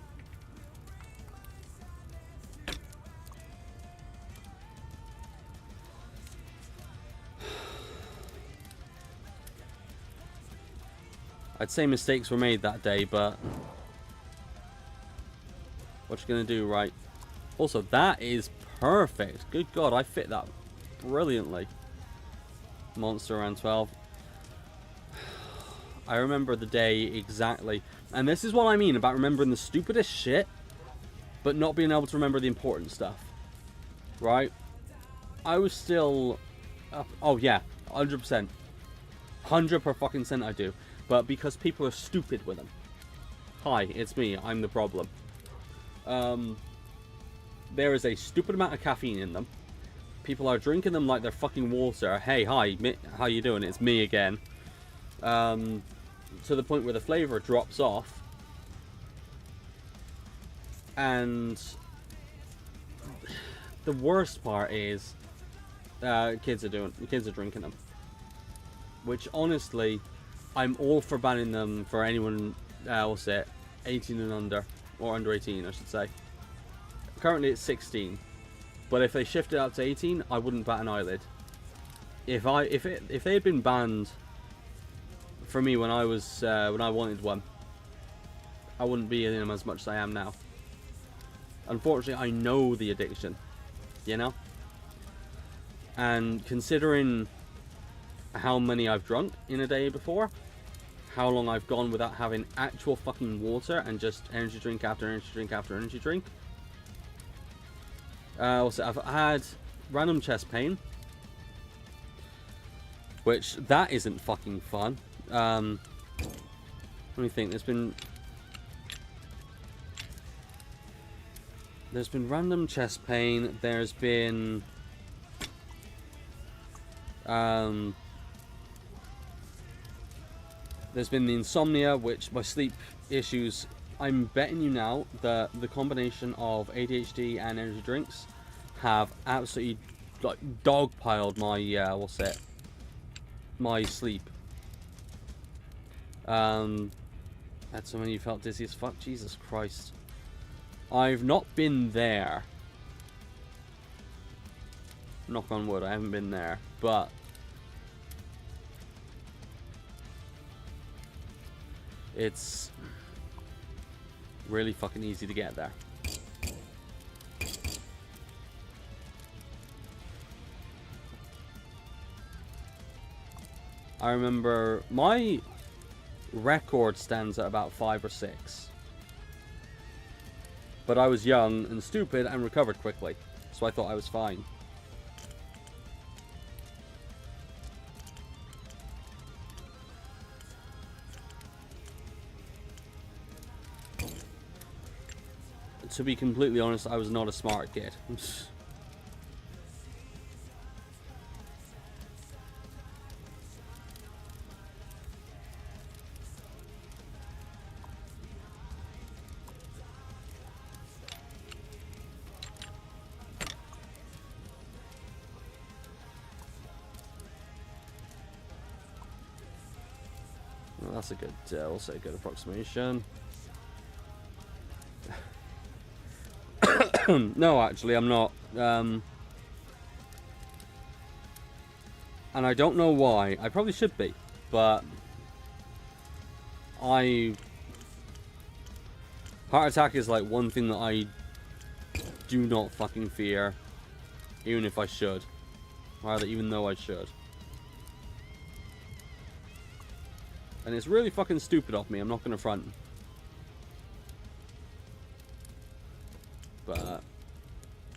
I'd say mistakes were made that day, but what you gonna do, right? Also, that is perfect. Good God, I fit that brilliantly. Monster around 12. I remember the day exactly. And this is what I mean about remembering the stupidest shit, but not being able to remember the important stuff. Right? I was still... oh yeah, 100%. 100 per fucking cent I do. But because people are stupid with them. Hi, it's me. I'm the problem. There is a stupid amount of caffeine in them. People are drinking them like they're fucking water. Hey, hi, how you doing? It's me again. To the point where the flavor drops off. And the worst part is kids are drinking them. Which honestly, I'm all for banning them for anyone, what's it, 18 and under, or under 18, I should say. Currently it's 16, but if they shift it up to 18, I wouldn't bat an eyelid. If they had been banned for me when I was when I wanted one, I wouldn't be in them as much as I am now. Unfortunately, I know the addiction, you know. And considering how many I've drunk in a day before, how long I've gone without having actual fucking water and just energy drink after energy drink after energy drink. Also, I've had random chest pain, which that isn't fucking fun. Let me think. There's been random chest pain. There's been the insomnia, which my sleep issues. I'm betting you now that the combination of ADHD and energy drinks have absolutely like dogpiled my my sleep. Had so many you felt dizzy as fuck. Jesus Christ. I've not been there. Knock on wood, I haven't been there, but it's really fucking easy to get there. I remember my record stands at about 5 or 6. But I was young and stupid and recovered quickly, so I thought I was fine. To be completely honest, I was not a smart kid. Well, that's a good, also a good approximation. No, actually, I'm not. And I don't know why. I probably should be, but heart attack is like one thing that I do not fucking fear, even if I should. Rather, even though I should. And it's really fucking stupid of me, I'm not gonna front. But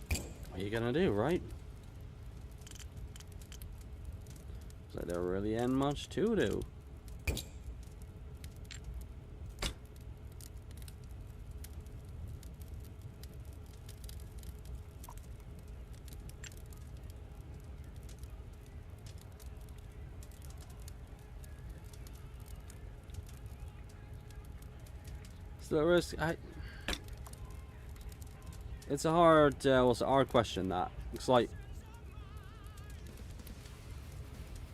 what are you gonna do, right? So there really ain't much to do. So the risk, it's a hard, well, it's a hard question, that. It's like,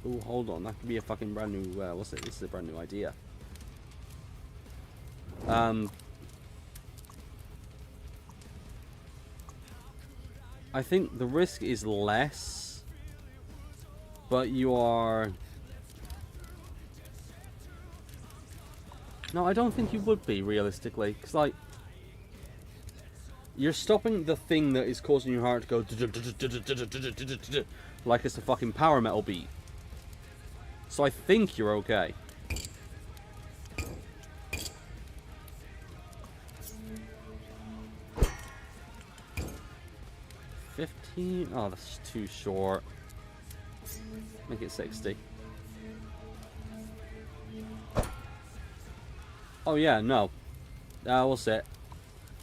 Ooh, hold on. That could be a fucking brand new... what's it? This is a brand new idea. I think the risk is less, but you are... No, I don't think you would be, realistically. Because, like, you're stopping the thing that is causing your heart to go... like it's a fucking power metal beat. So I think you're okay. $15? Oh, that's too short. Make it 60. Oh yeah, no. We'll say.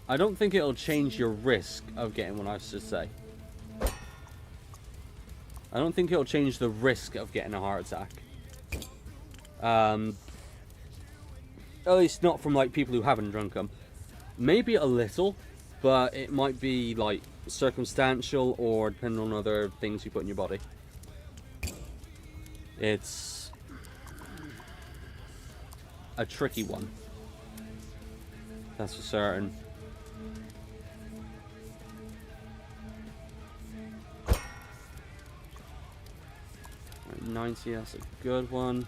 I don't think it'll change your risk of getting one, I should say. I don't think it'll change the risk of getting a heart attack. At least not from like people who haven't drunk them. Maybe a little, but it might be like circumstantial or depending on other things you put in your body. It's a tricky one. That's for certain. Right, 90, that's a good one.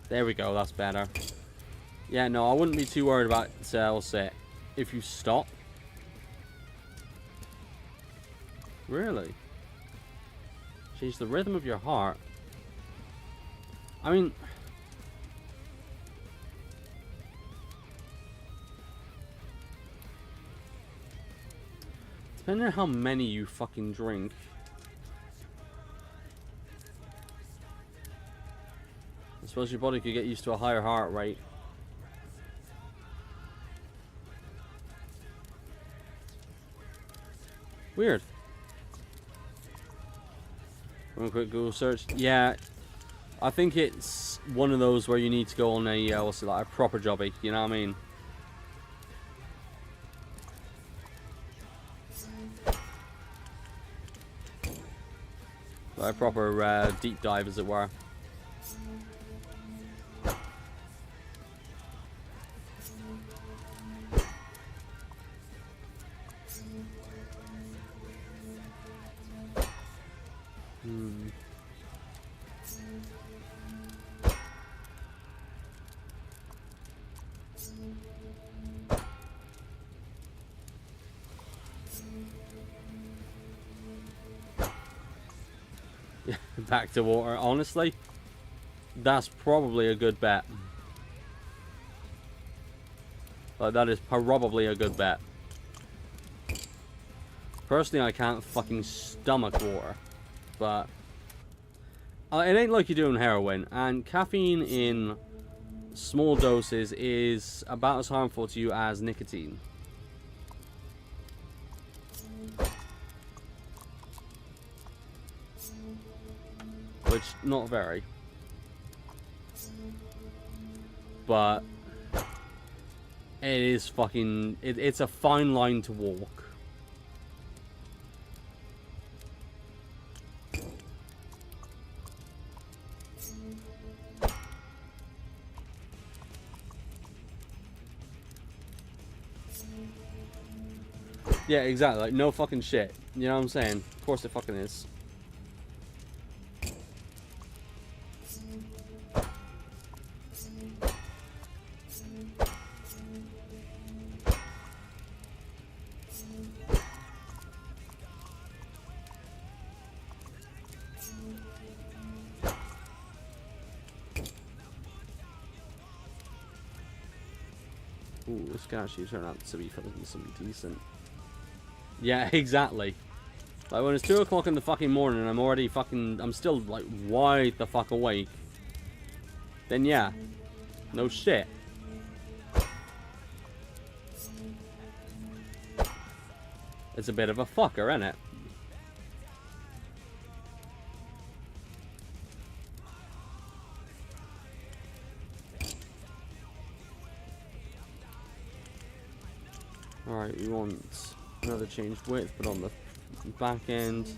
There we go, that's better. Yeah, no, I wouldn't be too worried about, I'll say, if you stop. Really? Change the rhythm of your heart. I mean... depending on how many you fucking drink. I suppose your body could get used to a higher heart rate. Weird. One quick Google search. Yeah, I think it's one of those where you need to go on a what's it, like a proper jobby. You know what I mean? Like a proper deep dive, as it were. Back to water. Honestly, that's probably a good bet. Like, that is probably a good bet. Personally, I can't fucking stomach water. But it ain't like you're doing heroin. And caffeine in small doses is about as harmful to you as nicotine. Which, not very. But it is fucking... it's a fine line to walk. Yeah, exactly. Like, no fucking shit. You know what I'm saying? Of course it fucking is. Ooh, this guy actually turned out to be something decent. Yeah, exactly. Like, when it's 2 o'clock in the fucking morning and I'm already fucking... I'm still, like, wide the fuck awake. Then, yeah. No shit. It's a bit of a fucker, isn't it? Alright, we want another changed width, but on the back end.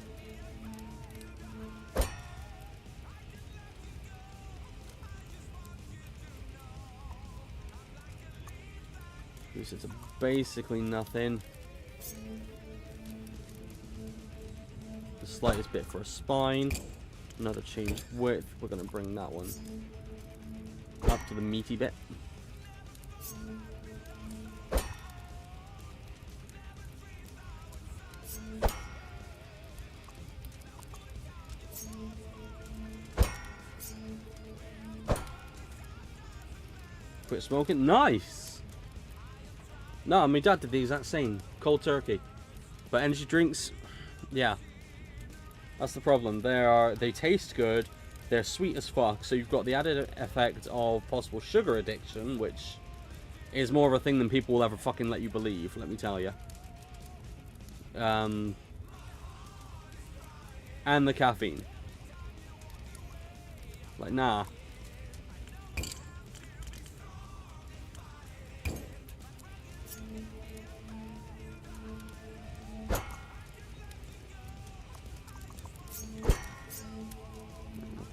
Use it to basically nothing. The slightest bit for a spine. Another changed width. We're going to bring that one up to the meaty bit. Quit smoking. Nice! No, my dad did the exact same. Cold turkey. But energy drinks, yeah. That's the problem. They taste good. They're sweet as fuck. So you've got the added effect of possible sugar addiction, which is more of a thing than people will ever fucking let you believe, let me tell you. And the caffeine. Like, nah.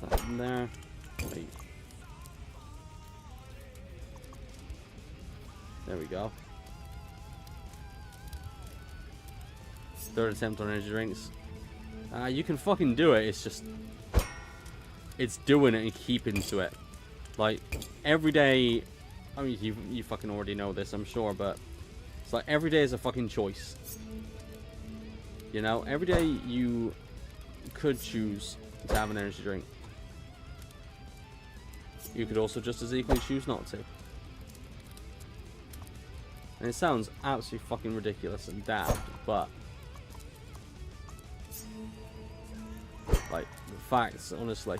Put that in there. Wait. There we go. Third attempt on energy drinks. You can fucking do it. It's just... it's doing it and keeping to it. Like, every day... I mean, you fucking already know this, I'm sure, but... it's like, every day is a fucking choice. You know? Every day you could choose to have an energy drink. You could also just as equally choose not to. And it sounds absolutely fucking ridiculous and daft, but... like, the facts, honestly.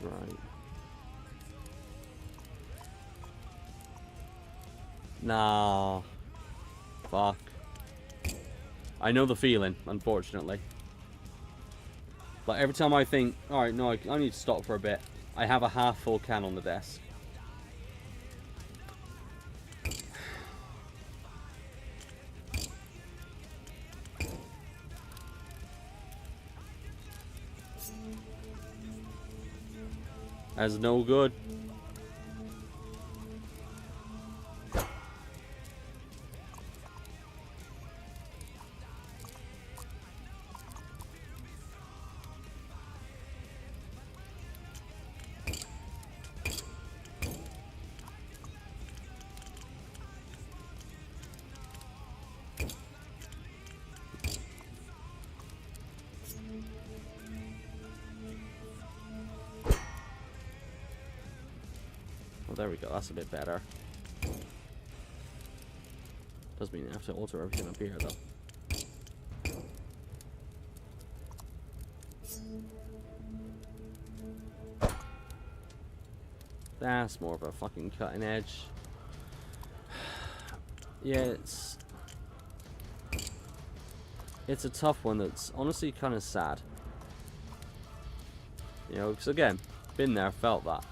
Right. Nah. Fuck. I know the feeling, unfortunately. Like, every time I think, alright, no, I need to stop for a bit, I have a half-full can on the desk. That's no good. Well, there we go. That's a bit better. Does mean you have to alter everything up here, though. That's more of a fucking cutting edge. Yeah, it's a tough one that's honestly kind of sad. You know, because again, been there, felt that.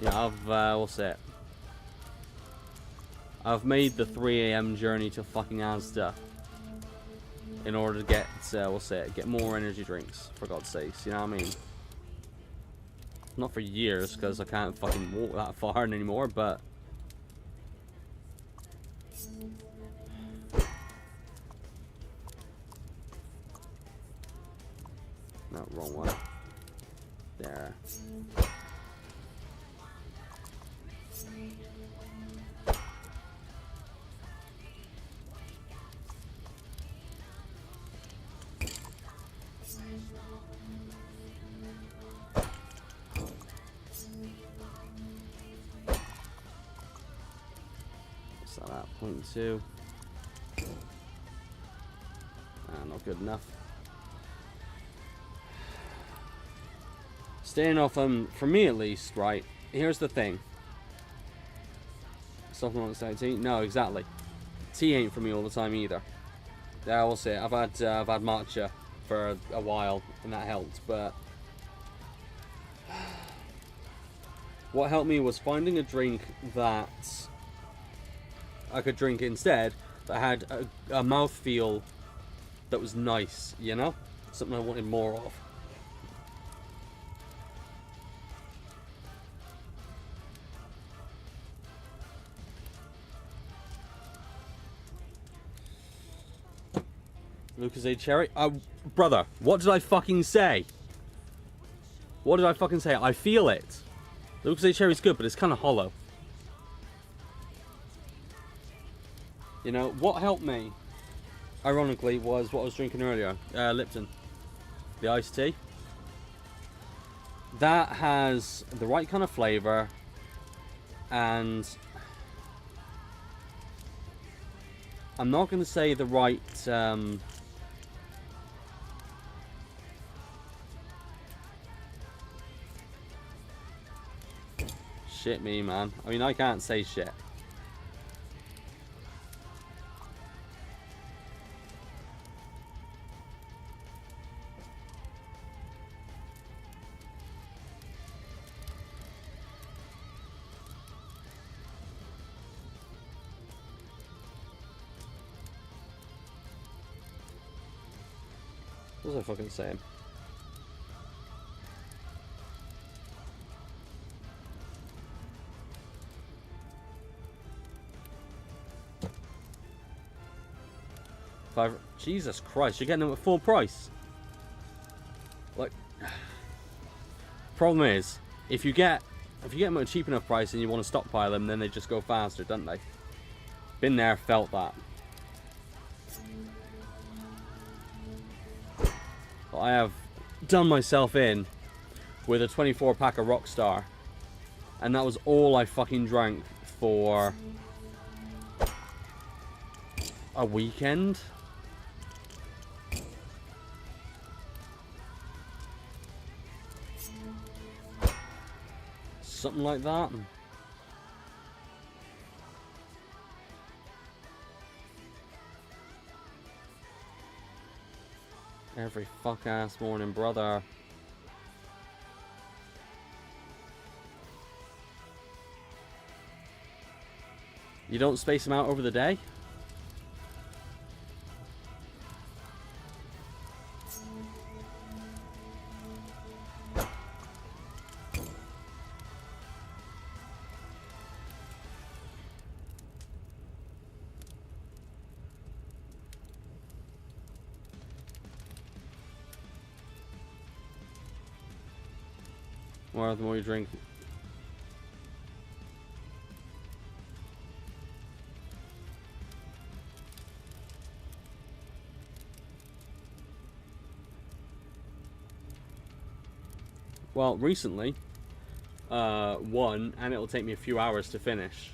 Yeah, we'll say it. I've made the 3 AM journey to fucking Asda in order to get, we'll say it, get more energy drinks, for God's sakes, you know what I mean? Not for years, because I can't fucking walk that far anymore, but... no, wrong one. There. What's that at? 0.2. Not good enough. Staying off them, for me at least, right? Here's the thing. Something alongside tea? No, exactly. Tea ain't for me all the time either. Yeah, we'll see. I've had matcha for a while, and that helped. But what helped me was finding a drink that I could drink instead that had a mouthfeel that was nice, you know? Something I wanted more of. Lucozade cherry? Brother, what did I fucking say? What did I fucking say? I feel it. Lucozade cherry's good, but it's kind of hollow. You know, what helped me, ironically, was what I was drinking earlier. Lipton. The iced tea. That has the right kind of flavour. And I'm not going to say the right... Shit me, man. I mean, I can't say shit. What was I fucking saying? Jesus Christ, you're getting them at full price. Like, problem is, if you get them at a cheap enough price and you want to stockpile them, then they just go faster, don't they? Been there, felt that. But I have done myself in with a 24-pack of Rockstar, and that was all I fucking drank for a weekend. Something like that. Every fuck ass morning, brother. You don't space them out over the day? The more you drink. Well, recently, one, and it'll take me a few hours to finish.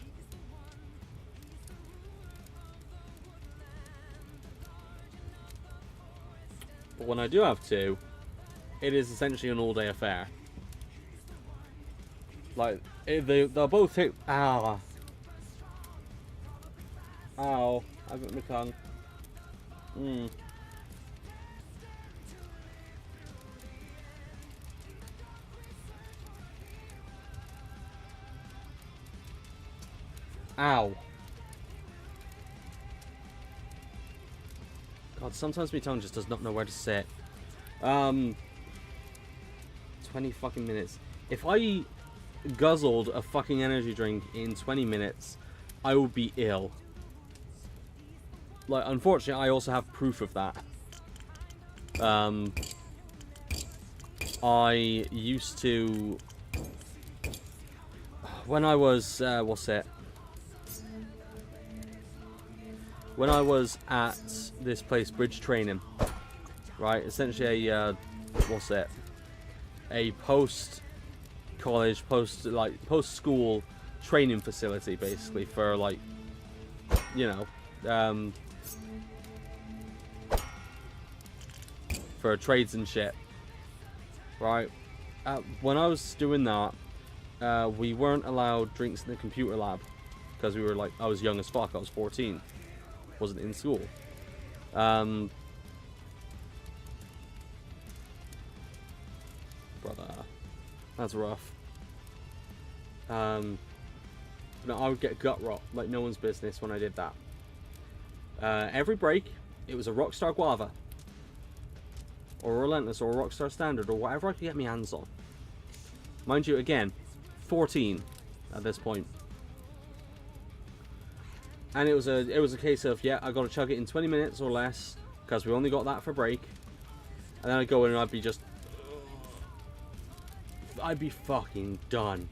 But when I do have two, it is essentially an all-day affair. Like, they'll both take... Ow. Ow. I got my tongue. Ow. God, sometimes my tongue just does not know where to sit. 20 fucking minutes. If I guzzled a fucking energy drink in 20 minutes, I would be ill. Like, unfortunately, I also have proof of that. I used to... When I was... what's it? When I was at this place, Bridge Training, right? Essentially a... what's it? A post-college, post-school training facility, basically, for, like, you know, for trades and shit, right? When I was doing that, we weren't allowed drinks in the computer lab because we were like, I was young as fuck. I was 14, wasn't in school. Brother, that's rough. No, I would get gut rot like no one's business when I did that. Every break, it was a Rockstar Guava, or a Relentless, or a Rockstar Standard, or whatever I could get my hands on. Mind you, again, 14 at this point. And it was a case of, yeah, I got to chug it in 20 minutes or less, because we only got that for break. And then I'd go in and I'd be just... I'd be fucking done.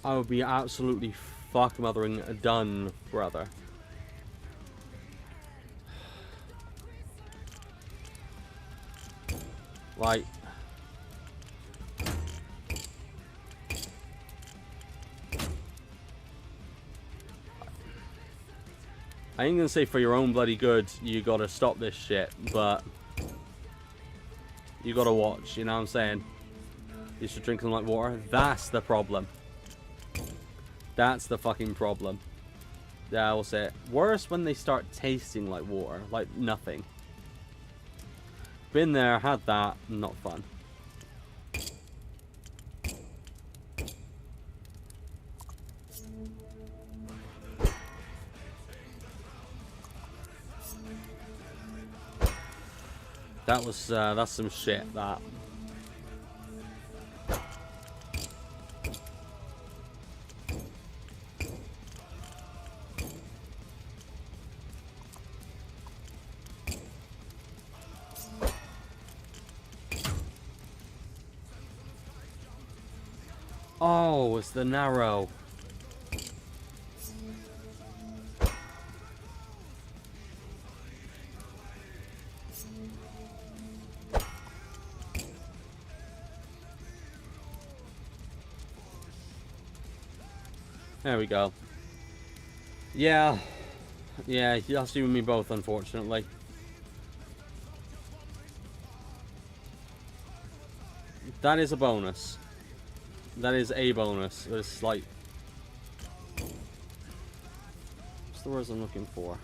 I would be absolutely fuck mothering done, brother. Like... I ain't gonna say for your own bloody good you gotta stop this shit, but you gotta watch, you know what I'm saying? You should drink them like water. That's the problem. That's the fucking problem. Yeah, I'll say it. Worse when they start tasting like water, like nothing. Been there, had that, not fun. That was, that's some shit, that. Oh, it's the narrow. There we go. Yeah. Yeah, that's you and me both, unfortunately. That is a bonus. That is a bonus. It's like... What's the words I'm looking for?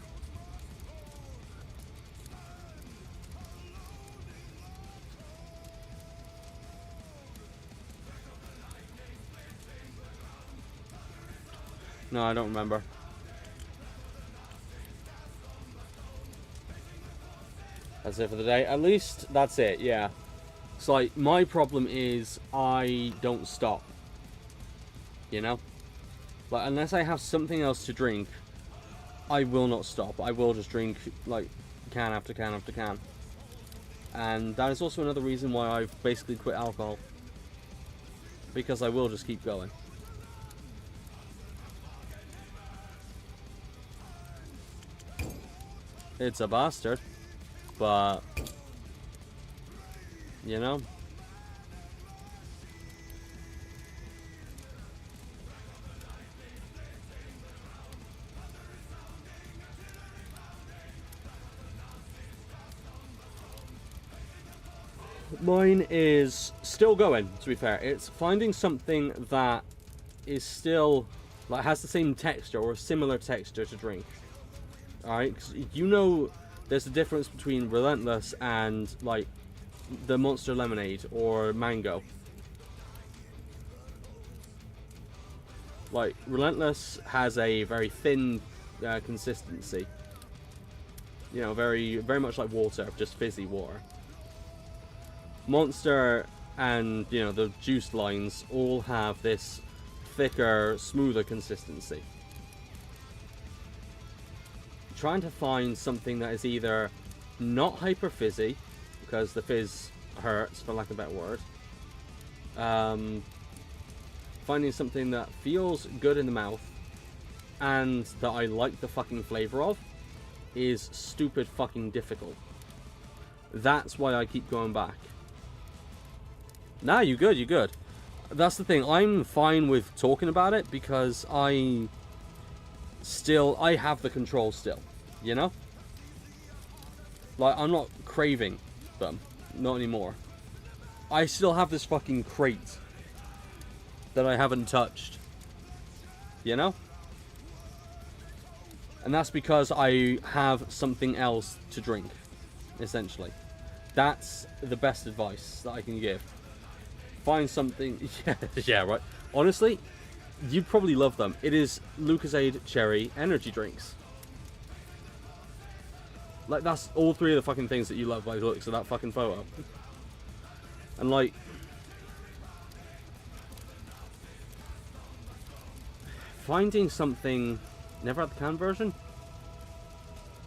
No, I don't remember. That's it for the day. At least that's it, yeah. It's like, my problem is I don't stop. You know? Like, unless I have something else to drink, I will not stop. I will just drink, like, can after can after can. And that is also another reason why I've basically quit alcohol. Because I will just keep going. It's a bastard, but, you know. Mine is still going, to be fair. It's finding something that is still, like, has the same texture or a similar texture to drink. Alright, because you know there's a difference between Relentless and, like, the Monster Lemonade or Mango. Like, Relentless has a very thin consistency. You know, very much like water, just fizzy water. Monster and, you know, the juice lines all have this thicker, smoother consistency. Trying to find something that is either not hyper fizzy, because the fizz hurts, for lack of a better word. Finding something that feels good in the mouth and that I like the fucking flavor of is stupid fucking difficult. That's why I keep going back. Nah, you good, you good. That's the thing, I'm fine with talking about it because I still, I have the control still, you know? Like, I'm not craving them. Not anymore. I still have this fucking crate that I haven't touched. You know? And that's because I have something else to drink, essentially. That's the best advice that I can give. Find something... yeah, right. Honestly, you'd probably love them. It is Lucozade Cherry energy drinks. Like, that's all three of the fucking things that you love by the looks of that fucking photo. And, like... finding something... Never had the can version?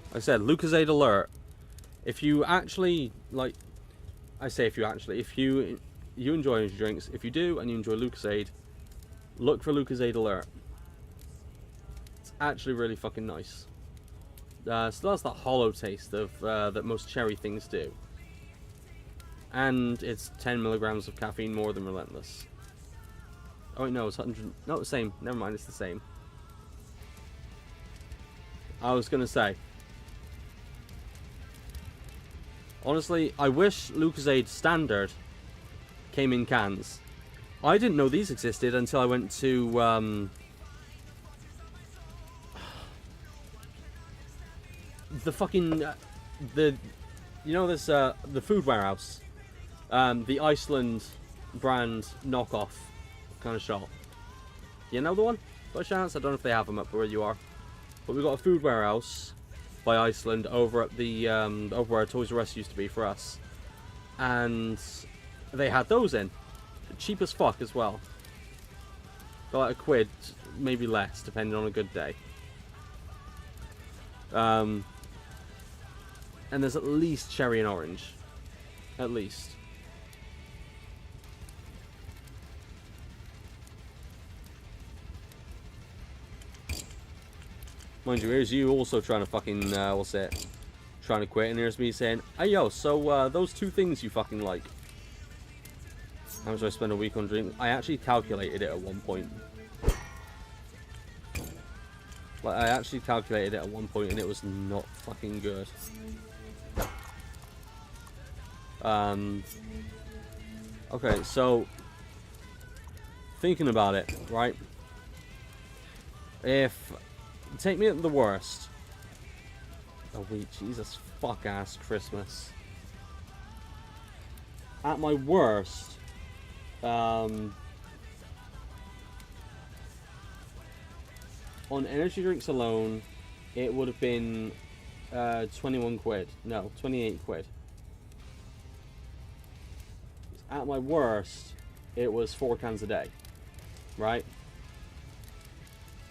Like I said, Lucozade Alert. If you actually, like... I say if you actually... If you enjoy energy drinks, if you do and you enjoy Lucozade, look for Lucozade Alert. It's actually really fucking nice. Still has that hollow taste of that most cherry things do. And it's 10 milligrams of caffeine more than Relentless. Oh wait, no, it's 100... No, it's the same. Never mind, it's the same. I was gonna say... Honestly, I wish Lucozade Standard came in cans. I didn't know these existed until I went to... the fucking... you know this, the food warehouse? The Iceland brand knockoff kind of shop. You know the one? By chance? I don't know if they have them up where you are. But we've got a food warehouse by Iceland over at the, over where Toys R Us used to be for us. And they had those in. Cheap as fuck as well. Got like £1, maybe less, depending on a good day. And there's at least cherry and orange. At least. Mind you, here's you also trying to fucking, what's it? Trying to quit, and here's me saying, hey yo, so those two things you fucking like. How much do I spend a week on drinks? I actually calculated it at one point. Like, I actually calculated it at one point and it was not fucking good. Okay, so thinking about it, right? If take me at the worst. Oh wait, Jesus fuck ass Christmas. At my worst, on energy drinks alone, it would have been 21 quid. No, 28 quid. At my worst, it was 4 cans a day, right?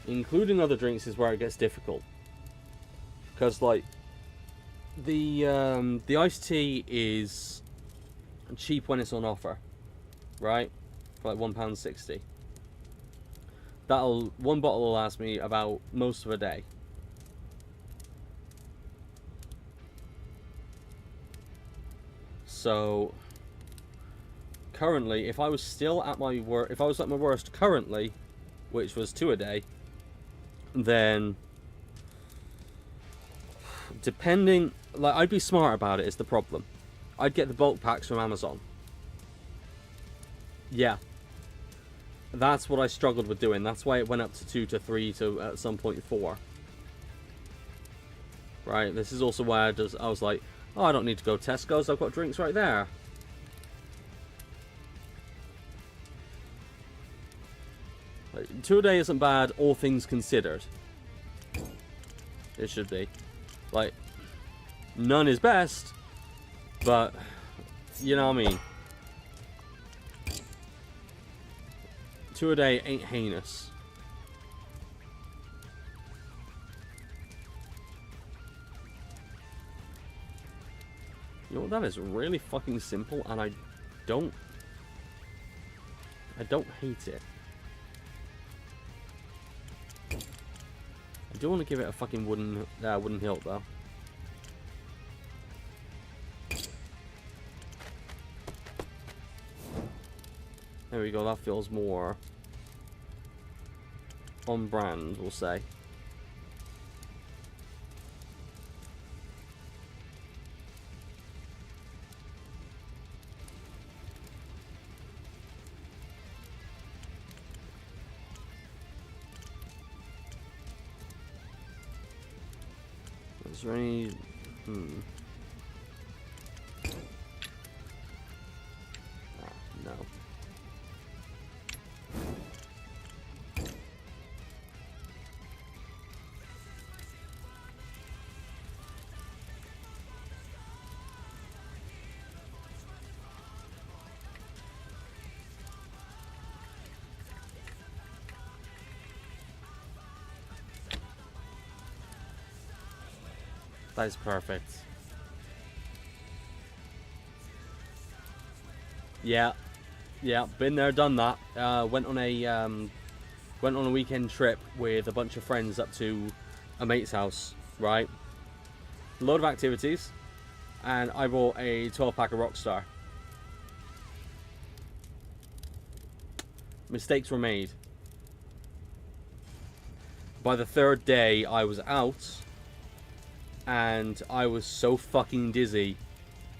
Including other drinks is where it gets difficult, because like the iced tea is cheap when it's on offer, right? For like £1.60. One bottle will last me about most of a day. So currently, if I was still at my if I was at my worst currently, which was 2 a day, then depending, like, I'd be smart about it is the problem. I'd get the bulk packs from Amazon. Yeah. That's what I struggled with doing. That's why it went up to 2 to 3 to at some point 4. Right, this is also why I was like, oh, I don't need to go Tesco's, I've got drinks right there. Like, 2 a day isn't bad, all things considered. It should be. Like, none is best, but, you know what I mean. 2 a day ain't heinous. You know what, that is really fucking simple, and I don't hate it. I do want to give it a fucking wooden hilt though. There we go, that feels more on brand, we'll say. Is there any... no. That is perfect. Yeah, been there, done that. Went on a weekend trip with a bunch of friends up to a mate's house. Right, a load of activities, and I bought a 12-pack of Rockstar. Mistakes were made. By the third day, I was out. And I was so fucking dizzy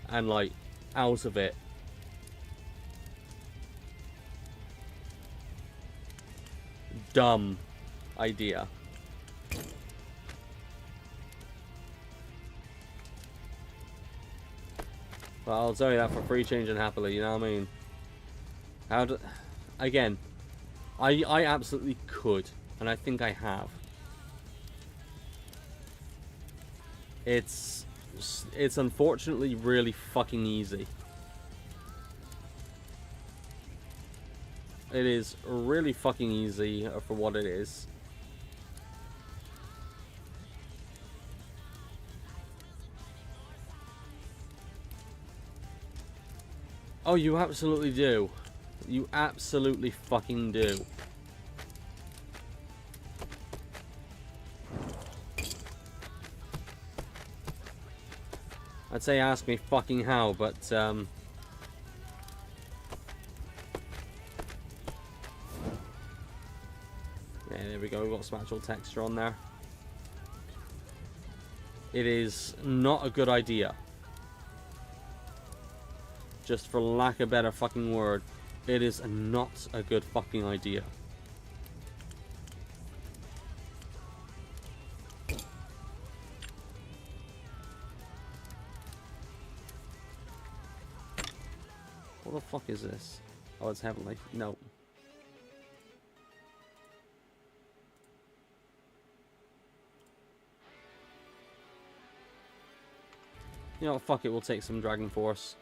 and like out of it. Dumb idea. Well, I'll tell you that for free, change and happily, you know what I mean? Again, I absolutely could, and I think I have. It's unfortunately really fucking easy. It is really fucking easy for what it is. Oh, you absolutely do. You absolutely fucking do. I'd say ask me fucking how, but yeah, there we go, we've got some actual texture on there. It is not a good idea. Just for lack of a better fucking word, it is not a good fucking idea. What the fuck is this? Oh, it's heavenly. No. You know what, fuck it, we'll take some Dragon Force.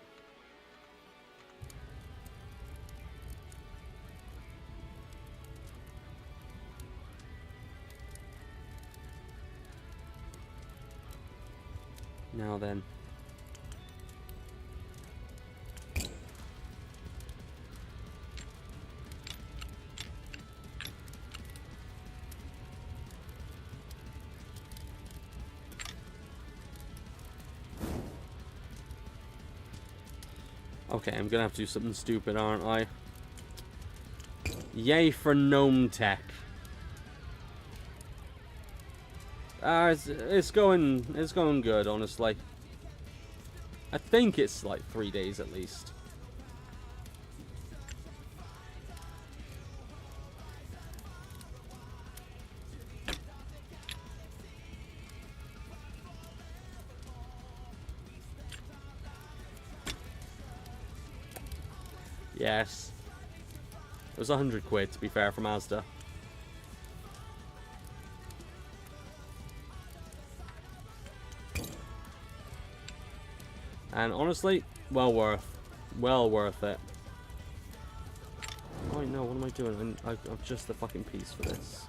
Now then. Okay, I'm gonna have to do something stupid, aren't I? Yay for gnome tech. It's going good, honestly. I think it's like 3 days at least. Yes. It was 100 quid, to be fair, from Asda. And honestly, well worth it. Oh no, what am I doing? I'm just the fucking piece for this.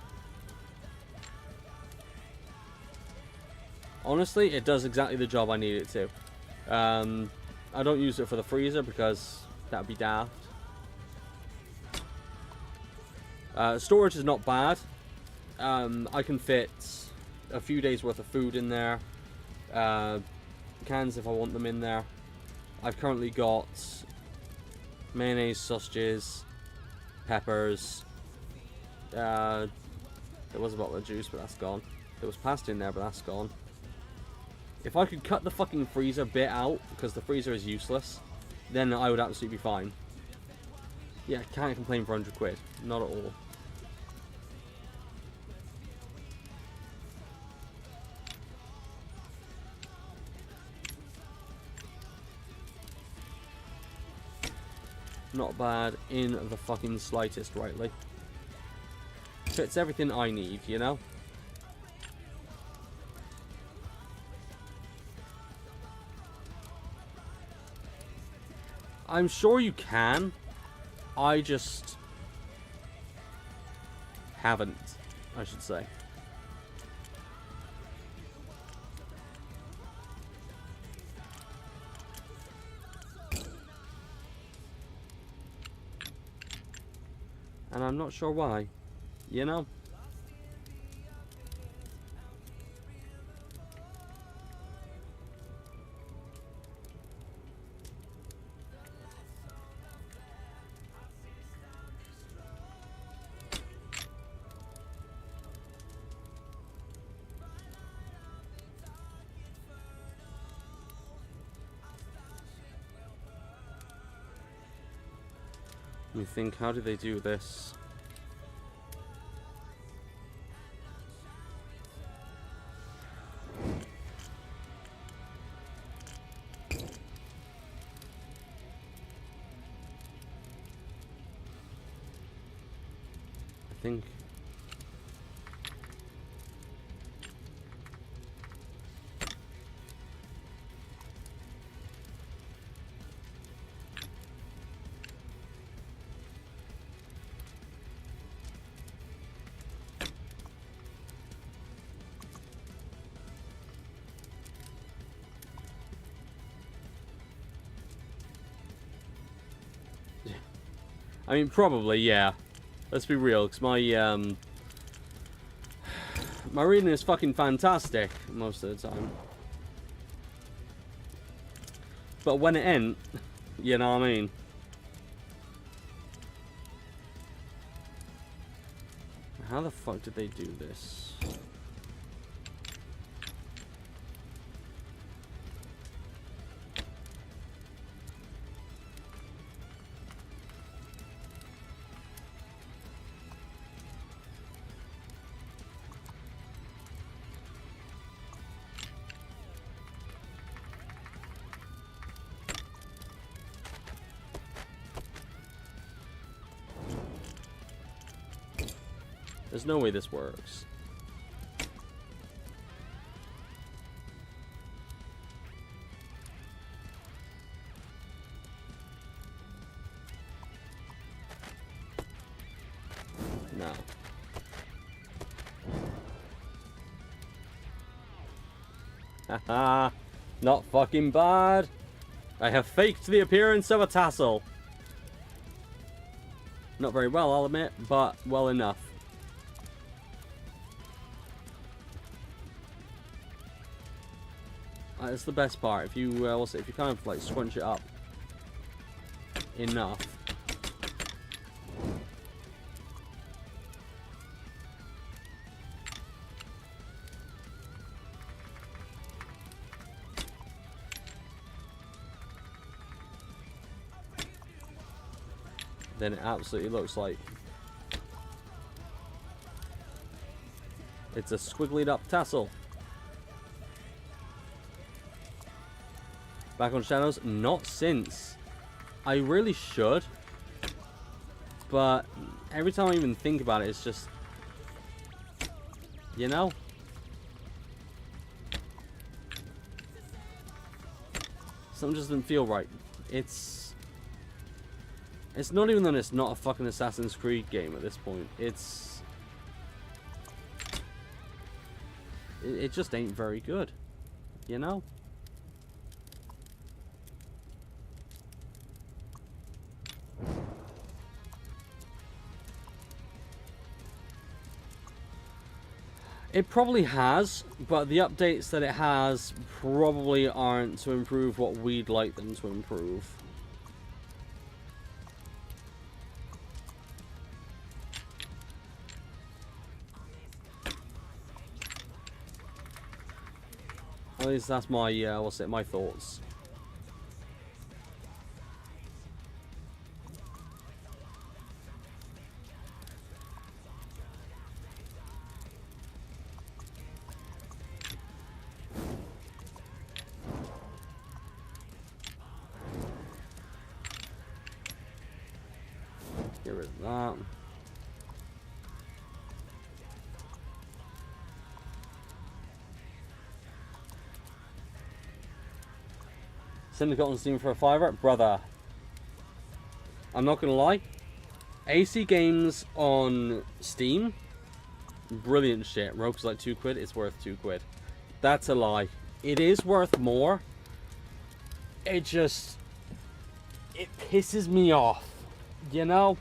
Honestly, it does exactly the job I need it to. I don't use it for the freezer because that'd be daft. Storage is not bad. I can fit a few days worth of food in there. Cans if I want them in there. I've currently got mayonnaise, sausages, peppers. There was a bottle of juice, but that's gone. There was pasta in there, but that's gone. If I could cut the fucking freezer bit out, because the freezer is useless, then I would absolutely be fine. Yeah, can't complain for 100 quid. Not at all. not bad in the fucking slightest, rightly. Fits everything I need, you know? I'm sure you can. I just haven't, I should say. And I'm not sure why, you know? Let me think, how do they do this? I think... I mean, probably, yeah. Let's be real, because my my reading is fucking fantastic most of the time. But when it ain't, you know what I mean? How the fuck did they do this? There's no way this works. No. Haha. Not fucking bad. I have faked the appearance of a tassel. Not very well, I'll admit, but well enough. That's the best part. If you, if you kind of like scrunch it up enough, then it absolutely looks like it's a squigglied up tassel. Back on shadows? Not since. I really should. But every time I even think about it, it's just... You know? Something just doesn't feel right. It's not even that it's not a fucking Assassin's Creed game at this point. It's... It just ain't very good. You know? It probably has, but the updates that it has probably aren't to improve what we'd like them to improve. At least that's my, my thoughts. that. Syndicate on Steam for a $5, brother. I'm not gonna lie. AC Games on Steam, brilliant shit. Rogue's like £2. It's worth £2. That's a lie. It is worth more. It pisses me off. You know?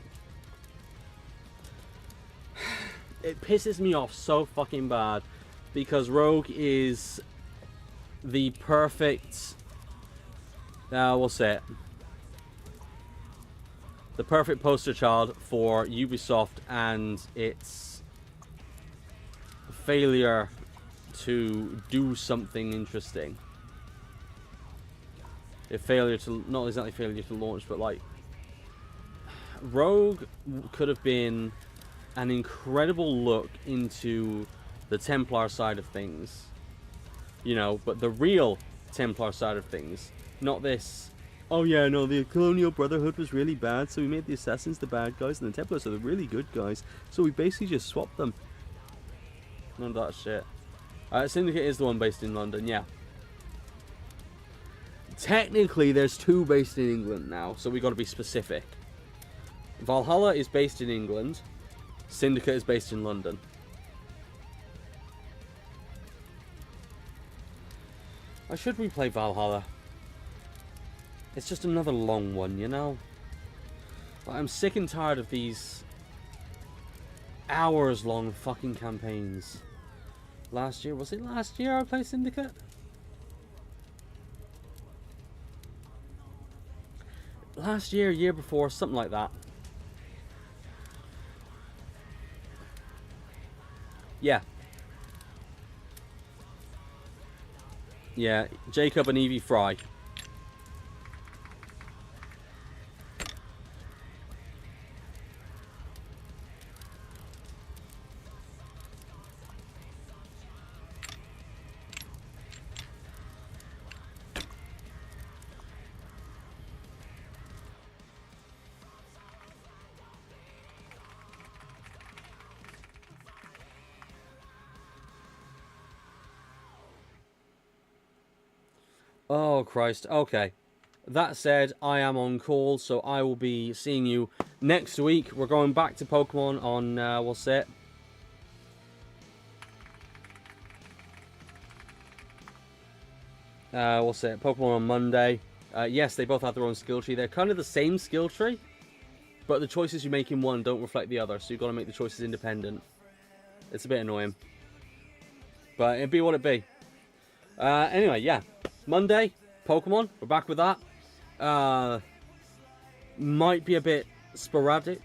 It pisses me off so fucking bad because Rogue is the perfect. We'll say it. The perfect poster child for Ubisoft and its failure to do something interesting. Not exactly failure to launch, but like Rogue could have been an incredible look into the Templar side of things, you know, but the real Templar side of things, not this. Oh yeah, no, the Colonial Brotherhood was really bad, so we made the Assassins the bad guys, and the Templars are the really good guys, so we basically just swapped them. None of that shit. Syndicate is the one based in London, yeah. Technically, there's 2 based in England now, so we got to be specific. Valhalla is based in England. Syndicate is based in London. I should replay Valhalla. It's just another long one, you know? Like, I'm sick and tired of these hours-long fucking campaigns. Was it last year I played Syndicate? Last year, year before, something like that. Yeah. Yeah, Jacob and Evie Fry. Oh, Christ. Okay. That said, I am on call, so I will be seeing you next week. We're going back to Pokemon on, we'll say it. We'll say it, Pokemon on Monday. Yes, they both have their own skill tree. They're kind of the same skill tree, but the choices you make in one don't reflect the other, so you've got to make the choices independent. It's a bit annoying. But it'd be what it be. Anyway, yeah. Monday, Pokemon. We're back with that. Might be a bit sporadic.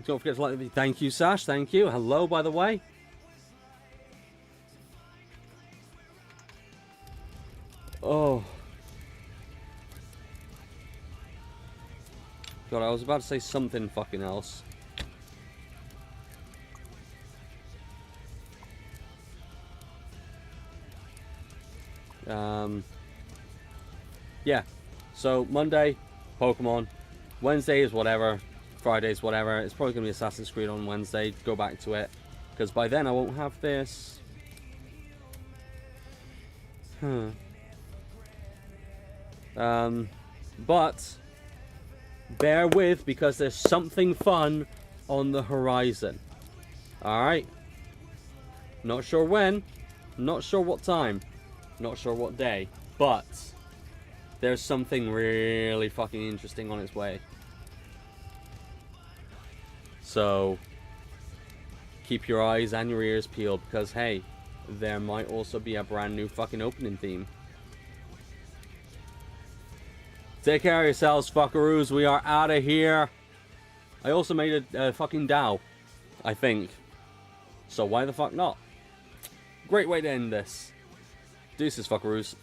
Don't forget to like the... Thank you, Sash. Thank you. Hello, by the way. Oh. God, I was about to say something fucking else. Yeah, so Monday, Pokemon. Wednesday is whatever. Friday is whatever. It's probably going to be Assassin's Creed on Wednesday. Go back to it. Because by then I won't have this. But bear with, because there's something fun on the horizon. Alright? Not sure when. Not sure what time. Not sure what day. But there's something really fucking interesting on its way. So keep your eyes and your ears peeled, because hey, there might also be a brand new fucking opening theme. Take care of yourselves, fuckaroos. We are out of here. I also made a fucking DAO, I think. So why the fuck not? Great way to end this. Deuces, fuckaroos.